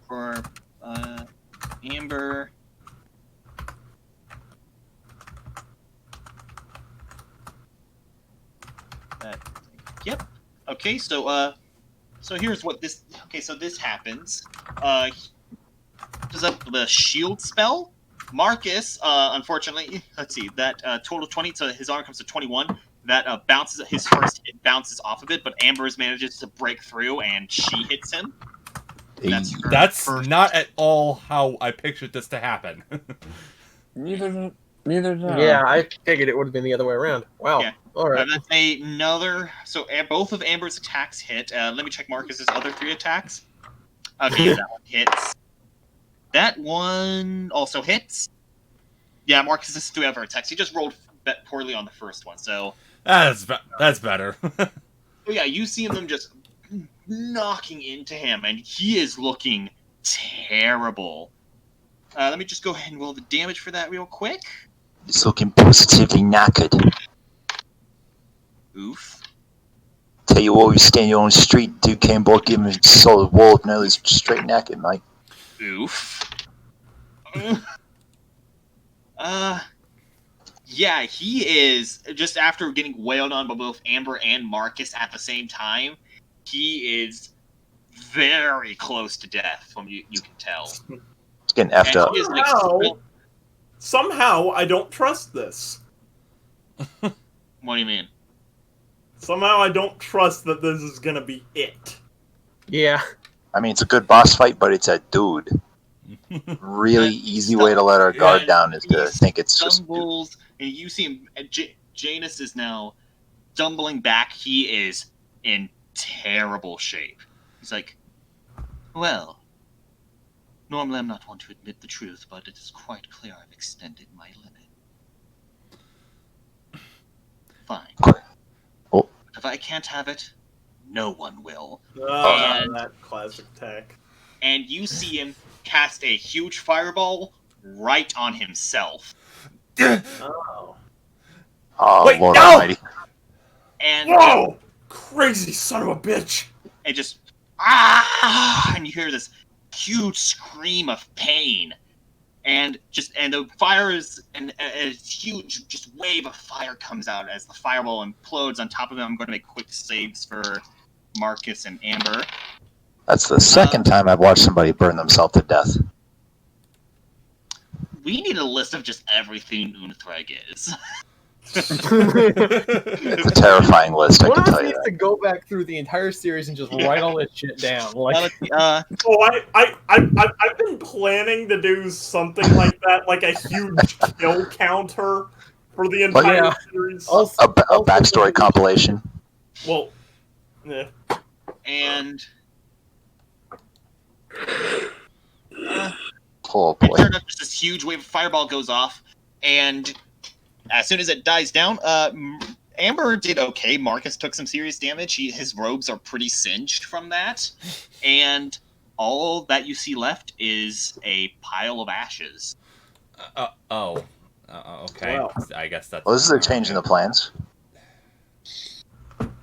For Amber. Yep. Okay, so here's what this. Okay, so this happens. Does up the shield spell. Marcus, unfortunately, let's see, that total 20, so his arm comes to 21. that bounces. His first hit bounces off of it, but Amber's manages to break through, and she hits him. That's her That's first. not at all how I pictured this to happen. Neither did I. Yeah, I figured it would have been the other way around. Wow. Yeah. All right. That's another. So both of Amber's attacks hit. Let me check Marcus's other 3 attacks. Okay, that one hits. That one also hits. Yeah, Marcus's 3 other attacks. He just rolled poorly on the first one. So that's better. oh yeah, you see them just knocking into him, and he is looking terrible. Let me just go ahead and roll the damage for that real quick. He's looking positively knackered. Oof. Tell you what, you stand your own street, dude came back, give him a solid wall, now he's straight knackered, mate. Oof. Yeah, he is, just after getting wailed on by both Amber and Marcus at the same time, he is very close to death, from you can tell. He's getting effed up. He is like, Somehow, I don't trust this. what do you mean? Somehow, I don't trust that this is gonna be it. Yeah. I mean, it's a good boss fight, but it's a dude. Really easy way to let our guard down is to think it's just a dude. Stumbles, and you see him, Janus is now stumbling back. He is in terrible shape. He's like, well, normally I'm not one to admit the truth, but it is quite clear I've extended my limit. Fine. Oh. If I can't have it, no one will. And that classic tech. And you see him cast a huge fireball right on himself. Oh. Oh, Wait, Lord no! Almighty. And Whoa! Crazy son of a bitch! and just and you hear this huge scream of pain, and the fire is and a huge just wave of fire comes out as the fireball implodes on top of him. I'm going to make quick saves for Marcus and Amber. That's the second time I've watched somebody burn themselves to death. We need a list of just everything Unthreg is. It's a terrifying list, I One can of us tell you needs that. to go back through the entire series and just write all this shit down. Like, Oh, I've been planning to do something like that, like a huge kill counter for the entire yeah. series. also, A backstory compilation. Well, yeah. and Oh and boy. sure enough, just this huge wave of fireball goes off, and as soon as it dies down, Amber did okay. Marcus took some serious damage. His robes are pretty singed from that, and all that you see left is a pile of ashes. Okay. Wow. I guess that's. Well, this is a change in the plans.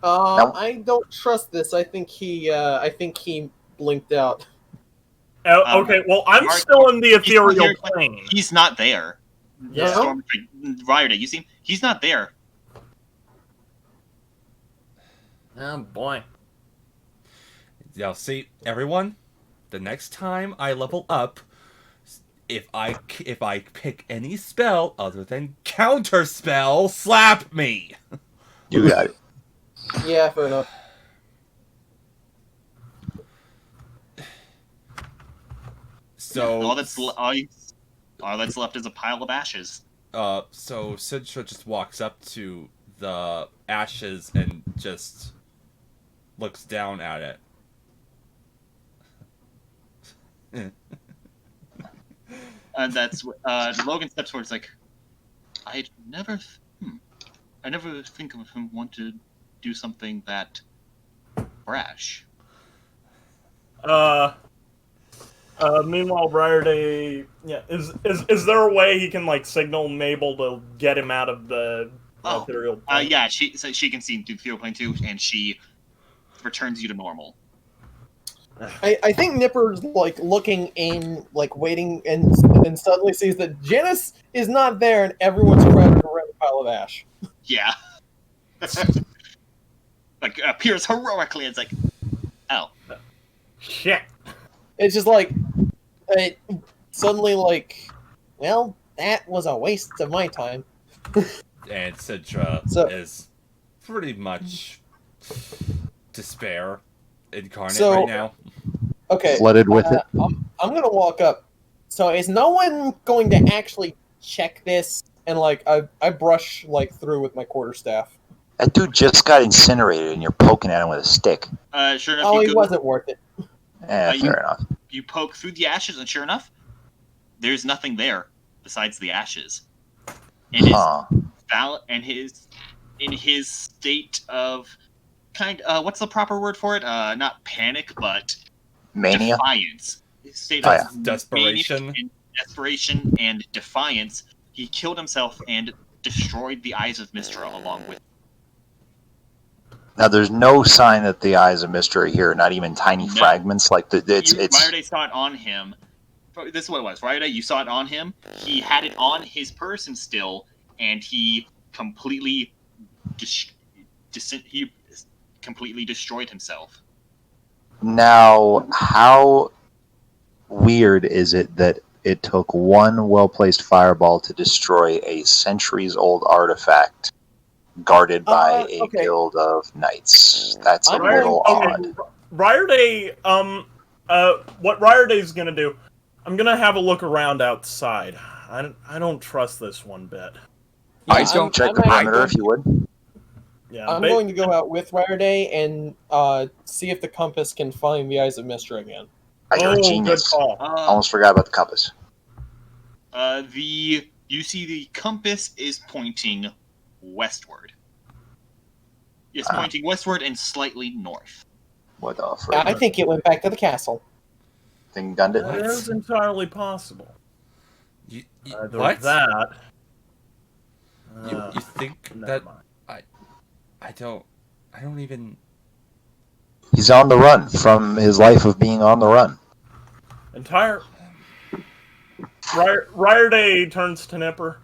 I don't trust this. I think he blinked out. Okay, well, I'm Mark- still in the He's still ethereal here, but plane. He's not there. Yeah. Storm, Riot, you see him? He's not there. Oh boy. Yeah, see, everyone, the next time I level up, if I pick any spell other than counter spell, slap me. You got it. Yeah, fair enough. So All that's left is a pile of ashes. so Sidra just walks up to the ashes and just looks down at it. And that's Logan steps forward. It's like, I never think of him want to do something that brash. Meanwhile, Briarday, yeah, is there a way he can like signal Mabel to get him out of the ethereal plane? Yeah, she can see through the plane too, and she returns you to normal. I think Nipper's like looking in, like waiting, and suddenly sees that Janice is not there, and everyone's crowded around a pile of ash. Yeah. Like appears heroically. It's like, oh, Shit. It's just like, it suddenly like, well, that was a waste of my time. And Sidra So- is pretty much despair incarnate So- right now. Okay. Flooded with it. I'm gonna walk up. So is no one going to actually check this? And like I brush like through with my quarterstaff. That dude just got incinerated, and you're poking at him with a stick. Sure enough, Oh, you he go, wasn't worth it. Fair enough. you poke through the ashes, and sure enough, there's nothing there besides the ashes. And in his state of what's the proper word for it? Not panic, but Mania? defiance. His state Oh, of yeah. Desperation. desperation and defiance. He killed himself and destroyed the eyes of Mistra along with. Now, there's no sign that the eyes of Mister are here. Not even tiny No. fragments. Like it's. Ryerday saw it on him. This is what it was. Ryerday, you saw it on him. He had it on his person still, and he completely completely destroyed himself. Now, how weird is it that it took one well-placed fireball to destroy a centuries-old artifact guarded by a Okay. guild of knights? That's a I'm little going- odd. Ryerday, what Ryerday's gonna do, I'm gonna have a look around outside. I don't trust this one bit. I Yeah, don't Check the I'm perimeter actually- if you would. Yeah, I'm going to go out with Ryerday and see if the compass can find the eyes of Mistra again. You're a good genius. call. Almost forgot about the compass. You see the compass is pointing westward. It's pointing westward and slightly north. What the I frick? think it went back to the castle. Thing gunned it. That is entirely possible. Either What? that. You think never that mind. I don't even. He's on the run from his life of being on the run. Ryerday turns to Nipper.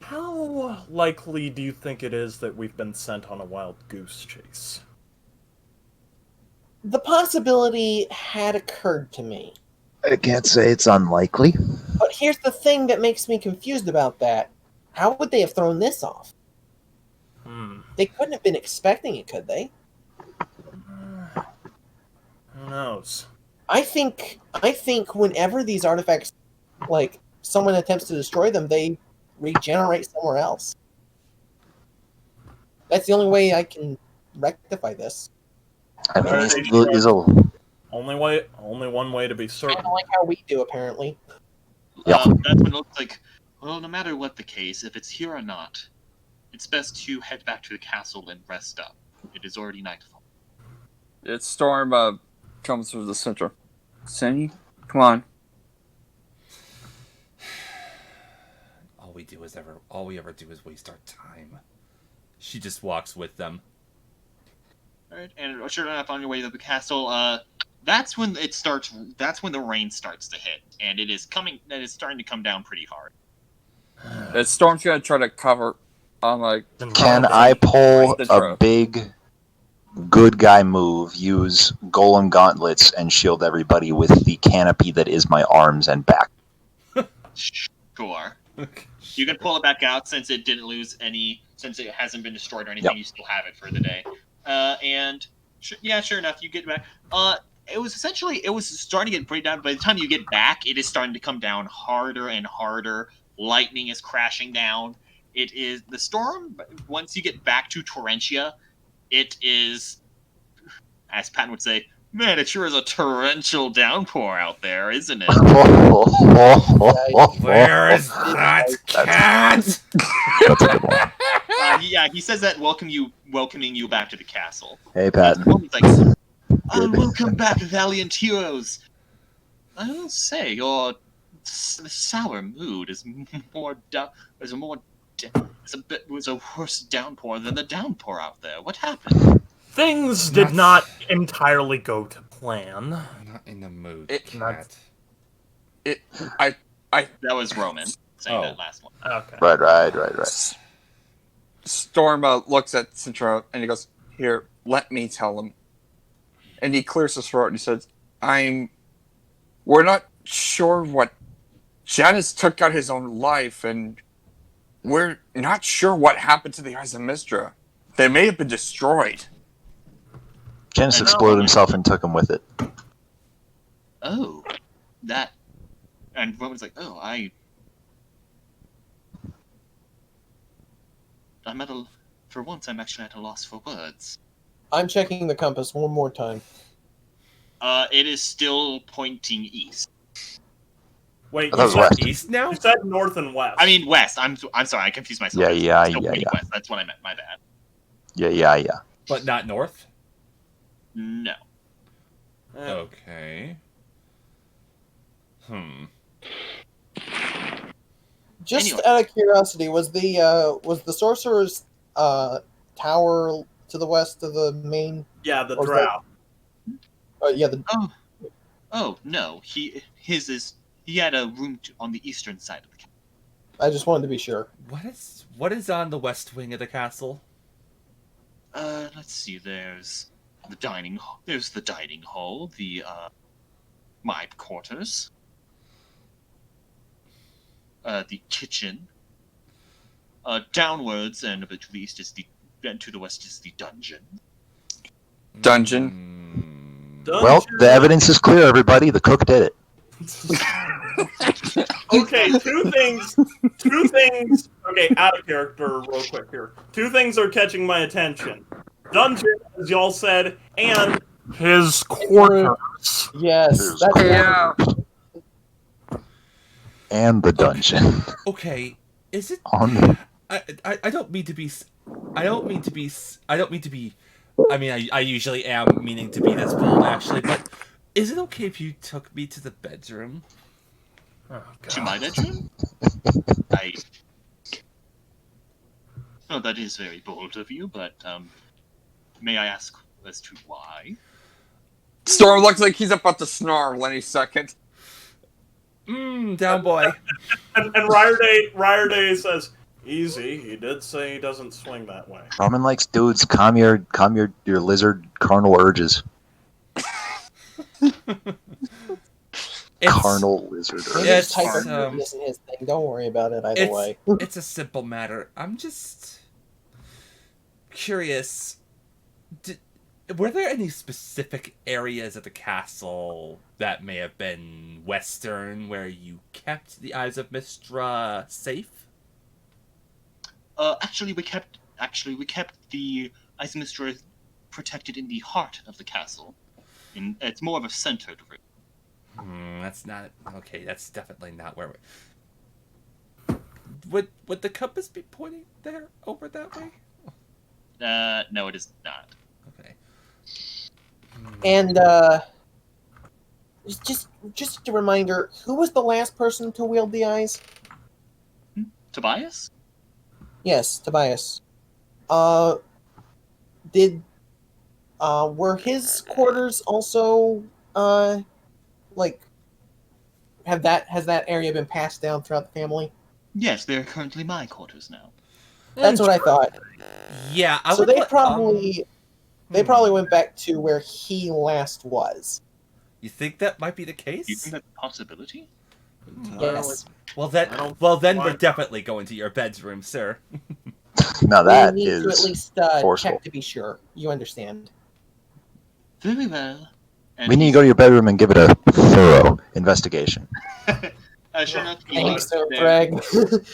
How likely do you think it is that we've been sent on a wild goose chase? The possibility had occurred to me. I can't say it's unlikely. But here's the thing that makes me confused about that. How would they have thrown this off? They couldn't have been expecting it, could they? Who knows? I think whenever these artifacts, like, someone attempts to destroy them, they regenerate somewhere else. That's the only way I can rectify this. I mean, he's Only one way to be certain. Kind of like how we do, apparently. Yeah. That's when it looks like, well, no matter what the case, if it's here or not, it's best to head back to the castle and rest up. It is already nightfall. It's Storm comes through the center. Senny, come on. All we ever do is waste our time. She just walks with them. Alright, and sure enough, on your way to the castle, that's when it starts. That's when the rain starts to hit, and it is starting to come down pretty hard. Storm's gonna try to cover on like. Can I pull The a drone. big good guy move, use golem gauntlets, and shield everybody with the canopy that is my arms and back? Sure. You can pull it back out since it didn't lose any, since it hasn't been destroyed or anything. Yep. You still have it for the day. Sure enough, you get back. It was starting to get pretty down. By the time you get back, it is starting to come down harder and harder. Lightning is crashing down. It is the storm. Once you get back to Torrentia, it is, as Patton would say, man, it sure is a torrential downpour out there, isn't it? Where is that cat? That's a good one. He says that welcoming you back to the castle. Hey, Pat. He's like, welcome back, valiant heroes. I will say your sour mood is was a worse downpour than the downpour out there. What happened? Things did not entirely go to plan. I'm not in the mood, It- cat. That was Roman saying Oh. that last one. Okay. Right. Storm looks at Centro and he goes, "Here, let me tell him." And he clears his throat and he says, we're not sure what Janus took out his own life, and we're not sure what happened to the eyes of Mistra. They may have been destroyed. Janus And- exploded himself and took him with it. Oh, that. And Roman's like, oh, I'm at a. For once, I'm actually at a loss for words. I'm checking the compass one more time. It is still pointing east. Wait, I thought it was you said, west. East now? you said north and west. I mean west. I'm sorry, I confused myself. Yeah, It's yeah, still yeah, pointing yeah. west. That's what I meant. My bad. Yeah. But not north? No. Eh, Okay. Just Anyway. out of curiosity, was the sorcerer's tower to the west of the main? yeah, the Or is drow. Yeah, the Oh no. He had a room on the eastern side of the castle. I just wanted to be sure. What is on the west wing of the castle? Let's see. There's the dining hall. There's the dining hall. The my quarters. The kitchen. Downwards and a bit to the east is and to the west is the dungeon. Dungeon. Well, the evidence is clear, everybody. The cook did it. Okay, two things. Okay, out of character, real quick here. Two things are catching my attention: dungeon, as y'all said, and his quarters. Yes, There's that's Yeah. And the dungeon. Okay, is it... On I don't mean to be... I mean, I usually am meaning to be this bold, actually, but is it okay if you took me to the bedroom? To my bedroom? Oh, that is very bold of you, but may I ask as to why? Storm looks like he's about to snarl any second. Down boy. And Ryerday says, "Easy." He did say he doesn't swing that way. Roman likes dudes. Calm your lizard carnal urges. Carnal lizard urges. Maybe It's, his type of um, isn't his thing. Don't worry about it either way. It's a simple matter. I'm just curious. Were there any specific areas of the castle that may have been western where you kept the Eyes of Mystra safe? Actually, we kept the Isomistro protected in the heart of the castle. It's more of a centered room. That's not okay. That's definitely not where we. Would the compass be pointing there over that way? No, it is not. Okay. And just a reminder, who was the last person to wield the eyes? Tobias? Yes, Tobias. Were his quarters also has that area been passed down throughout the family? Yes, they're currently my quarters now. That's what I thought. Yeah, I So would they let- probably went back to where he last was. You think that might be the Do you case? think that's a possibility? Yes. Well, I don't then mind. we're definitely going to your bedroom, sir. Now that we need to at is least forceful. check to be sure. You understand? Very well. And We need to go to your bedroom and give it a thorough investigation. Sure enough, he Thanks, Sir there. Craig.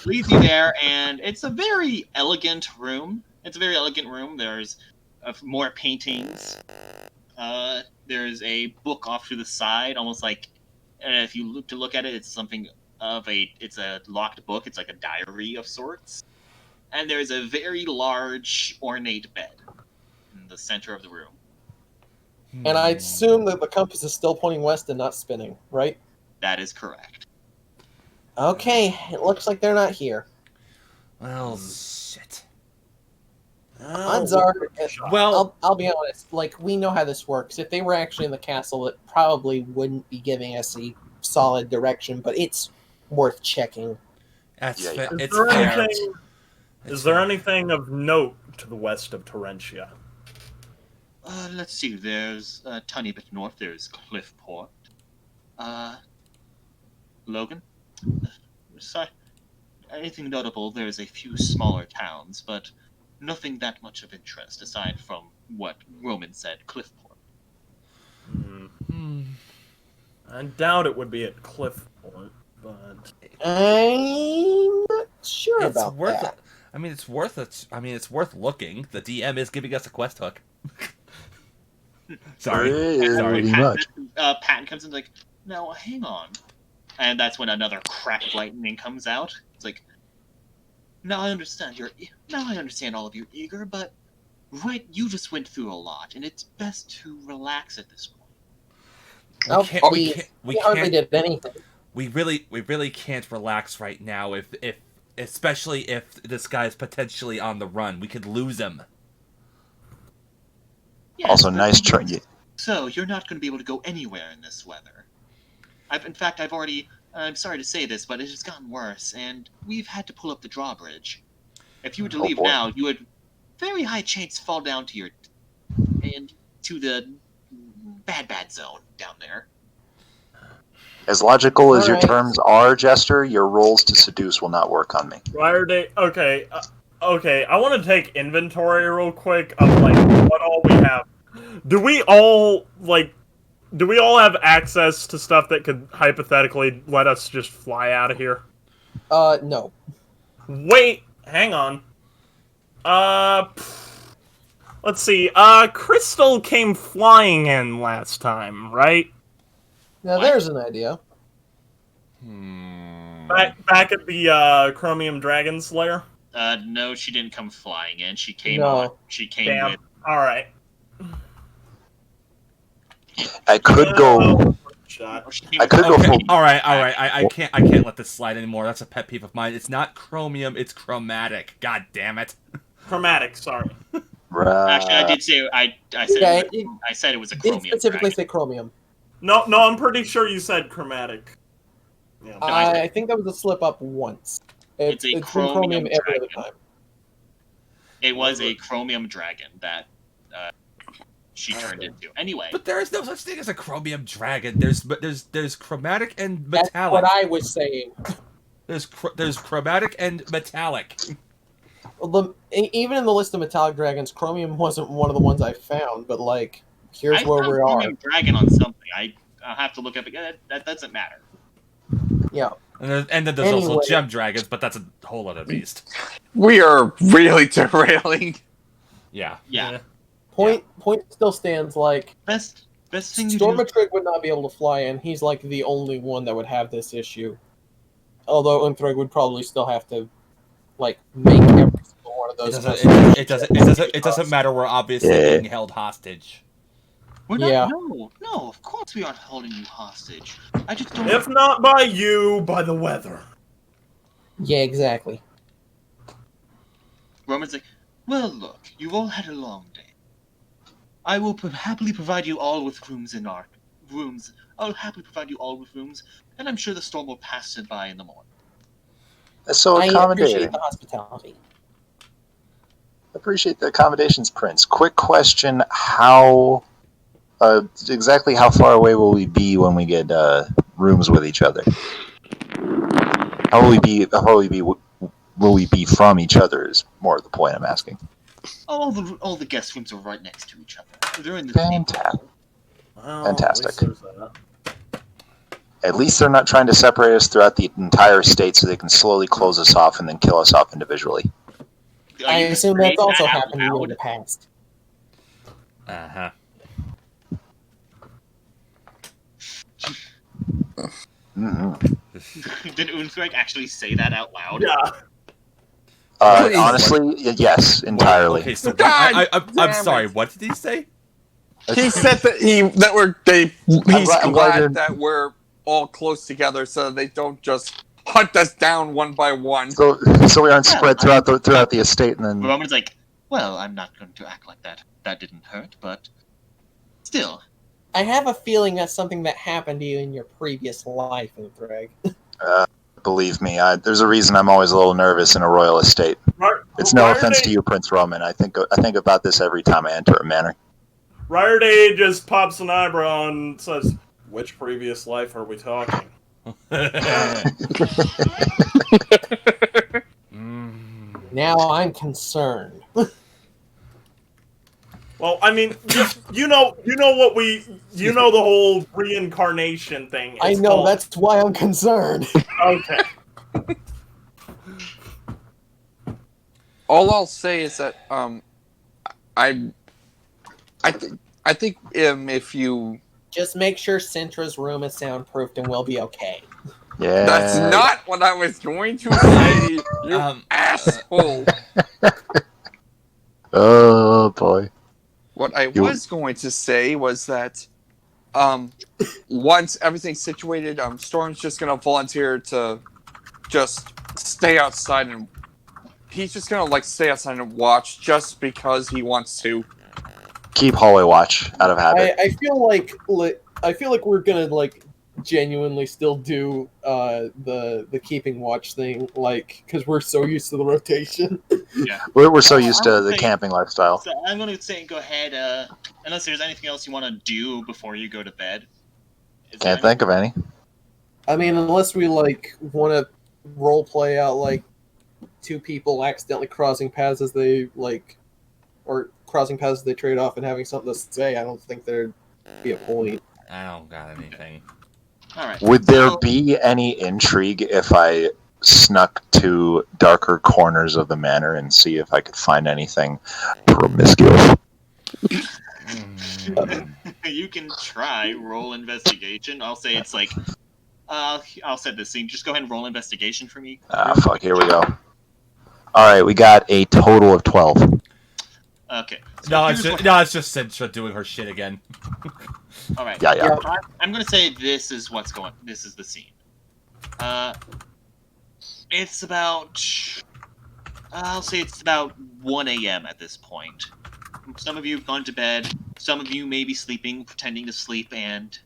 Leads you there, and it's a very elegant room. There's more paintings. There's a book off to the side, almost like if you look at it, it's it's a locked book. It's like a diary of sorts. And there's a very large, ornate bed in the center of the room. And I assume that the compass is still pointing west and not spinning, right? That is correct. Okay, it looks like they're not here. Well, shit. Odds are, Well, I'll be honest. Like, we know how this works. If they were actually in the castle, it probably wouldn't be giving us a solid direction. But it's worth checking. that's Yeah, yeah. it's Is there fair. anything? Is there anything of note to the west of Torrentia? Let's see. There's a tiny bit north. There's Cliffport. Logan. Sorry. Anything notable? There's a few smaller towns, but nothing that much of interest aside from what Roman said, Cliffport. I doubt it would be at Cliffport, but I'm not sure It's about worth that. it. I mean, it's worth it. I mean, it's worth looking. The DM is giving us a quest hook. Sorry. Pretty much. Patton comes in like, now hang on. And that's when another crack of lightning comes out. It's like, now I understand all of you eager, but you just went through a lot, and it's best to relax at this point. We hardly did anything. We really can't relax right now. Especially if this guy's potentially on the run, we could lose him. Yes, Also, but- nice try. So, you're not going to be able to go anywhere in this weather. I'm sorry to say this, but it has gotten worse, and we've had to pull up the drawbridge. If you were to Oh, leave boy. now, you would very high chance fall down to the bad zone down there. As logical as your Alright. terms are, Jester, your rolls to seduce will not work on me. Ryder, okay, I want to take inventory real quick of like what all we have. Do we all have access to stuff that could hypothetically let us just fly out of here? No. Wait, hang on. Let's see. Crystal came flying in last time, right? Now there's an idea. Back at the Chromium Dragon Slayer. No, she didn't come flying in. She came No. She came Damn. with. All right. I could go. Shot. She came I with- could go Okay, full. all right. I can't let this slide anymore. That's a pet peeve of mine. It's not chromium. It's chromatic. God damn it. Chromatic. Sorry. Actually, I did say I said Yeah, I said it was a Did chromium. specifically dragon. say chromium. No, I'm pretty sure you said chromatic. Yeah. I think that was a slip up once. It's a been chromium every other dragon. time. It was a chromium dragon that she turned into. Anyway, But there is no such thing as a chromium dragon. There's chromatic and That's metallic. what I was saying. There's chromatic and metallic. Well, even in the list of metallic dragons, chromium wasn't one of the ones I found. But like, here's I where found we are. chromium dragon on something. I'll have to look up again. That doesn't matter. Yeah. And then there's also Anyway. gem dragons, but that's a whole other beast. We are really derailing. Yeah. Yeah. Point still stands. Like, Best thing to do. Stormatrig would not be able to fly in. He's like the only one that would have this issue. Although Unthreg would probably still have to like make every single one of those. It doesn't matter. We're obviously Yeah. being held hostage. We're not. Yeah. No. Of course we aren't holding you hostage. I just don't. If not by you, by the weather. Yeah, exactly. Roman's like, well, look, you've all had a long day. I will happily provide you all with rooms in our rooms. I'll happily provide you all with rooms, and I'm sure the storm will pass it by in the morning. That's so I accommodating. appreciate the hospitality. Appreciate the accommodations, Prince. Quick question: exactly how far away will we be when we get rooms with each other? How will we be? Will we be from each other? Is more of the point I'm asking. All the guest rooms are right next to each other. They're in the same Fantastic. Well, Fantastic. at least there's that. At least they're not trying to separate us throughout the entire state, so they can slowly close us off and then kill us off individually. Are I you assume saying that's also that out happened in loud? the past. Uh-huh. Mm-hmm. Did Unthreg actually say that out loud? Yeah. Please. Honestly, yes, entirely. Okay, so God I'm damn sorry. it. What did he say? He said that he's I'm glad you're- glad that we're all close together so they don't just hunt us down one by one. So we aren't spread throughout the estate, and then Roman's like, well, I'm not going to act like that. That didn't hurt, but still. I have a feeling that's something that happened to you in your previous life, Unthreg. believe me, there's a reason I'm always a little nervous in a royal estate. It's no offense to you, Prince Roman. I think about this every time I enter a manor. Ryerday just pops an eyebrow and says, which previous life are we talking? Now I'm concerned. Well, I mean, you know the whole reincarnation thing. I It's know, called- that's why I'm concerned. Okay. All I'll say is that I think if you Just make sure Sintra's room is soundproofed and we'll be okay. Yeah. that's not what I was going to say, you asshole. Oh boy. What I You- was going to say was that once everything's situated, Storm's just gonna volunteer to just stay outside, and he's just gonna like stay outside and watch just because he wants to. Keep hallway watch out of habit. I feel like we're gonna like genuinely still do the keeping watch thing, like, because we're so used to the rotation. Yeah. We're so used to I would the say- camping lifestyle. So I'm going to say, go ahead. Unless there's anything else you want to do before you go to bed. Is there Can't think of any. I mean, unless we like want to role play out like two people accidentally crossing paths as they like, or crossing paths as they trade off and having something to say, I don't think there'd be a point. I don't got anything. All right. Would there So- be any intrigue if I snuck to darker corners of the manor and see if I could find anything promiscuous? You can try roll investigation. I'll say it's like, I'll set this scene. Just go ahead and roll investigation for me. Ah, fuck, here we go. Alright, we got a total of 12. Okay. So No, here's what- it's just Sintra doing her shit again. All right. Yeah. I'm gonna say this is what's going. This is the scene. It's about. I'll say it's about 1 a.m. at this point. Some of you have gone to bed. Some of you may be sleeping, pretending to sleep, and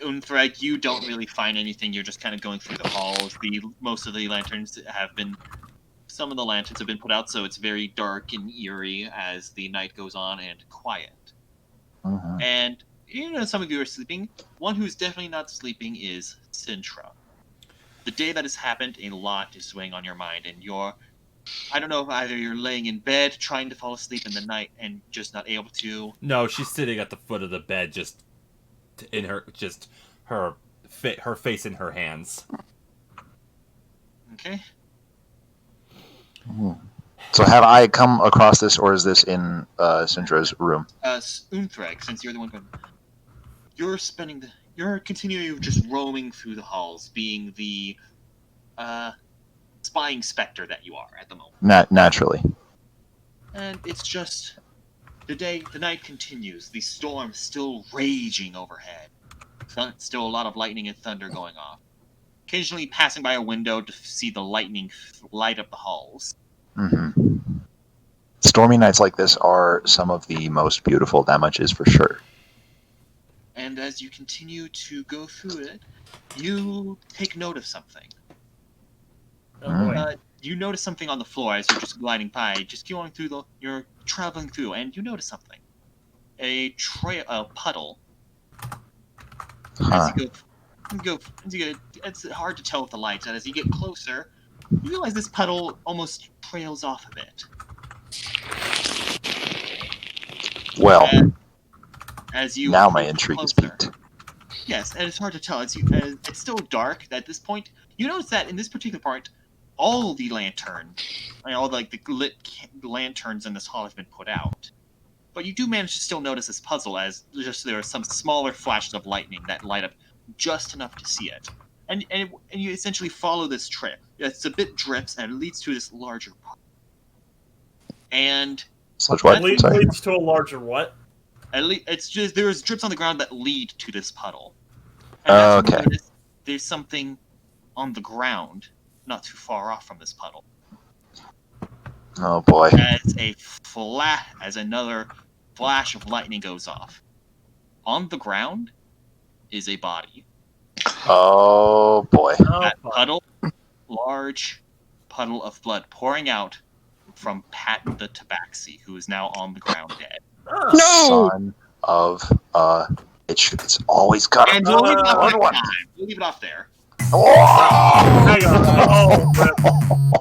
Unthread, you don't really find anything. You're just kind of going through the halls. Most of the lanterns have been. Some of the lanterns have been put out, so it's very dark and eerie as the night goes on and quiet. Mhm. And some of you are sleeping. One who's definitely not sleeping is Sintra. The day that has happened, a lot is weighing on your mind, and I don't know if either you're laying in bed trying to fall asleep in the night and just not able to. No, she's sitting at the foot of the bed, just in her face in her hands. Okay. Mhm. So have I come across this, or is this in Sintra's room? Unthreg, since you're the one going, you're continuing just roaming through the halls, being the spying specter that you are at the moment. Naturally. And it's just the night continues. The storm still raging overhead. Still a lot of lightning and thunder going off. Occasionally passing by a window to see the lightning light up the halls. hmm Stormy nights like this are some of the most beautiful damages for sure. And as you continue to go through it, you take note of something. You notice something on the floor as you're just gliding by. Just going through you're traveling through, and you notice something. A puddle. Huh. It's hard to tell with the lights, and as you get closer, you realize this puddle almost trails off a bit. Well, As you now my approach intrigue is closer- piqued. Yes, and it's hard to tell. As it's still dark at this point. You notice that in this particular part, all the lanterns, all the lit lanterns in this hall have been put out. But you do manage to still notice this puzzle, as just there are some smaller flashes of lightning that light up just enough to see it. And you essentially follow this trip. It's a bit drips, and it leads to this larger puzzle. And Such what? Sorry. Leads to a larger what? it's just there's drips on the ground that lead to this puddle. Oh, as you okay. notice, there's something on the ground, not too far off from this puddle. Oh boy. As another flash of lightning goes off. On the ground is a body. Oh boy. That puddle, large puddle of blood pouring out from Pat the Tabaxi, who is now on the ground dead. No! Son of a bitch. It's always got And to we'll leave it off one. there. We'll leave it off there. Oh! Hang on. Oh, rip.